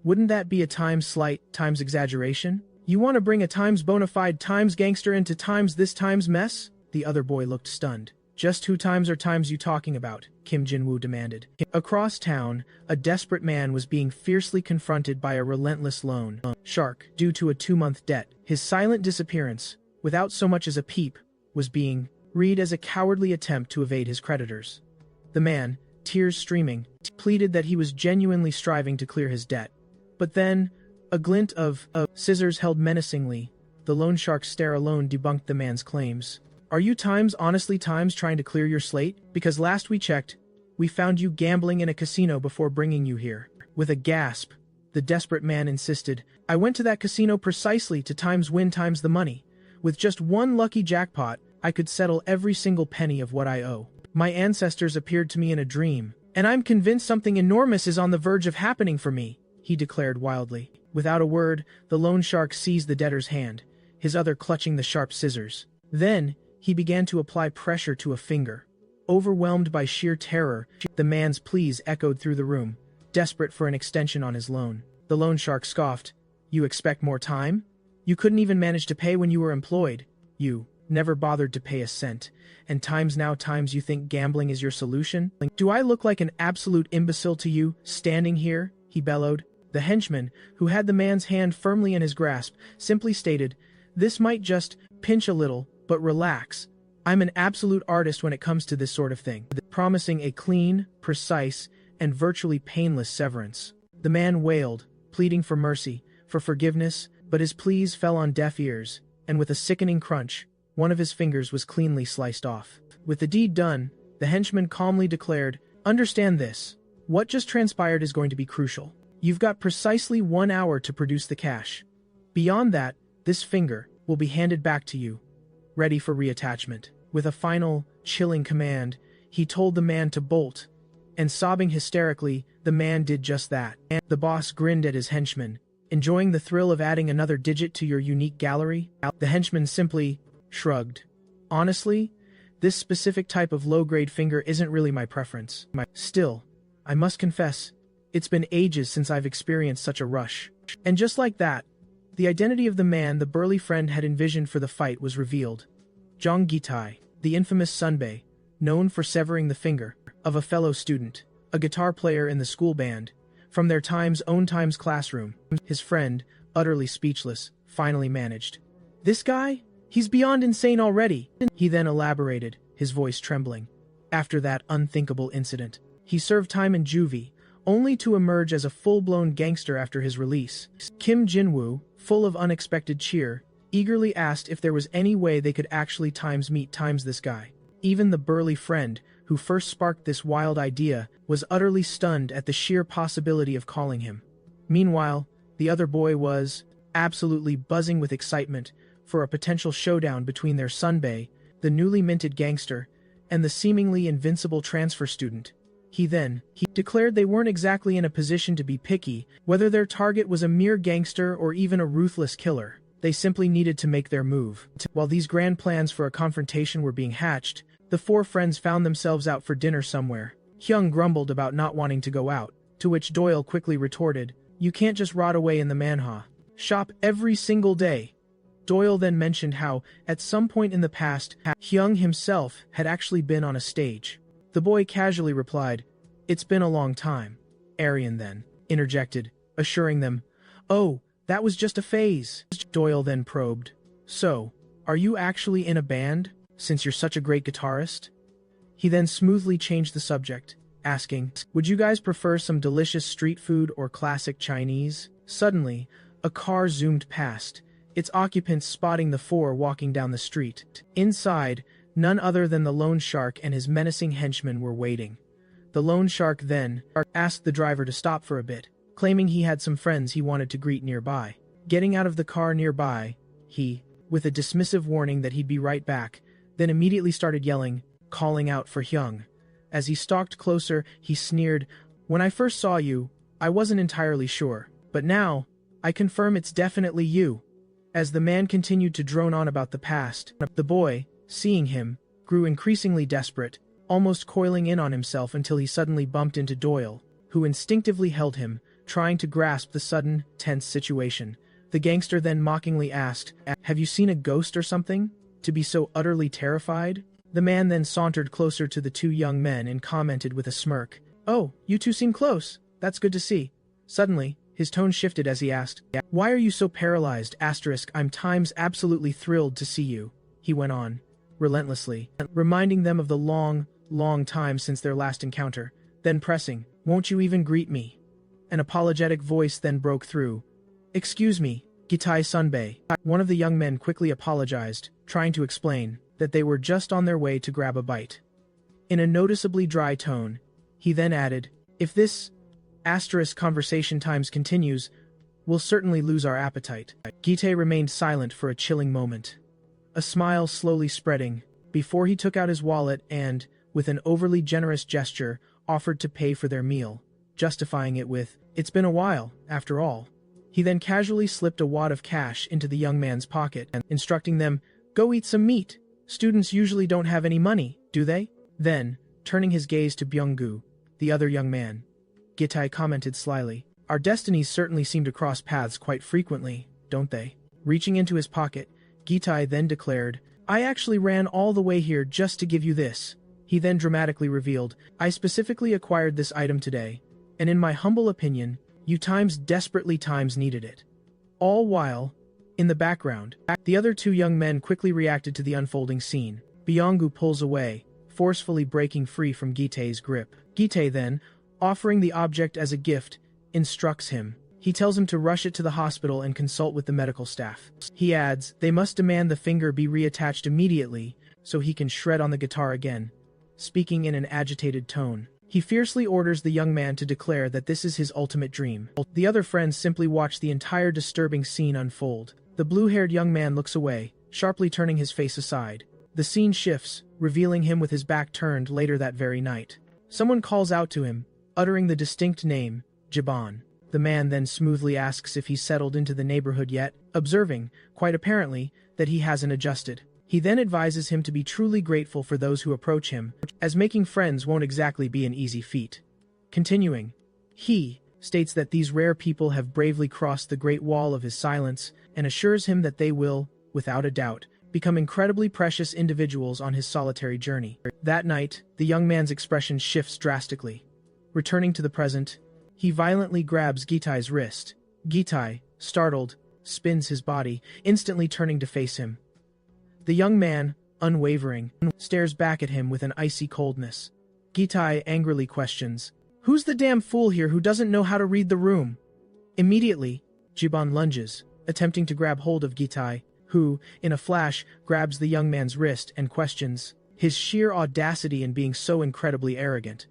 Wouldn't that be a times slight, times exaggeration? You want to bring a times bona fide times gangster into times this times mess? The other boy looked stunned. "Just who times are times you talking about?" Kim Jin-woo demanded. Across town, a desperate man was being fiercely confronted by a relentless loan shark due to a 2-month debt. His silent disappearance, without so much as a peep, was being read as a cowardly attempt to evade his creditors. The man, tears streaming, pleaded that he was genuinely striving to clear his debt. But then, a glint of scissors held menacingly. The loan shark's stare alone debunked the man's claims. "Are you honestly trying to clear your slate? Because last we checked, we found you gambling in a casino before bringing you here." With a gasp, the desperate man insisted, "I went to that casino precisely to win the money. With just one lucky jackpot, I could settle every single penny of what I owe. My ancestors appeared to me in a dream, and I'm convinced something enormous is on the verge of happening for me," he declared wildly. Without a word, the loan shark seized the debtor's hand, his other clutching the sharp scissors. Then, he began to apply pressure to a finger. Overwhelmed by sheer terror, the man's pleas echoed through the room, desperate for an extension on his loan. The loan shark scoffed. "You expect more time? You couldn't even manage to pay when you were employed. You never bothered to pay a cent, and now you think gambling is your solution? Do I look like an absolute imbecile to you, standing here?" he bellowed. The henchman, who had the man's hand firmly in his grasp, simply stated, "This might just pinch a little, but relax. I'm an absolute artist when it comes to this sort of thing," promising a clean, precise, and virtually painless severance. The man wailed, pleading for mercy, for forgiveness, but his pleas fell on deaf ears, and with a sickening crunch, one of his fingers was cleanly sliced off. With the deed done, the henchman calmly declared, "Understand this. What just transpired is going to be crucial. You've got precisely 1 hour to produce the cash. Beyond that, this finger will be handed back to you, ready for reattachment. With a final, chilling command, he told the man to bolt, and sobbing hysterically, the man did just that. And the boss grinned at his henchman, enjoying the thrill of adding another digit to your unique gallery. The henchman simply shrugged. Honestly, this specific type of low-grade finger isn't really my preference. Still, I must confess, it's been ages since I've experienced such a rush. And just like that, the identity of the man the burly friend had envisioned for the fight was revealed. Zhang Gitai, the infamous Sunbei, known for severing the finger of a fellow student, a guitar player in the school band, from their own time's classroom. His friend, utterly speechless, finally managed. This guy? He's beyond insane already, he then elaborated, his voice trembling. After that unthinkable incident, he served time in juvie, only to emerge as a full-blown gangster after his release. Kim Jinwoo, full of unexpected cheer, eagerly asked if there was any way they could actually meet this guy. Even the burly friend, who first sparked this wild idea, was utterly stunned at the sheer possibility of calling him. Meanwhile, the other boy was absolutely buzzing with excitement for a potential showdown between their Sunbei, the newly minted gangster, and the seemingly invincible transfer student. He declared they weren't exactly in a position to be picky, whether their target was a mere gangster or even a ruthless killer. They simply needed to make their move. While these grand plans for a confrontation were being hatched, the four friends found themselves out for dinner somewhere. Hyung grumbled about not wanting to go out, to which Doyle quickly retorted, "You can't just rot away in the manhwa shop every single day." Doyle then mentioned how, at some point in the past, Hyung himself had actually been on a stage. The boy casually replied, "It's been a long time." Arian then interjected, assuring them, "Oh, that was just a phase." Doyle then probed, "So, are you actually in a band, since you're such a great guitarist?" He then smoothly changed the subject, asking, "Would you guys prefer some delicious street food or classic Chinese?" Suddenly, a car zoomed past, its occupants spotting the four walking down the street. Inside, none other than the loan shark and his menacing henchmen were waiting. The loan shark then asked the driver to stop for a bit, claiming he had some friends he wanted to greet nearby. Getting out of the car nearby, he, with a dismissive warning that he'd be right back, then immediately started yelling, calling out for Hyung. As he stalked closer, he sneered, "When I first saw you, I wasn't entirely sure, but now, I confirm it's definitely you." As the man continued to drone on about the past, the boy, seeing him, grew increasingly desperate, almost coiling in on himself until he suddenly bumped into Doyle, who instinctively held him, trying to grasp the sudden, tense situation. The gangster then mockingly asked, "Have you seen a ghost or something, to be so utterly terrified?" The man then sauntered closer to the two young men and commented with a smirk, "Oh, you two seem close. That's good to see." Suddenly, his tone shifted as he asked, "Why are you so paralyzed? I'm absolutely thrilled to see you," he went on, relentlessly, reminding them of the long, long time since their last encounter, then pressing, "Won't you even greet me?" An apologetic voice then broke through. "Excuse me, Gitai Sunbei." One of the young men quickly apologized, trying to explain that they were just on their way to grab a bite. In a noticeably dry tone, he then added, "If this conversation times continues, we'll certainly lose our appetite." Gitai remained silent for a chilling moment, a smile slowly spreading, before he took out his wallet and, with an overly generous gesture, offered to pay for their meal, justifying it with, "It's been a while, after all." He then casually slipped a wad of cash into the young man's pocket, instructing them, "Go eat some meat. Students usually don't have any money, do they?" Then, turning his gaze to Byung-gu, the other young man, Gitai commented slyly, "Our destinies certainly seem to cross paths quite frequently, don't they?" Reaching into his pocket, Gitai then declared, "I actually ran all the way here just to give you this." He then dramatically revealed, "I specifically acquired this item today, and in my humble opinion, you desperately needed it." All while, in the background, the other two young men quickly reacted to the unfolding scene. Byung-gu pulls away, forcefully breaking free from Gitai's grip. Gitai then, offering the object as a gift, instructs him. He tells him to rush it to the hospital and consult with the medical staff. He adds, they must demand the finger be reattached immediately, so he can shred on the guitar again. Speaking in an agitated tone, He fiercely orders the young man to declare that this is his ultimate dream. The other friends simply watch the entire disturbing scene unfold. The blue-haired young man looks away, sharply turning his face aside. The scene shifts, revealing him with his back turned later that very night. Someone calls out to him, uttering the distinct name, Jiban. The man then smoothly asks if he's settled into the neighborhood yet, observing, quite apparently, that he hasn't adjusted. He then advises him to be truly grateful for those who approach him, as making friends won't exactly be an easy feat. Continuing, he states that these rare people have bravely crossed the great wall of his silence and assures him that they will, without a doubt, become incredibly precious individuals on his solitary journey. That night, the young man's expression shifts drastically. Returning to the present, he violently grabs Gitai's wrist. Gitai, startled, spins his body, instantly turning to face him. The young man, unwavering, stares back at him with an icy coldness. Gitai angrily questions, "Who's the damn fool here who doesn't know how to read the room?" Immediately, Jiban lunges, attempting to grab hold of Gitai, who, in a flash, grabs the young man's wrist and questions his sheer audacity in being so incredibly arrogant.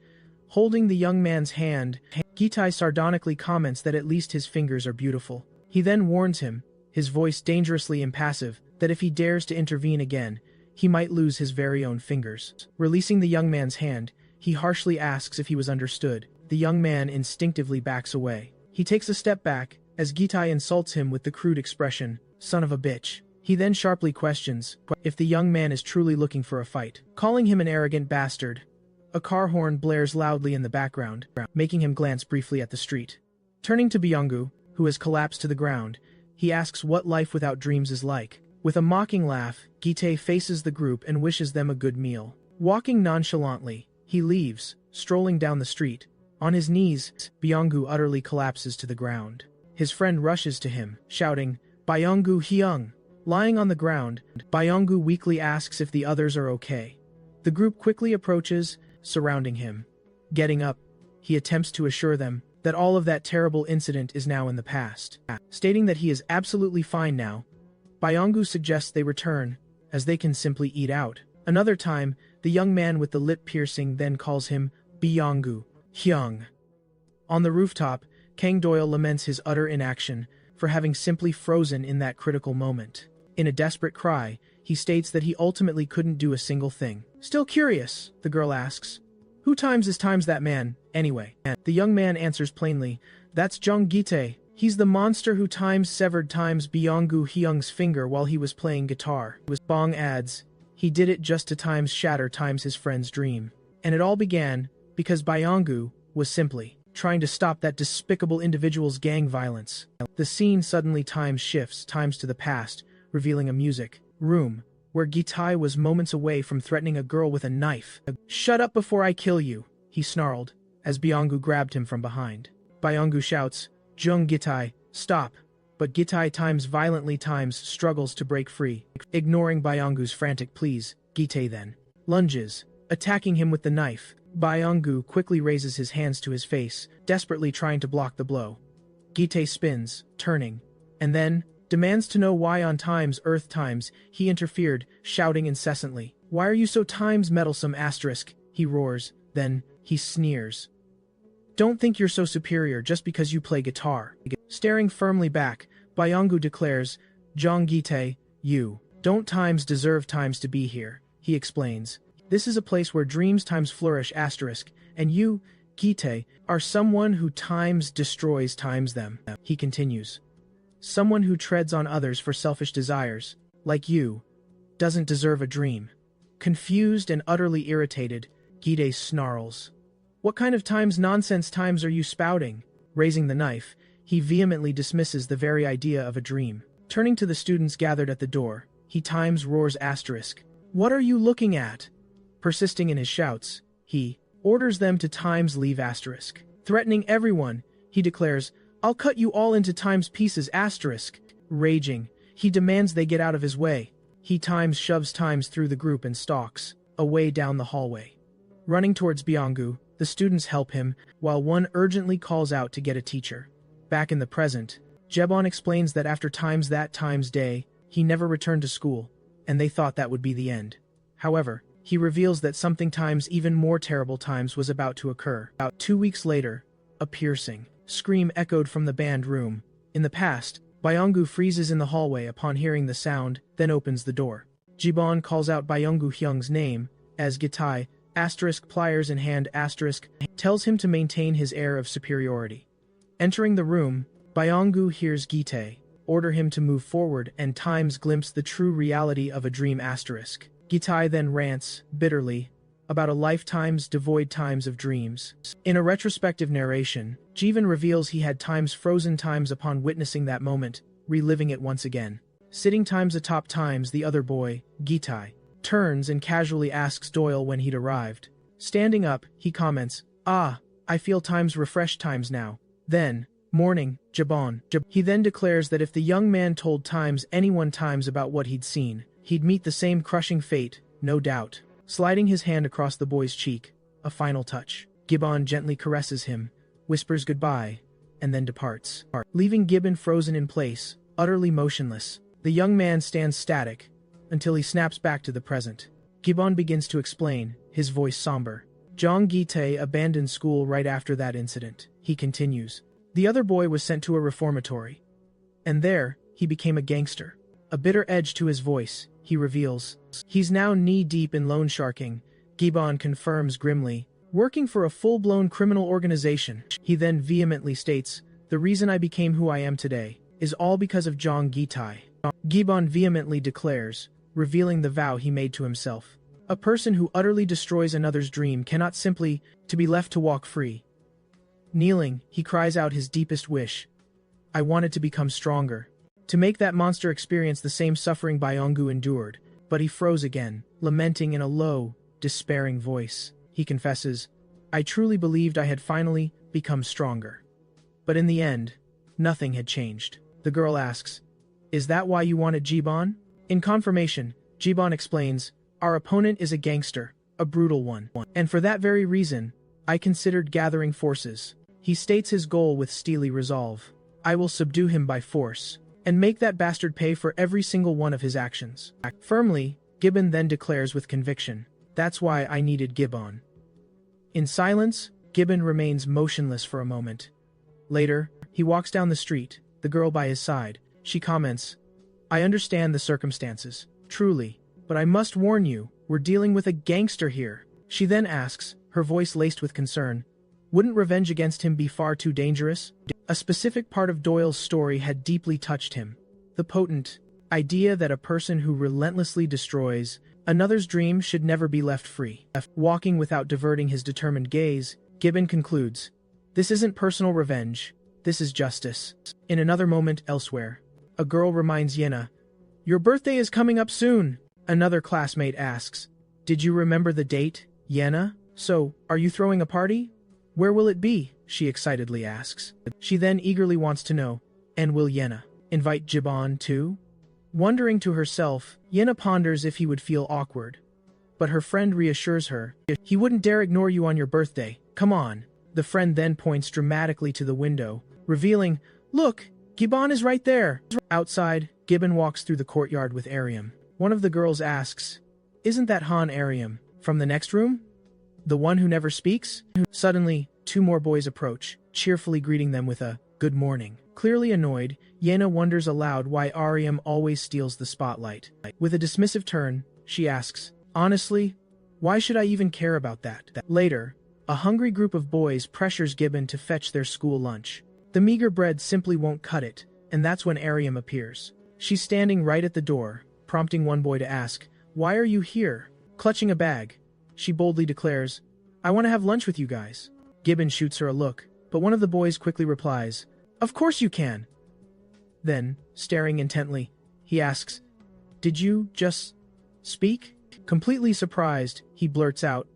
Holding the young man's hand, Gitai sardonically comments that at least his fingers are beautiful. He then warns him, his voice dangerously impassive, that if he dares to intervene again, he might lose his very own fingers. Releasing the young man's hand, he harshly asks if he was understood. The young man instinctively backs away. He takes a step back, as Gitai insults him with the crude expression, "Son of a bitch." He then sharply questions if the young man is truly looking for a fight, calling him an arrogant bastard. A car horn blares loudly in the background, making him glance briefly at the street. Turning to Byung-gu, who has collapsed to the ground, he asks what life without dreams is like. With a mocking laugh, Gitai faces the group and wishes them a good meal. Walking nonchalantly, he leaves, strolling down the street. On his knees, Byung-gu utterly collapses to the ground. His friend rushes to him, shouting, "Byung-gu Hyung!" Lying on the ground, Byung-gu weakly asks if the others are okay. The group quickly approaches, surrounding him. Getting up, he attempts to assure them that all of that terrible incident is now in the past. Stating that he is absolutely fine now, Byung-gu suggests they return, as they can simply eat out. Another time, the young man with the lip piercing then calls him Byung-gu Hyung. On the rooftop, Kang Doyle laments his utter inaction for having simply frozen in that critical moment. In a desperate cry, he states that he ultimately couldn't do a single thing. "Still curious?" the girl asks. "Who times that man, anyway?" The young man answers plainly, "That's Jung Gite. He's the monster who severed Byung-gu Hyung's finger while he was playing guitar." Bong adds, "He did it just to shatter his friend's dream. And it all began because Byung-gu was simply trying to stop that despicable individual's gang violence." The scene suddenly shifts to the past, revealing a music room where Gitai was moments away from threatening a girl with a knife. "Shut up before I kill you," he snarled, as Byung-gu grabbed him from behind. Byung-gu shouts, "Jung Gitai, stop!" But Gitai violently struggles to break free. Ignoring Byung-gu's frantic pleas, Gitai then lunges, attacking him with the knife. Byung-gu quickly raises his hands to his face, desperately trying to block the blow. Gitai spins, turning, and then demands to know why on Earth he interfered, shouting incessantly, "Why are you so meddlesome asterisk?" He roars, then he sneers. "Don't think you're so superior just because you play guitar." Staring firmly back, Byung-gu declares, "Jong Gitai, you don't deserve to be here," he explains. "This is a place where dreams flourish asterisk, and you, Gitai, are someone who destroys them." He continues, "Someone who treads on others for selfish desires, like you, doesn't deserve a dream." Confused and utterly irritated, Gitai snarls, "What kind of nonsense are you spouting?" Raising the knife, he vehemently dismisses the very idea of a dream. Turning to the students gathered at the door, he roars asterisk, "What are you looking at?" Persisting in his shouts, he orders them to leave asterisk. Threatening everyone, he declares, "I'll cut you all into pieces asterisk." Raging, he demands they get out of his way. He shoves through the group and stalks away down the hallway. Running towards Byung-gu, the students help him, while one urgently calls out to get a teacher. Back in the present, Jebon explains that after that day, he never returned to school, and they thought that would be the end. However, he reveals that something times even more terrible times was about to occur. About 2 weeks later, a piercing scream echoed from the band room. In the past, Byonggu freezes in the hallway upon hearing the sound, then opens the door. Jibon calls out Byonggu Hyung's name, as Gitai, pliers in hand tells him to maintain his air of superiority. Entering the room, Byonggu hears Gitae order him to move forward and times glimpse the true reality of a dream *. Gitai then rants, bitterly, about a lifetime's devoid times of dreams. In a retrospective narration, Jivan reveals he had times frozen times upon witnessing that moment, reliving it once again. Sitting times atop times the other boy, Gitai, turns and casually asks Doyle when he'd arrived. Standing up, he comments, "Ah, I feel times refreshed times now." Then, morning, Jabon. He then declares that if the young man told anyone times about what he'd seen, he'd meet the same crushing fate, no doubt. Sliding his hand across the boy's cheek, a final touch. Gibbon gently caresses him, whispers goodbye, and then departs, leaving Gibbon frozen in place, utterly motionless. The young man stands static, until he snaps back to the present. Gibbon begins to explain, his voice somber. Jong Gitae abandoned school right after that incident. He continues. The other boy was sent to a reformatory. And there, he became a gangster. A bitter edge to his voice, he reveals. He's now knee-deep in loan sharking, Gibbon confirms grimly, working for a full-blown criminal organization. He then vehemently states, the reason I became who I am today is all because of Jong Gitae. Gibbon vehemently declares, revealing the vow he made to himself. A person who utterly destroys another's dream cannot simply to be left to walk free. Kneeling, he cries out his deepest wish. I wanted to become stronger. To make that monster experience the same suffering Byonggu endured, but he froze again, lamenting in a low, despairing voice. He confesses, I truly believed I had finally become stronger. But in the end, nothing had changed. The girl asks, is that why you wanted Jibon? In confirmation, Jibon explains, our opponent is a gangster, a brutal one. And for that very reason, I considered gathering forces. He states his goal with steely resolve. I will subdue him by force, and make that bastard pay for every single one of his actions. Firmly, Gibbon then declares with conviction, that's why I needed Gibbon. In silence, Gibbon remains motionless for a moment. Later, he walks down the street, the girl by his side. She comments, I understand the circumstances, truly, but I must warn you, we're dealing with a gangster here. She then asks, her voice laced with concern, wouldn't revenge against him be far too dangerous? A specific part of Doyle's story had deeply touched him. The potent idea that a person who relentlessly destroys another's dream should never be left free. Walking without diverting his determined gaze, Gibbon concludes, this isn't personal revenge, this is justice. In another moment elsewhere, a girl reminds Yena, your birthday is coming up soon. Another classmate asks, did you remember the date, Yena? So, are you throwing a party? Where will it be? She excitedly asks. She then eagerly wants to know, and will Yena invite Jibon too? Wondering to herself, Yena ponders if he would feel awkward. But her friend reassures her, he wouldn't dare ignore you on your birthday, come on. The friend then points dramatically to the window, revealing, look, Gibbon is right there. Outside, Gibbon walks through the courtyard with Ariam. One of the girls asks, isn't that Han Ariam, from the next room? The one who never speaks? Suddenly, two more boys approach, cheerfully greeting them with a good morning. Clearly annoyed, Yena wonders aloud why Ariam always steals the spotlight. With a dismissive turn, she asks, honestly, why should I even care about that? Later, a hungry group of boys pressures Gibbon to fetch their school lunch. The meager bread simply won't cut it, and that's when Ariam appears. She's standing right at the door, prompting one boy to ask, why are you here? Clutching a bag, she boldly declares, I want to have lunch with you guys. Gibbon shoots her a look, but one of the boys quickly replies, of course you can. Then, staring intently, he asks, did you just speak? Completely surprised, he blurts out,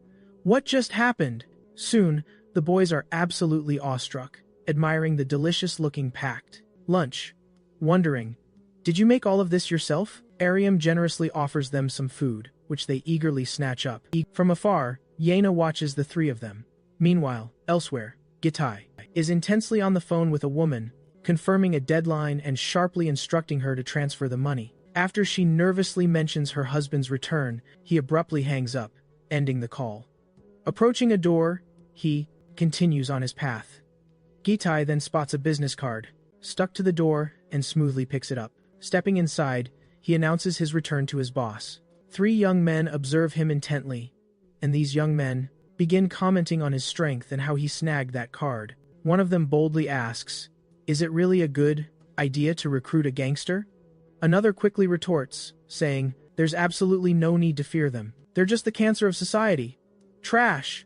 what just happened? Soon, the boys are absolutely awestruck, admiring the delicious-looking packed lunch. Wondering, did you make all of this yourself? Ariam generously offers them some food, which they eagerly snatch up. From afar, Yena watches the three of them. Meanwhile, elsewhere, Gitai is intensely on the phone with a woman, confirming a deadline and sharply instructing her to transfer the money. After she nervously mentions her husband's return, he abruptly hangs up, ending the call. Approaching a door, he continues on his path. Gitai then spots a business card, stuck to the door, and smoothly picks it up. Stepping inside, he announces his return to his boss. 3 young men observe him intently, and these young men begin commenting on his strength and how he snagged that card. One of them boldly asks, "Is it really a good idea to recruit a gangster?" Another quickly retorts, saying, "There's absolutely no need to fear them. They're just the cancer of society. Trash."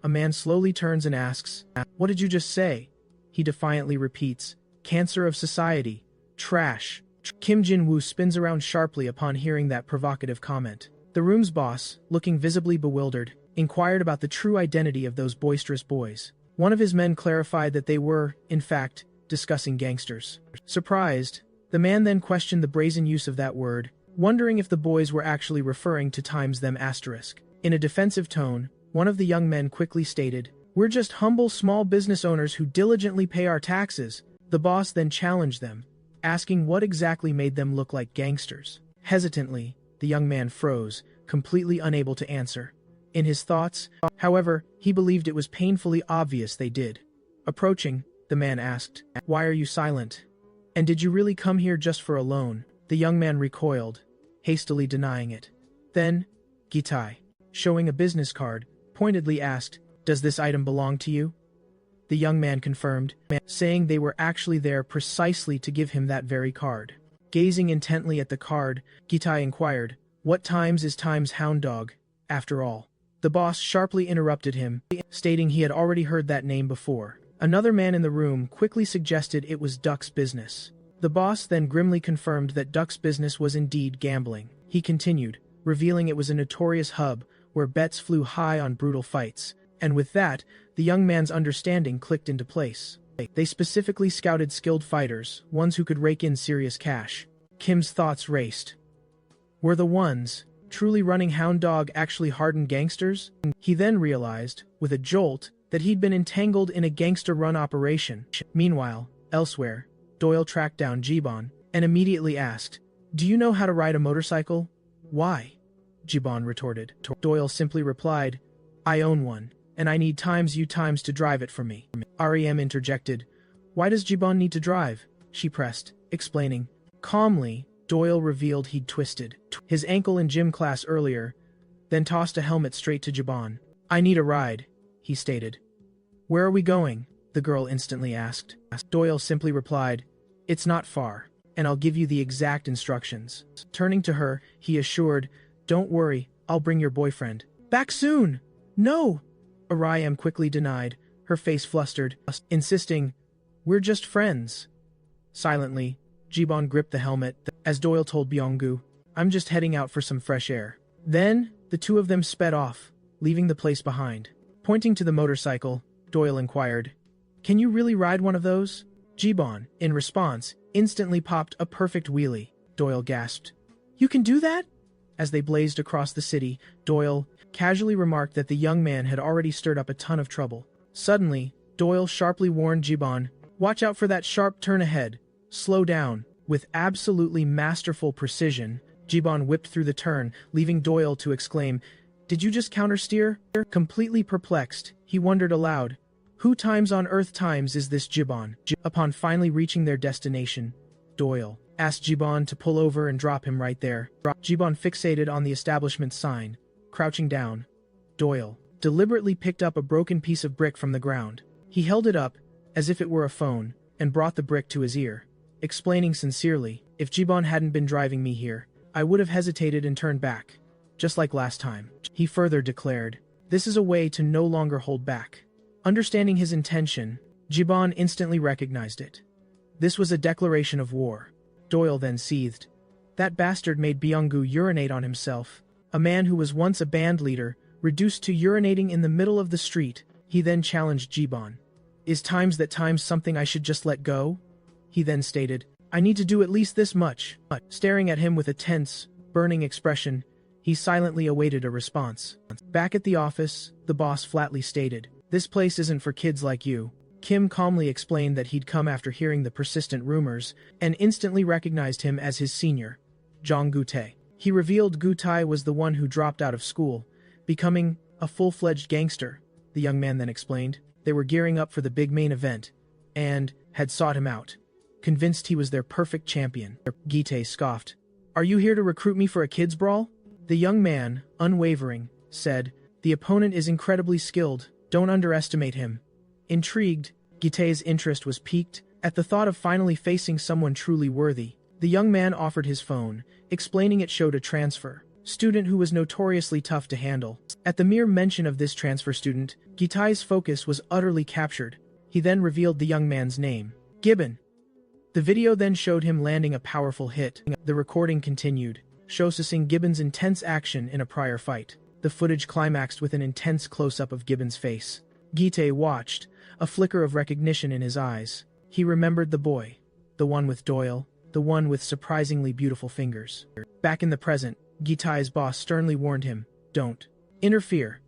A man slowly turns and asks, "What did you just say?" He defiantly repeats, "Cancer of society. Trash." Kim Jin-woo spins around sharply upon hearing that provocative comment. The room's boss, looking visibly bewildered, inquired about the true identity of those boisterous boys. One of his men clarified that they were, in fact, discussing gangsters. Surprised, the man then questioned the brazen use of that word, wondering if the boys were actually referring to times them asterisk. In a defensive tone, one of the young men quickly stated, "We're just humble small business owners who diligently pay our taxes." The boss then challenged them, asking what exactly made them look like gangsters. Hesitantly, the young man froze, completely unable to answer. In his thoughts, however, he believed it was painfully obvious they did. Approaching, the man asked, "Why are you silent? And did you really come here just for a loan?" The young man recoiled, hastily denying it. Then, Gitai, showing a business card, pointedly asked, "Does this item belong to you?" The young man confirmed, saying they were actually there precisely to give him that very card. Gazing intently at the card, Gitai inquired, "What times is Times Hound Dog, after all?" The boss sharply interrupted him, stating he had already heard that name before. Another man in the room quickly suggested it was Duck's business. The boss then grimly confirmed that Duck's business was indeed gambling. He continued, revealing it was a notorious hub where bets flew high on brutal fights, and with that, the young man's understanding clicked into place. They specifically scouted skilled fighters, ones who could rake in serious cash. Kim's thoughts raced. Were the ones truly running Hound Dog actually hardened gangsters? He then realized, with a jolt, that he'd been entangled in a gangster-run operation. Meanwhile, elsewhere, Doyle tracked down Jibon and immediately asked, "Do you know how to ride a motorcycle?" "Why?" Jibon retorted. Doyle simply replied, "I own one, and I need you to drive it for me." REM interjected, "Why does Jibon need to drive?" She pressed, explaining. Calmly, Doyle revealed he'd twisted his ankle in gym class earlier, then tossed a helmet straight to Jibon. "I need a ride," he stated. "Where are we going?" the girl instantly asked. Doyle simply replied, "It's not far, and I'll give you the exact instructions." Turning to her, he assured, "Don't worry, I'll bring your boyfriend back soon." "No!" Ariam quickly denied, her face flustered, insisting, "We're just friends." Silently, Jibon gripped the helmet, as Doyle told Byung-gu, "I'm just heading out for some fresh air." Then, the two of them sped off, leaving the place behind. Pointing to the motorcycle, Doyle inquired, "Can you really ride one of those?" Jibon, in response, instantly popped a perfect wheelie. Doyle gasped, "You can do that?" As they blazed across the city, Doyle casually remarked that the young man had already stirred up a ton of trouble. Suddenly, Doyle sharply warned Jibon, "Watch out for that sharp turn ahead. Slow down." With absolutely masterful precision, Jibon whipped through the turn, leaving Doyle to exclaim, "Did you just countersteer?" Completely perplexed, he wondered aloud, "Who times on earth times is this Jibon?" Upon finally reaching their destination, Doyle asked Jibon to pull over and drop him right there. Jibon fixated on the establishment sign. Crouching down, Doyle deliberately picked up a broken piece of brick from the ground. He held it up, as if it were a phone, and brought the brick to his ear, explaining sincerely, "If Jibon hadn't been driving me here, I would have hesitated and turned back, just like last time." He further declared, "This is a way to no longer hold back." Understanding his intention, Jibon instantly recognized it. This was a declaration of war. Doyle then seethed. That bastard made Byung-gu urinate on himself. A man who was once a band leader, reduced to urinating in the middle of the street. He then challenged Jibon. "Is times something I should just let go?" He then stated, "I need to do at least this much." Staring at him with a tense, burning expression, he silently awaited a response. Back at the office, the boss flatly stated, "This place isn't for kids like you." Kim calmly explained that he'd come after hearing the persistent rumors, and instantly recognized him as his senior, Jong Gu-tae. He revealed Gu-tae was the one who dropped out of school, becoming a full-fledged gangster, the young man then explained. They were gearing up for the big main event, and had sought him out, convinced he was their perfect champion. Gite scoffed. Are you here to recruit me for a kids' brawl? The young man, unwavering, said, the opponent is incredibly skilled, don't underestimate him. Intrigued, Gite's interest was piqued at the thought of finally facing someone truly worthy. The young man offered his phone, explaining it showed a transfer student who was notoriously tough to handle. At the mere mention of this transfer student, Gite's focus was utterly captured. He then revealed the young man's name, Gibbon. The video then showed him landing a powerful hit. The recording continued, showcasing Gibbon's intense action in a prior fight. The footage climaxed with an intense close-up of Gibbon's face. Gite watched, a flicker of recognition in his eyes. He remembered the boy, the one with Doyle, the one with surprisingly beautiful fingers. Back in the present, Gite's boss sternly warned him, don't interfere.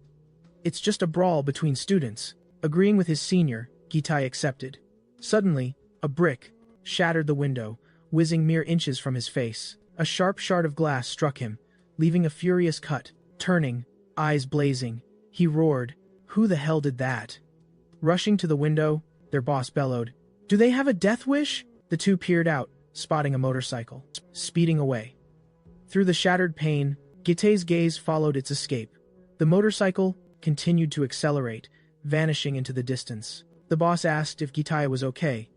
It's just a brawl between students. Agreeing with his senior, Gite accepted. Suddenly, a brick shattered the window, whizzing mere inches from his face. A sharp shard of glass struck him, leaving a furious cut. Turning, eyes blazing, he roared, who the hell did that? Rushing to the window, their boss bellowed, do they have a death wish? The two peered out, spotting a motorcycle speeding away. Through the shattered pane, Gite's gaze followed its escape. The motorcycle continued to accelerate, vanishing into the distance. The boss asked if Gite was okay,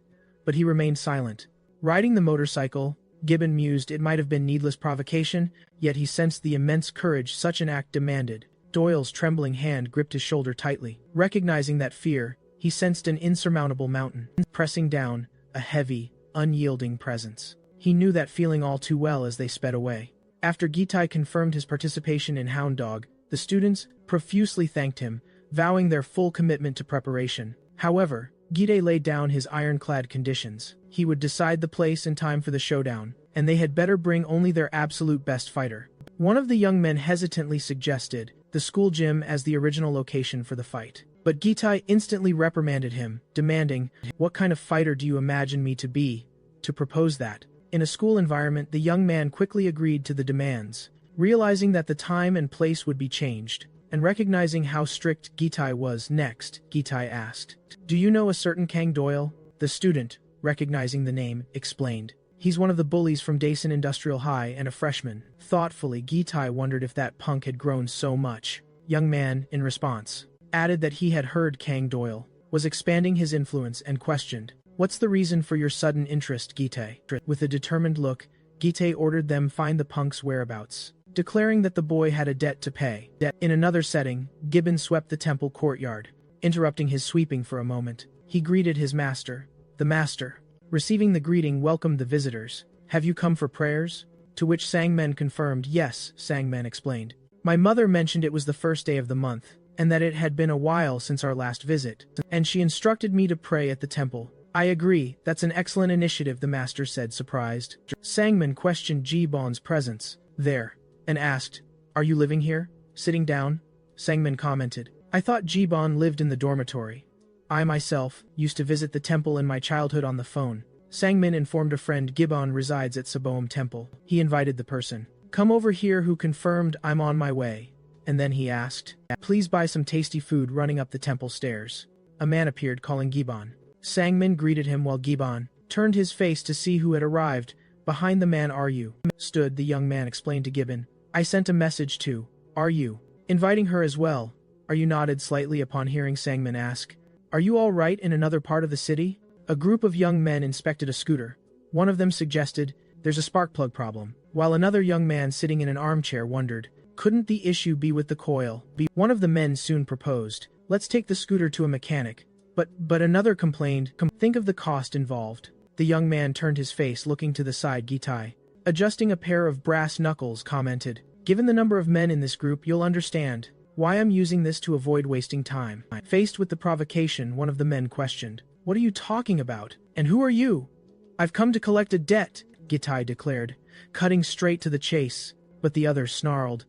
but he remained silent. Riding the motorcycle, Gibbon mused it might have been needless provocation, yet he sensed the immense courage such an act demanded. Doyle's trembling hand gripped his shoulder tightly. Recognizing that fear, he sensed an insurmountable mountain, pressing down, a heavy, unyielding presence. He knew that feeling all too well as they sped away. After Gite confirmed his participation in Hound Dog, the students profusely thanked him, vowing their full commitment to preparation. However, Gite laid down his ironclad conditions. He would decide the place and time for the showdown, and they had better bring only their absolute best fighter. One of the young men hesitantly suggested the school gym as the original location for the fight. But Gite instantly reprimanded him, demanding, what kind of fighter do you imagine me to be, to propose that? In a school environment, the young man quickly agreed to the demands, realizing that the time and place would be changed, and recognizing how strict Gite was. Next, Gite asked, do you know a certain Kang Doyle? The student, recognizing the name, explained. He's one of the bullies from Dason Industrial High and a freshman. Thoughtfully, Gite wondered if that punk had grown so much. Young man, in response, added that he had heard Kang Doyle was expanding his influence and questioned, what's the reason for your sudden interest, Gite? With a determined look, Gite ordered them find the punk's whereabouts, declaring that the boy had a debt to pay. In another setting, Gibbon swept the temple courtyard. Interrupting his sweeping for a moment, he greeted his master. The master, receiving the greeting, welcomed the visitors. Have you come for prayers? To which Sangmen confirmed, yes, Sangmen explained. My mother mentioned it was the first day of the month, and that it had been a while since our last visit, and she instructed me to pray at the temple. I agree, that's an excellent initiative, the master said, surprised. Sangmen questioned Jibon's presence there, and asked, are you living here? Sitting down, Sangmen commented, I thought Jibon lived in the dormitory. I myself used to visit the temple in my childhood on the phone. Sangmin informed a friend Gibbon resides at Saboam Temple. He invited the person, come over here, who confirmed I'm on my way. And then he asked, please buy some tasty food running up the temple stairs. A man appeared calling Gibbon. Sangmin greeted him while Gibbon turned his face to see who had arrived. Behind the man are you? Stood, the young man explained to Gibbon. I sent a message to, are you? Inviting her as well. Are you? Nodded slightly upon hearing Sangmin ask. Are you all right in another part of the city? A group of young men inspected a scooter. One of them suggested, there's a spark plug problem, while another young man sitting in an armchair wondered, couldn't the issue be with the coil? One of the men soon proposed, let's take the scooter to a mechanic. But another complained, think of the cost involved. The young man turned his face, looking to the side. Gite, adjusting a pair of brass knuckles, commented, given the number of men in this group, you'll understand why I'm using this to avoid wasting time. Faced with the provocation, one of the men questioned, what are you talking about? And who are you? I've come to collect a debt, Gite declared, cutting straight to the chase. But the other snarled,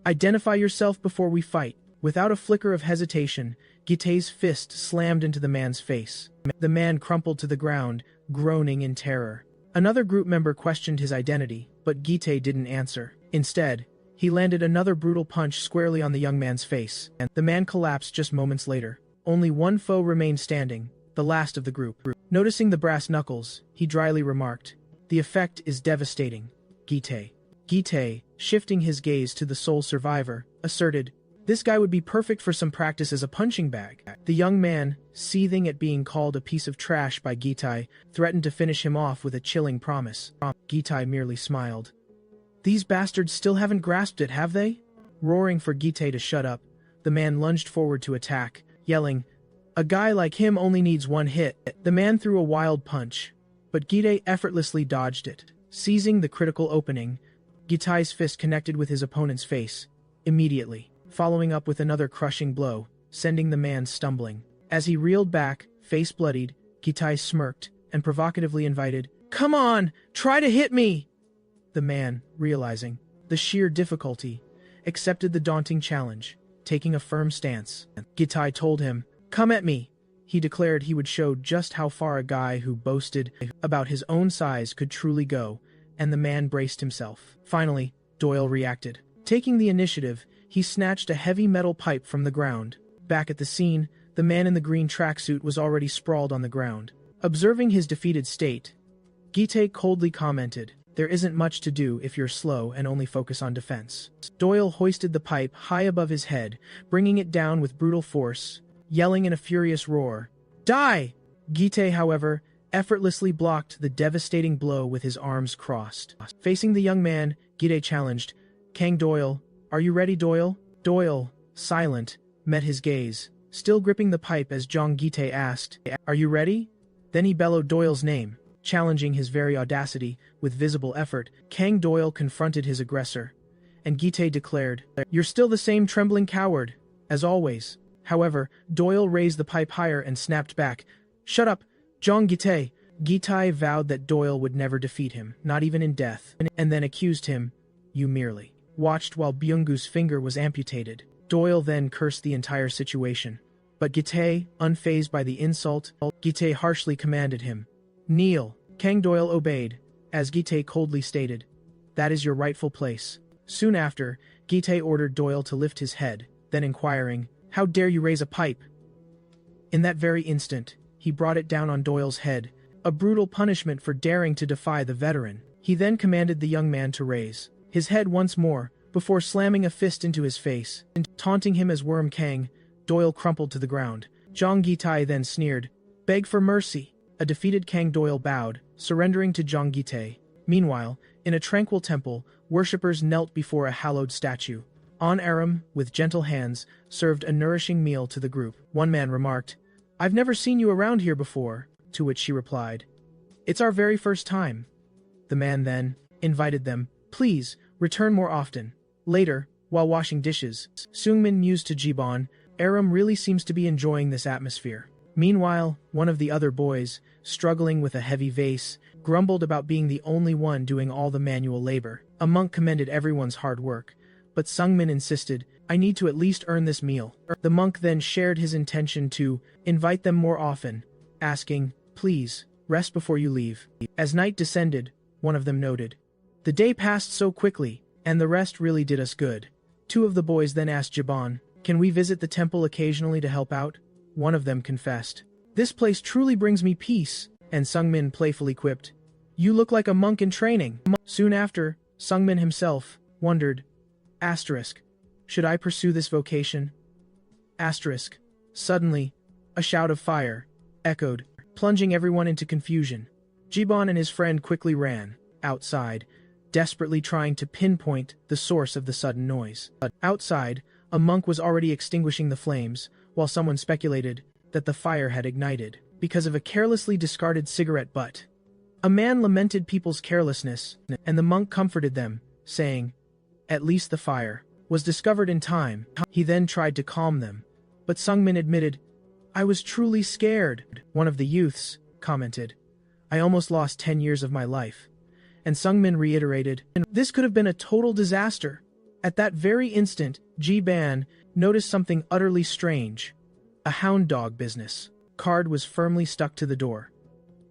identify yourself before we fight. Without a flicker of hesitation, Gite's fist slammed into the man's face. The man crumpled to the ground, groaning in terror. Another group member questioned his identity, but Gite didn't answer. Instead, He landed another brutal punch squarely on the young man's face, and the man collapsed just moments later. Only one foe remained standing, the last of the group. Noticing the brass knuckles, he dryly remarked, "The effect is devastating, Gite." Gite, shifting his gaze to the sole survivor, asserted, "This guy would be perfect for some practice as a punching bag." The young man, seething at being called a piece of trash by Gite, threatened to finish him off with a chilling promise. Gite merely smiled. "These bastards still haven't grasped it, have they?" Roaring for Gite to shut up, the man lunged forward to attack, yelling, "A guy like him only needs one hit." The man threw a wild punch, but Gite effortlessly dodged it. Seizing the critical opening, Gite's fist connected with his opponent's face, immediately, following up with another crushing blow, sending the man stumbling. As he reeled back, face bloodied, Gite smirked and provocatively invited, "Come on, try to hit me!" The man, realizing the sheer difficulty, accepted the daunting challenge, taking a firm stance. Gite told him, "Come at me." He declared he would show just how far a guy who boasted about his own size could truly go, and the man braced himself. Finally, Doyle reacted. Taking the initiative, he snatched a heavy metal pipe from the ground. Back at the scene, the man in the green tracksuit was already sprawled on the ground. Observing his defeated state, Gite coldly commented, "There isn't much to do if you're slow and only focus on defense." Doyle hoisted the pipe high above his head, bringing it down with brutal force, yelling in a furious roar, "Die!" Gite, however, effortlessly blocked the devastating blow with his arms crossed. Facing the young man, Gite challenged, "Kang Doyle, are you ready, Doyle?" Doyle, silent, met his gaze, still gripping the pipe as Jong Gite asked, "Are you ready?" Then he bellowed Doyle's name. Challenging his very audacity, with visible effort, Kang Doyle confronted his aggressor, and Gite declared, "You're still the same trembling coward, as always." However, Doyle raised the pipe higher and snapped back, "Shut up, Jong Gite." Gite vowed that Doyle would never defeat him, not even in death, and then accused him, "You merely watched while Byunggu's finger was amputated." Doyle then cursed the entire situation. But Gite, unfazed by the insult, Gite harshly commanded him, "Kneel." Kang Doyle obeyed, as Gite coldly stated, "That is your rightful place." Soon after, Gite ordered Doyle to lift his head, then inquiring, "How dare you raise a pipe?" In that very instant, he brought it down on Doyle's head, a brutal punishment for daring to defy the veteran. He then commanded the young man to raise his head once more, before slamming a fist into his face. Taunting him as Worm Kang, Doyle crumpled to the ground. Jong Gite then sneered, "Beg for mercy." A defeated Kang Doyle bowed, surrendering to Jong Gite. Meanwhile, in a tranquil temple, worshippers knelt before a hallowed statue. On Aram, with gentle hands, served a nourishing meal to the group. One man remarked, "I've never seen you around here before," to which she replied, "It's our very first time." The man then invited them, "Please, return more often." Later, while washing dishes, Seungmin mused to Jibon, "Aram really seems to be enjoying this atmosphere." Meanwhile, one of the other boys, struggling with a heavy vase, grumbled about being the only one doing all the manual labor. A monk commended everyone's hard work, but Seungmin insisted, "I need to at least earn this meal." The monk then shared his intention to invite them more often, asking, "Please, rest before you leave." As night descended, one of them noted, "The day passed so quickly, and the rest really did us good." Two of the boys then asked Jibon, "Can we visit the temple occasionally to help out?" One of them confessed, "This place truly brings me peace," and Seungmin playfully quipped, "You look like a monk in training." Soon after, Seungmin himself wondered, "Should I pursue this vocation?" Suddenly, a shout of fire echoed, plunging everyone into confusion. Jibon and his friend quickly ran outside, desperately trying to pinpoint the source of the sudden noise. Outside, a monk was already extinguishing the flames, while someone speculated that the fire had ignited because of a carelessly discarded cigarette butt. A man lamented people's carelessness, and the monk comforted them, saying, "At least the fire was discovered in time." He then tried to calm them, but Seungmin admitted, "I was truly scared." One of the youths commented, "I almost lost 10 years of my life." And Seungmin reiterated, "This could have been a total disaster." At that very instant, Ji-ban noticed something utterly strange. A hound dog business card was firmly stuck to the door.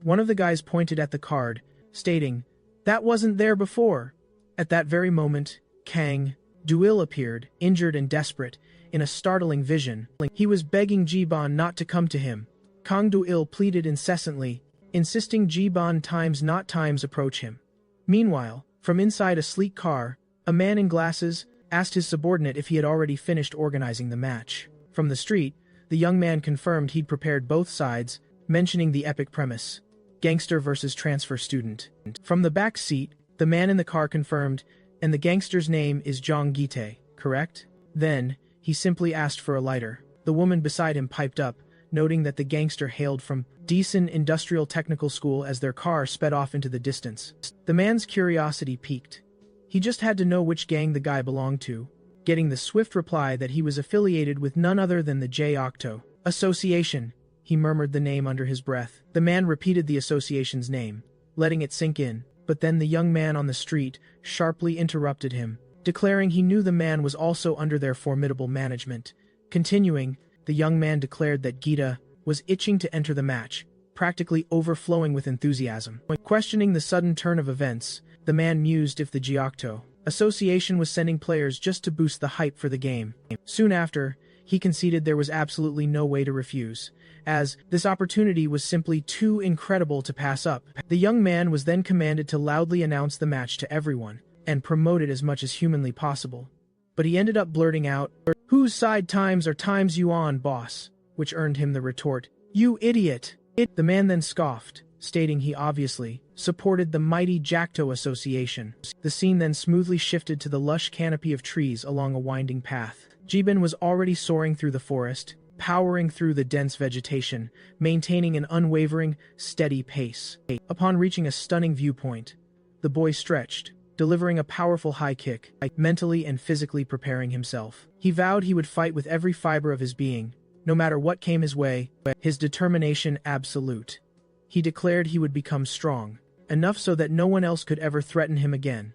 One of the guys pointed at the card, stating, "That wasn't there before." At that very moment, Kang, Duil appeared, injured and desperate, in a startling vision. He was begging Jiban not to come to him. Kang Duil pleaded incessantly, insisting Jiban times not times approach him. Meanwhile, from inside a sleek car, a man in glasses asked his subordinate if he had already finished organizing the match. From the street, the young man confirmed he'd prepared both sides, mentioning the epic premise: gangster versus transfer student. From the back seat, the man in the car confirmed, and the gangster's name is Jong Gite, correct? Then, he simply asked for a lighter. The woman beside him piped up, noting that the gangster hailed from Decent Industrial Technical School as their car sped off into the distance. The man's curiosity piqued. He just had to know which gang the guy belonged to, getting the swift reply that he was affiliated with none other than the J-Octo Association. He murmured the name under his breath. The man repeated the association's name, letting it sink in, but then the young man on the street sharply interrupted him, declaring he knew the man was also under their formidable management. Continuing, the young man declared that Gita was itching to enter the match, practically overflowing with enthusiasm. Questioning the sudden turn of events, the man mused if the J-Octo Association was sending players just to boost the hype for the game. Soon after, he conceded there was absolutely no way to refuse, as this opportunity was simply too incredible to pass up. The young man was then commanded to loudly announce the match to everyone, and promote it as much as humanly possible. But he ended up blurting out, "Whose side times are times you on, boss?" which earned him the retort, "You idiot!" The man then scoffed, stating he obviously supported the mighty Jacto Association. The scene then smoothly shifted to the lush canopy of trees along a winding path. Jiban was already soaring through the forest, powering through the dense vegetation, maintaining an unwavering, steady pace. Upon reaching a stunning viewpoint, the boy stretched, delivering a powerful high kick, mentally and physically preparing himself. He vowed he would fight with every fiber of his being, no matter what came his way, his determination absolute. He declared he would become strong, enough so that no one else could ever threaten him again.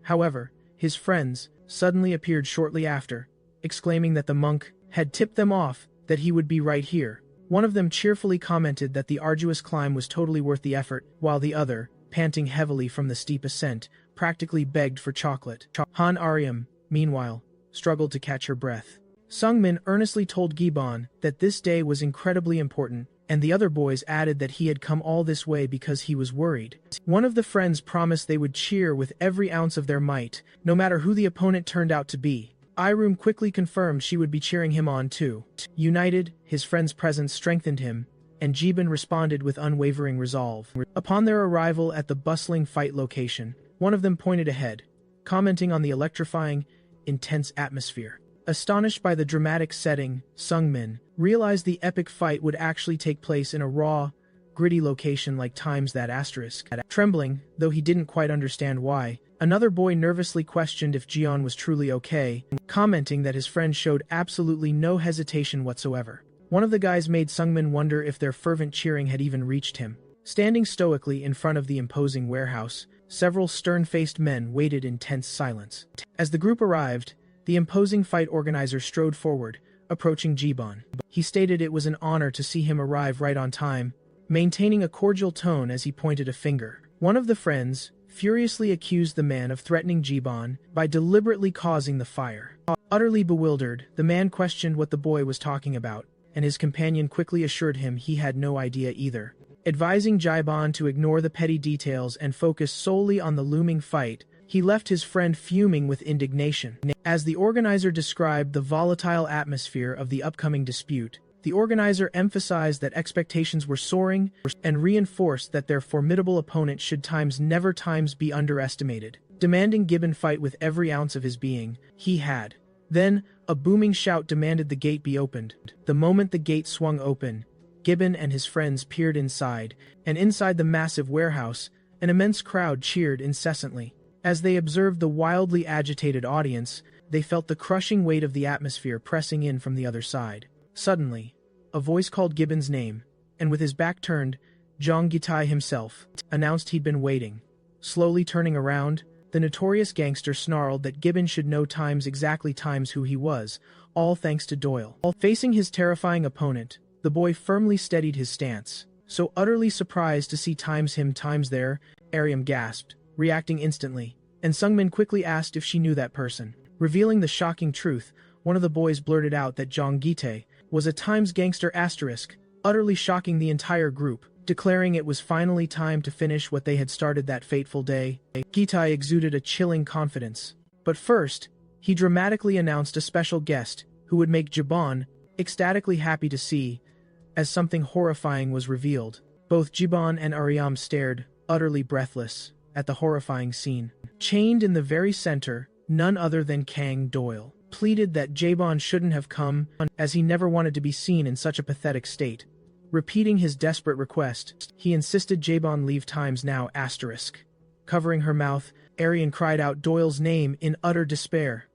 However, his friends suddenly appeared shortly after, exclaiming that the monk had tipped them off that he would be right here. One of them cheerfully commented that the arduous climb was totally worth the effort, while the other, panting heavily from the steep ascent, practically begged for chocolate. Han Aryam, meanwhile, struggled to catch her breath. Sungmin earnestly told Giban that this day was incredibly important, and the other boys added that he had come all this way because he was worried. One of the friends promised they would cheer with every ounce of their might, no matter who the opponent turned out to be. Iroom quickly confirmed she would be cheering him on too. United, his friend's presence strengthened him, and Jiban responded with unwavering resolve. Upon their arrival at the bustling fight location, one of them pointed ahead, commenting on the electrifying, intense atmosphere. Astonished by the dramatic setting, Sungmin realized the epic fight would actually take place in a raw, gritty location like times that asterisk. Trembling, though he didn't quite understand why, another boy nervously questioned if Jian was truly okay, commenting that his friend showed absolutely no hesitation whatsoever. One of the guys made Sungmin wonder if their fervent cheering had even reached him. Standing stoically in front of the imposing warehouse, several stern-faced men waited in tense silence. As the group arrived, the imposing fight organizer strode forward, approaching Jiban. He stated it was an honor to see him arrive right on time, maintaining a cordial tone as he pointed a finger. One of the friends furiously accused the man of threatening Jiban by deliberately causing the fire. Utterly bewildered, the man questioned what the boy was talking about, and his companion quickly assured him he had no idea either. Advising Jiban to ignore the petty details and focus solely on the looming fight, he left his friend fuming with indignation. As the organizer described the volatile atmosphere of the upcoming dispute, the organizer emphasized that expectations were soaring and reinforced that their formidable opponent should never be underestimated. Demanding Gibbon fight with every ounce of his being, he had. Then, a booming shout demanded the gate be opened. The moment the gate swung open, Gibbon and his friends peered inside, and inside the massive warehouse, an immense crowd cheered incessantly. As they observed the wildly agitated audience, they felt the crushing weight of the atmosphere pressing in from the other side. Suddenly, a voice called Gibbon's name, and with his back turned, Jong Gitai himself announced he'd been waiting. Slowly turning around, the notorious gangster snarled that Gibbon should know exactly who he was, all thanks to Doyle. Facing his terrifying opponent, the boy firmly steadied his stance. So utterly surprised to see him there, Aryam gasped, reacting instantly, and Sungmin quickly asked if she knew that person. Revealing the shocking truth, one of the boys blurted out that Jong Gite was a Times gangster asterisk, utterly shocking the entire group, declaring it was finally time to finish what they had started that fateful day. Gitai exuded a chilling confidence. But first, he dramatically announced a special guest who would make Jiban ecstatically happy to see, as something horrifying was revealed. Both Jiban and Aryam stared, utterly breathless, at the horrifying scene. Chained in the very center, none other than Kang Doyle pleaded that Jiban shouldn't have come, as he never wanted to be seen in such a pathetic state. Repeating his desperate request, he insisted Jiban leave Times now asterisk. Covering her mouth, Arian cried out Doyle's name in utter despair.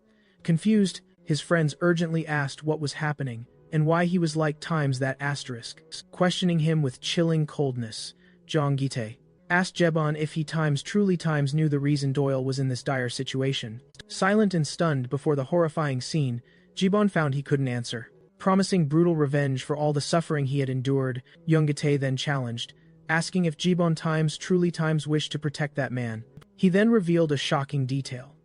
Confused, his friends urgently asked what was happening, and why he was like Times that asterisk. Questioning him with chilling coldness, Jong Gite asked Jiban if he truly knew the reason Doyle was in this dire situation. Silent and stunned before the horrifying scene, Jiban found he couldn't answer. Promising brutal revenge for all the suffering he had endured, Youngite then challenged, asking if Jiban truly wished to protect that man. He then revealed a shocking detail.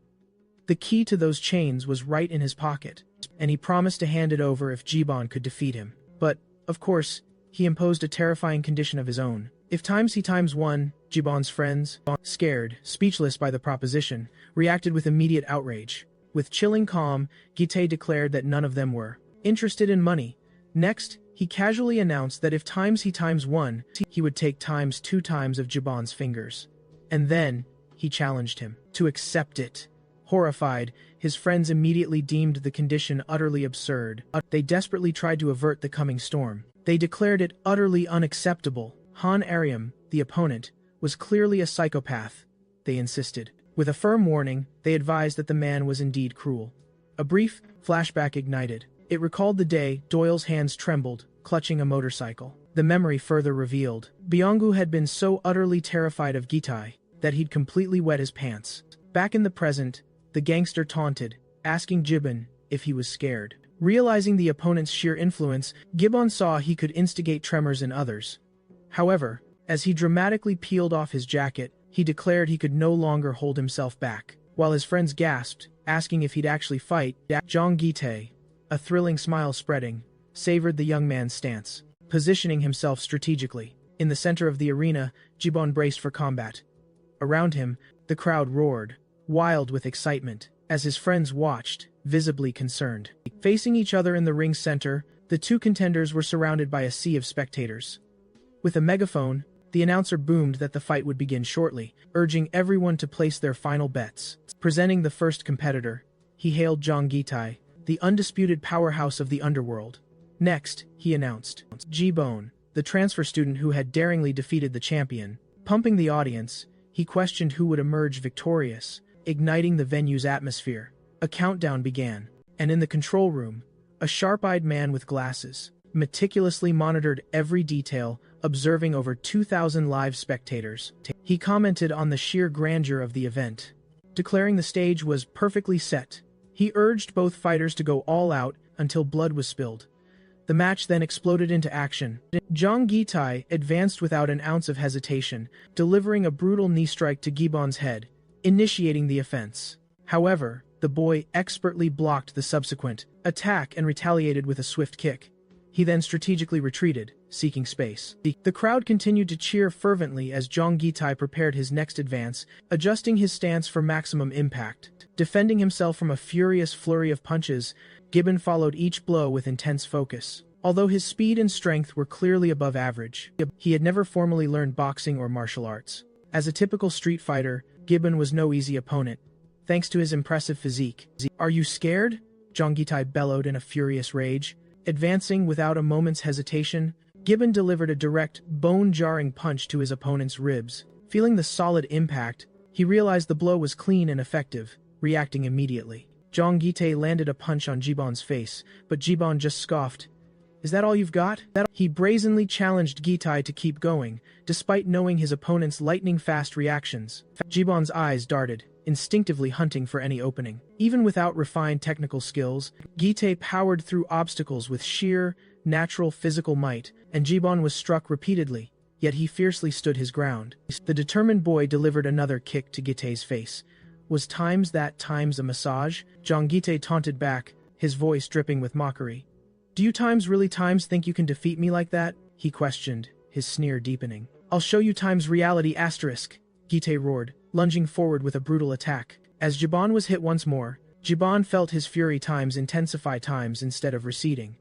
The key to those chains was right in his pocket, and he promised to hand it over if Jiban could defeat him. But, of course, he imposed a terrifying condition of his own. If he won, Jiban's friends, scared, speechless by the proposition, reacted with immediate outrage. With chilling calm, Gite declared that none of them were interested in money. Next, he casually announced that if he won, he would take 2 times of Jiban's fingers. And then, he challenged him to accept it. Horrified, his friends immediately deemed the condition utterly absurd. They desperately tried to avert the coming storm. They declared it utterly unacceptable. Han Aryam, the opponent, was clearly a psychopath, they insisted. With a firm warning, they advised that the man was indeed cruel. A brief flashback ignited. It recalled the day Doyle's hands trembled, clutching a motorcycle. The memory further revealed Byonggu had been so utterly terrified of Gitai that he'd completely wet his pants. Back in the present, the gangster taunted, asking Gibbon if he was scared. Realizing the opponent's sheer influence, Gibbon saw he could instigate tremors in others. However, as he dramatically peeled off his jacket, he declared he could no longer hold himself back. While his friends gasped, asking if he'd actually fight, Jong Gite, a thrilling smile spreading, savored the young man's stance, positioning himself strategically. In the center of the arena, Gibbon braced for combat. Around him, the crowd roared, wild with excitement, as his friends watched, visibly concerned. Facing each other in the ring's center, the two contenders were surrounded by a sea of spectators. With a megaphone, the announcer boomed that the fight would begin shortly, urging everyone to place their final bets. Presenting the first competitor, he hailed Jong Gitai, the undisputed powerhouse of the underworld. Next, he announced Ji-Bone, the transfer student who had daringly defeated the champion. Pumping the audience, he questioned who would emerge victorious, igniting the venue's atmosphere. A countdown began, and in the control room, a sharp-eyed man with glasses meticulously monitored every detail, observing over 2,000 live spectators. He commented on the sheer grandeur of the event, declaring the stage was perfectly set. He urged both fighters to go all out until blood was spilled. The match then exploded into action. Jong Gitai advanced without an ounce of hesitation, delivering a brutal knee strike to Gibbon's head, initiating the offense. However, the boy expertly blocked the subsequent attack and retaliated with a swift kick. He then strategically retreated, seeking space. The crowd continued to cheer fervently as Jong Gitai prepared his next advance, adjusting his stance for maximum impact. Defending himself from a furious flurry of punches, Gibbon followed each blow with intense focus. Although his speed and strength were clearly above average, he had never formally learned boxing or martial arts. As a typical street fighter, Gibbon was no easy opponent, thanks to his impressive physique. "Are you scared?" Jong Gitai bellowed in a furious rage. Advancing without a moment's hesitation, Gibbon delivered a direct, bone-jarring punch to his opponent's ribs. Feeling the solid impact, he realized the blow was clean and effective, reacting immediately. Jong Gitai landed a punch on Gibbon's face, but Gibbon just scoffed. "Is that all you've got?" He brazenly challenged Gitai to keep going, despite knowing his opponent's lightning-fast reactions. Gibbon's eyes darted, instinctively hunting for any opening. Even without refined technical skills, Gitai powered through obstacles with sheer, natural physical might, and Gibbon was struck repeatedly, yet he fiercely stood his ground. The determined boy delivered another kick to Gitai's face, Was times that times a massage? Zhang Gite taunted back, his voice dripping with mockery. Do you times really times think you can defeat me like that? He questioned, his sneer deepening. I'll show you times reality asterisk, Gite roared, lunging forward with a brutal attack. As Jiban was hit once more, Jiban felt his fury times intensify times instead of receding.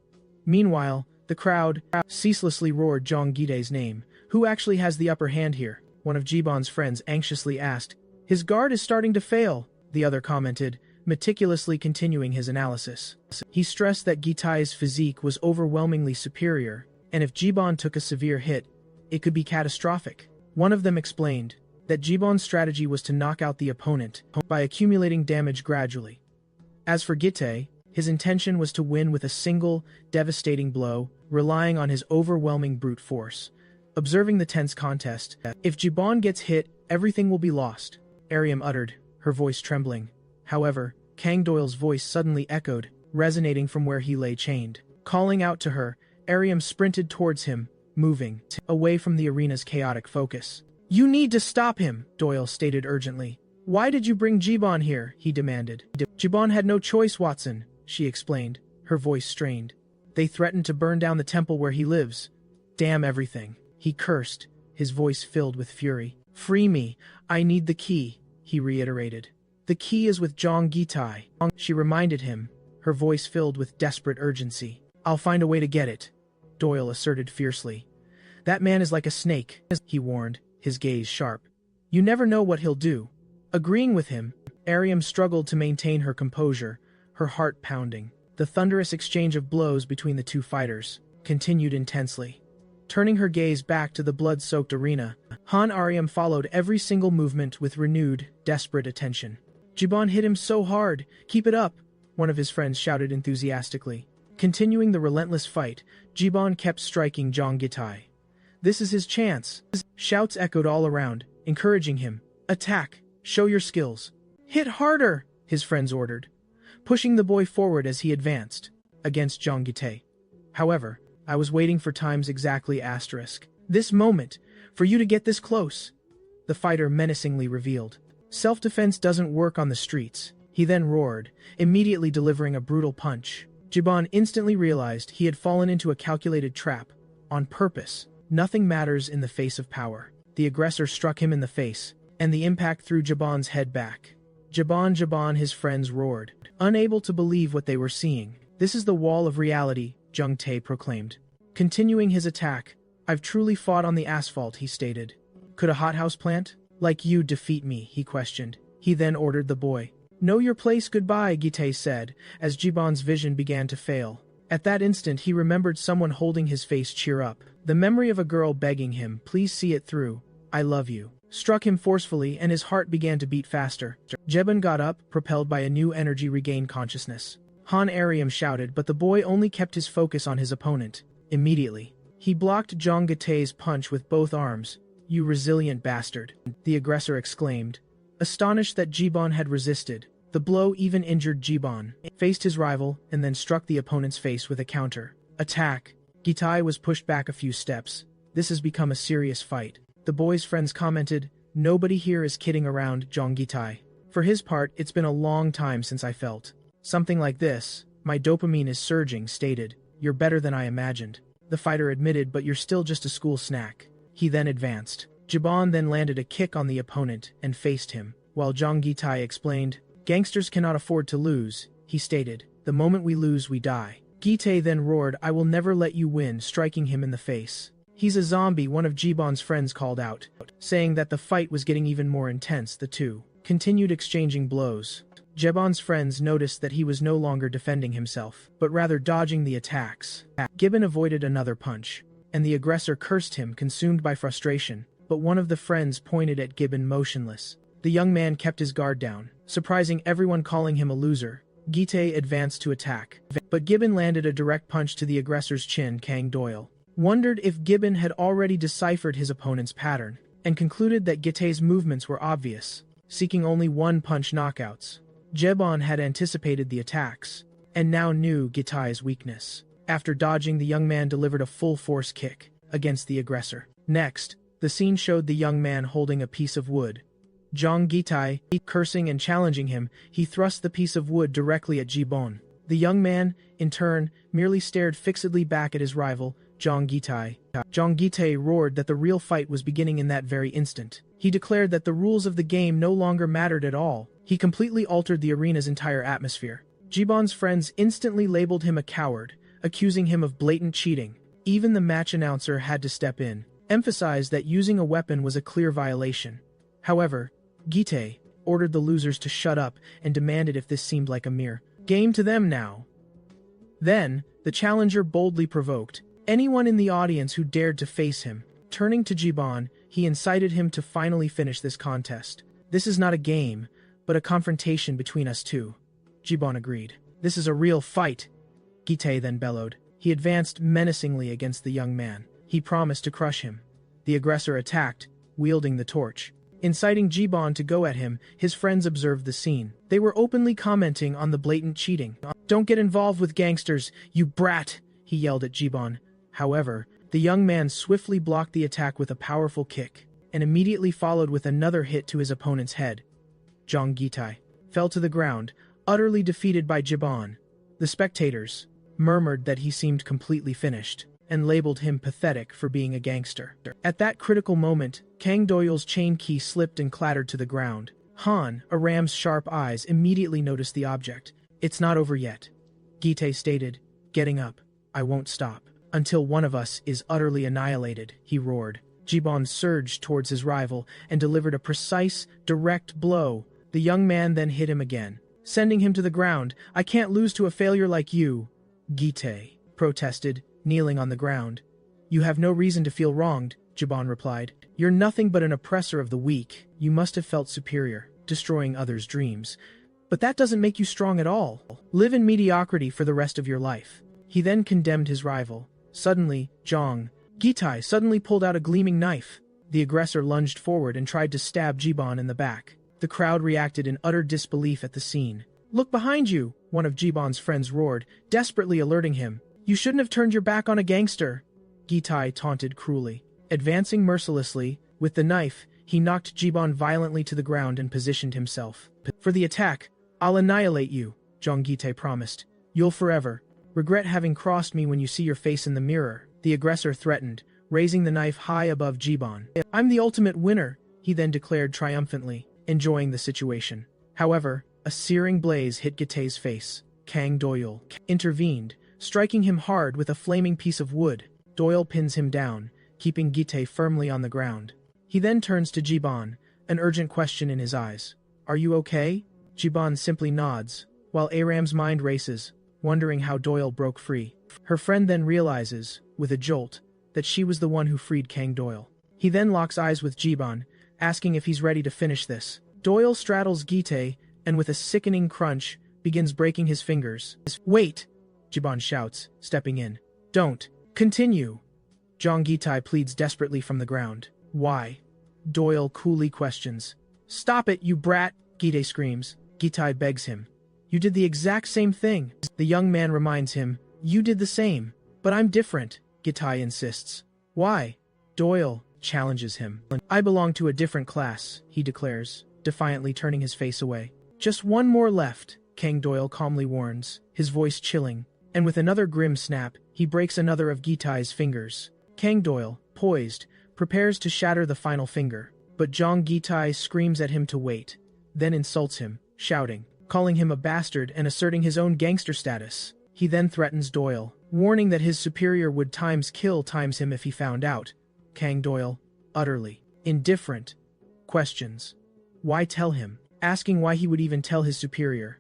Meanwhile, the crowd ceaselessly roared Zhang Gite's name. Who actually has the upper hand here? One of Jiban's friends anxiously asked. His guard is starting to fail, the other commented, meticulously continuing his analysis. He stressed that Gitai's physique was overwhelmingly superior, and if Jiban took a severe hit, it could be catastrophic. One of them explained that Jiban's strategy was to knock out the opponent by accumulating damage gradually. As for Gite, his intention was to win with a single, devastating blow, relying on his overwhelming brute force. Observing the tense contest, if Jiban gets hit, everything will be lost, Ariam uttered, her voice trembling. However, Kang Doyle's voice suddenly echoed, resonating from where he lay chained. Calling out to her, Ariam sprinted towards him, moving away from the arena's chaotic focus. You need to stop him, Doyle stated urgently. Why did you bring Jiban here? He demanded. Jiban had no choice, Watson, she explained, her voice strained. They threatened to burn down the temple where he lives. Damn everything, he cursed, his voice filled with fury. Free me, I need the key, he reiterated. The key is with Zhang Gitai, she reminded him, her voice filled with desperate urgency. I'll find a way to get it, Doyle asserted fiercely. That man is like a snake, he warned, his gaze sharp. You never know what he'll do. Agreeing with him, Ariam struggled to maintain her composure, her heart pounding. The thunderous exchange of blows between the two fighters continued intensely. Turning her gaze back to the blood-soaked arena, Han Ariam followed every single movement with renewed, desperate attention. Jiban hit him so hard, keep it up, one of his friends shouted enthusiastically. Continuing the relentless fight, Jiban kept striking Zhang Gitai. This is his chance. Shouts echoed all around, encouraging him. Attack, show your skills. Hit harder, his friends ordered, pushing the boy forward as he advanced, against Zhang Gitai. However, I was waiting for times exactly asterisk. This moment, for you to get this close, the fighter menacingly revealed. Self-defense doesn't work on the streets, he then roared, immediately delivering a brutal punch. Jiban instantly realized he had fallen into a calculated trap, on purpose. Nothing matters in the face of power. The aggressor struck him in the face, and the impact threw Jiban's head back. Jiban, his friends roared, unable to believe what they were seeing. This is the wall of reality, Zhang Te proclaimed. Continuing his attack, I've truly fought on the asphalt, he stated. Could a hothouse plant like you defeat me, he questioned. He then ordered the boy. Know your place, goodbye, Gite said, as Jiban's vision began to fail. At that instant he remembered someone holding his face cheer up. The memory of a girl begging him, please see it through, I love you, struck him forcefully and his heart began to beat faster. Jiban got up, propelled by a new energy regained consciousness. Han Ariam shouted, but the boy only kept his focus on his opponent. Immediately, he blocked Zhang Gitai's punch with both arms. You resilient bastard, the aggressor exclaimed. Astonished that Jiban had resisted, the blow even injured Jiban, faced his rival, and then struck the opponent's face with a counter attack. Gitai was pushed back a few steps. This has become a serious fight. The boy's friends commented, nobody here is kidding around Zhang Gitai. For his part, it's been a long time since I felt something like this. My dopamine is surging, stated. You're better than I imagined, the fighter admitted, but you're still just a school snack. He then advanced. Jiban then landed a kick on the opponent and faced him, while Zhang Gitai explained, gangsters cannot afford to lose, he stated. The moment we lose, we die. Gitai then roared, I will never let you win, striking him in the face. He's a zombie, one of Jiban's friends called out, saying that the fight was getting even more intense. The two continued exchanging blows. Jiban's friends noticed that he was no longer defending himself, but rather dodging the attacks. Gibbon avoided another punch, and the aggressor cursed him, consumed by frustration, but one of the friends pointed at Gibbon motionless. The young man kept his guard down, surprising everyone, calling him a loser. Gitai advanced to attack, but Gibbon landed a direct punch to the aggressor's chin. Kang Doyle wondered if Gibbon had already deciphered his opponent's pattern, and concluded that Gitai's movements were obvious, seeking only one-punch knockouts. Jiban had anticipated the attacks, and now knew Gitai's weakness. After dodging, the young man delivered a full-force kick against the aggressor. Next, the scene showed the young man holding a piece of wood. Zhang Gitai, cursing and challenging him, he thrust the piece of wood directly at Jibon. The young man, in turn, merely stared fixedly back at his rival, Zhang Gitai. Zhang Gitai roared that the real fight was beginning in that very instant. He declared that the rules of the game no longer mattered at all. He completely altered the arena's entire atmosphere. Jibon's friends instantly labeled him a coward, accusing him of blatant cheating. Even the match announcer had to step in, emphasized that using a weapon was a clear violation. However, Gitai ordered the losers to shut up and demanded if this seemed like a mere game to them now. Then, the challenger boldly provoked anyone in the audience who dared to face him. Turning to Jibon, he incited him to finally finish this contest. This is not a game, but a confrontation between us two. Jibon agreed. This is a real fight, Gitai then bellowed. He advanced menacingly against the young man. He promised to crush him. The aggressor attacked, wielding the torch. Inciting Jibon to go at him, his friends observed the scene. They were openly commenting on the blatant cheating. "Don't get involved with gangsters, you brat!" he yelled at Jibon. However, the young man swiftly blocked the attack with a powerful kick, and immediately followed with another hit to his opponent's head. Zhang Gitai fell to the ground, utterly defeated by Jibon. The spectators murmured that he seemed completely finished, and labeled him pathetic for being a gangster. At that critical moment, Kang Doyle's chain key slipped and clattered to the ground. Han, a ram's sharp eyes, immediately noticed the object. "It's not over yet," Gitai stated, getting up. "I won't stop until one of us is utterly annihilated," he roared. Jibon surged towards his rival and delivered a precise, direct blow. The young man then hit him again, sending him to the ground. "I can't lose to a failure like you," Gitai protested, kneeling on the ground. "You have no reason to feel wronged," Jibon replied. "You're nothing but an oppressor of the weak. You must have felt superior, destroying others' dreams. But that doesn't make you strong at all. Live in mediocrity for the rest of your life." He then condemned his rival. Suddenly, Zhang Gitai suddenly pulled out a gleaming knife. The aggressor lunged forward and tried to stab Jibon in the back. The crowd reacted in utter disbelief at the scene. "Look behind you!" one of Jibon's friends roared, desperately alerting him. "You shouldn't have turned your back on a gangster," Gitai taunted cruelly. Advancing mercilessly, with the knife, he knocked Jibon violently to the ground and positioned himself. "For the attack, I'll annihilate you," Zhang Gitai promised. "You'll forever regret having crossed me when you see your face in the mirror," the aggressor threatened, raising the knife high above Jibon. "I'm the ultimate winner," he then declared triumphantly, enjoying the situation. However, a searing blaze hit Gitai's face. Kang Doyle intervened, striking him hard with a flaming piece of wood. Doyle pins him down, keeping Gitai firmly on the ground. He then turns to Jibon, an urgent question in his eyes. "Are you okay?" Jibon simply nods, while Aram's mind races, wondering how Doyle broke free. Her friend then realizes, with a jolt, that she was the one who freed Kang Doyle. He then locks eyes with Jibon, asking if he's ready to finish this. Doyle straddles Gitai, and with a sickening crunch, begins breaking his fingers. "Wait!" Jibon shouts, stepping in. "Don't. Continue." Zhang Gitai pleads desperately from the ground. "Why?" Doyle coolly questions. "Stop it, you brat!" Gitai screams. Gitai begs him. "You did the exact same thing." The young man reminds him. "You did the same. But I'm different," Gitai insists. "Why?" Doyle challenges him. "I belong to a different class," he declares, defiantly turning his face away. "Just one more left," Kang Doyle calmly warns, his voice chilling, and with another grim snap, he breaks another of Gitai's fingers. Kang Doyle, poised, prepares to shatter the final finger, but Zhang Gitai screams at him to wait, then insults him, shouting, calling him a bastard and asserting his own gangster status. He then threatens Doyle, warning that his superior would kill him if he found out. Kang Doyle, utterly indifferent, questions why tell him, asking why he would even tell his superior,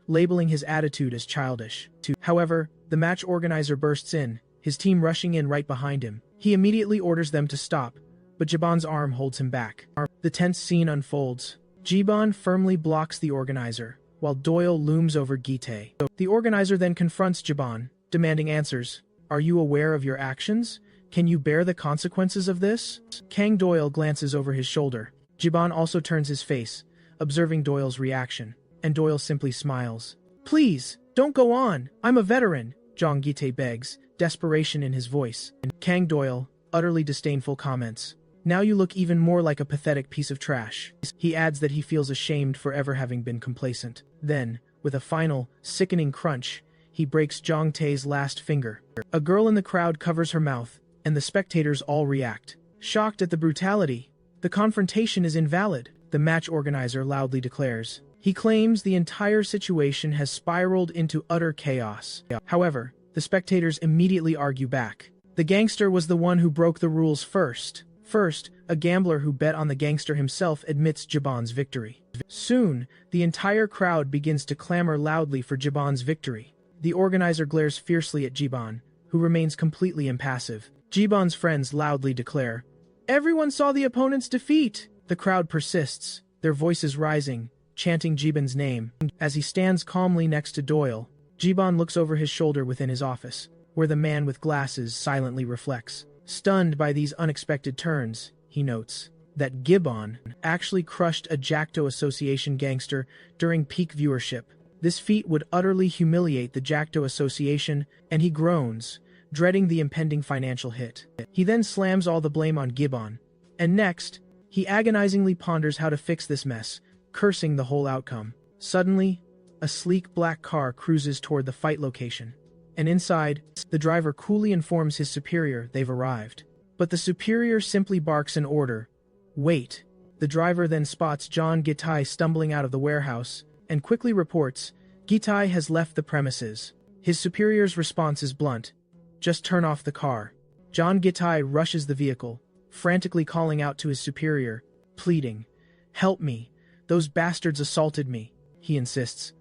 labeling his attitude as childish. However, the match organizer bursts in, his team rushing in right behind him. He immediately orders them to stop, but Jibon's arm holds him back. The tense scene unfolds. Jibon firmly blocks the organizer, while Doyle looms over Gitai. The organizer then confronts Jibon, demanding answers. "Are you aware of your actions? Can you bear the consequences of this?" Kang Doyle glances over his shoulder. Jibon also turns his face, observing Doyle's reaction, and Doyle simply smiles. "Please, don't go on, I'm a veteran," Zhang Gitai begs, desperation in his voice. And Kang Doyle, utterly disdainful, comments. Now you look even more like a pathetic piece of trash. He adds that he feels ashamed for ever having been complacent. Then, with a final, sickening crunch, he breaks Zhang Tei's last finger. A girl in the crowd covers her mouth, and the spectators all react. Shocked at the brutality, the confrontation is invalid, the match organizer loudly declares. He claims the entire situation has spiraled into utter chaos. However, the spectators immediately argue back. The gangster was the one who broke the rules first. First, a gambler who bet on the gangster himself admits Jiban's victory. Soon, the entire crowd begins to clamor loudly for Jiban's victory. The organizer glares fiercely at Jiban, who remains completely impassive. Jiban's friends loudly declare, "Everyone saw the opponent's defeat!" The crowd persists, their voices rising, chanting Jiban's name. As he stands calmly next to Doyle, Jiban looks over his shoulder within his office, where the man with glasses silently reflects. Stunned by these unexpected turns, he notes that Gibbon actually crushed a Jackto Association gangster during peak viewership. This feat would utterly humiliate the Jackto Association, and he groans, dreading the impending financial hit. He then slams all the blame on Gibbon, and next, he agonizingly ponders how to fix this mess, cursing the whole outcome. Suddenly, a sleek black car cruises toward the fight location, and inside, the driver coolly informs his superior they've arrived. But the superior simply barks an order. Wait. The driver then spots John Gitai stumbling out of the warehouse, and quickly reports, Gitai has left the premises. His superior's response is blunt. Just turn off the car. John Gitai rushes the vehicle, frantically calling out to his superior, pleading, "Help me. Those bastards assaulted me," he insists.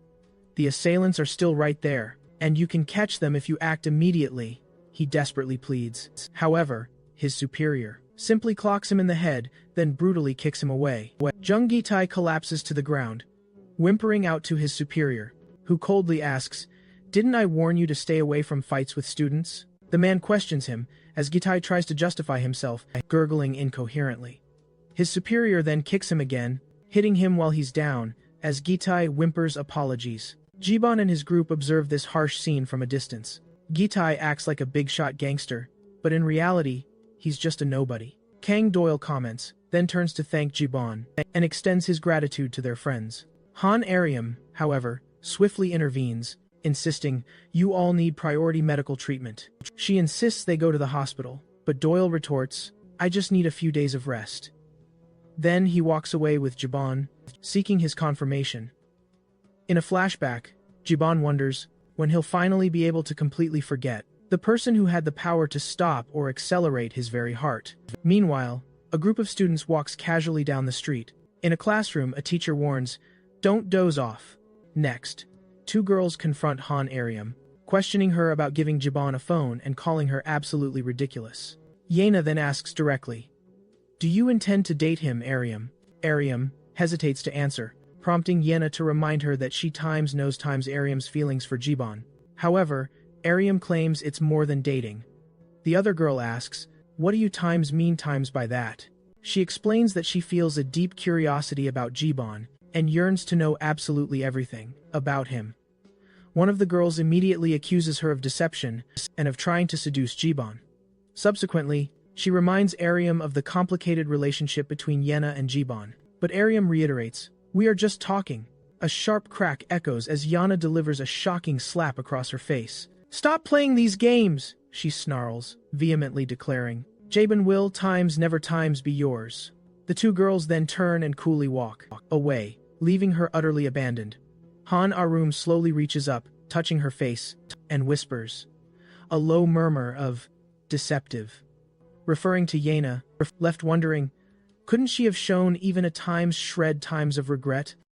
"The assailants are still right there, and you can catch them if you act immediately," he desperately pleads. However, his superior simply clocks him in the head, then brutally kicks him away. Jung Gitai collapses to the ground, whimpering out to his superior, who coldly asks, "Didn't I warn you to stay away from fights with students?" The man questions him, as Gitai tries to justify himself, gurgling incoherently. His superior then kicks him again, hitting him while he's down, as Gitai whimpers apologies. Jiban and his group observe this harsh scene from a distance. Gitai acts like a big-shot gangster, but in reality, he's just a nobody. Kang Doyle comments, then turns to thank Jiban, and extends his gratitude to their friends. Han Ariam, however, swiftly intervenes, insisting, "You all need priority medical treatment." She insists they go to the hospital, but Doyle retorts, "I just need a few days of rest." Then he walks away with Jiban, seeking his confirmation. In a flashback, Jiban wonders when he'll finally be able to completely forget the person who had the power to stop or accelerate his very heart. Meanwhile, a group of students walks casually down the street. In a classroom, a teacher warns, "Don't doze off." Next, two girls confront Han Ariam, questioning her about giving Jiban a phone and calling her absolutely ridiculous. Yena then asks directly, "Do you intend to date him, Ariam?" Ariam hesitates to answer, prompting Yena to remind her that she knows Ariam's feelings for Jiban. However, Ariam claims it's more than dating. The other girl asks, "What do you mean by that?" She explains that she feels a deep curiosity about Jiban and yearns to know absolutely everything about him. One of the girls immediately accuses her of deception and of trying to seduce Jiban. Subsequently, she reminds Ariam of the complicated relationship between Yena and Jiban, but Ariam reiterates, "We are just talking." A sharp crack echoes as Yana delivers a shocking slap across her face. "Stop playing these games," she snarls, vehemently declaring, "Jabin will never be yours." The two girls then turn and coolly walk away, leaving her utterly abandoned. Han Arum slowly reaches up, touching her face, and whispers, a low murmur of deceptive, referring to Yena, left wondering, couldn't she have shown even a shred of regret?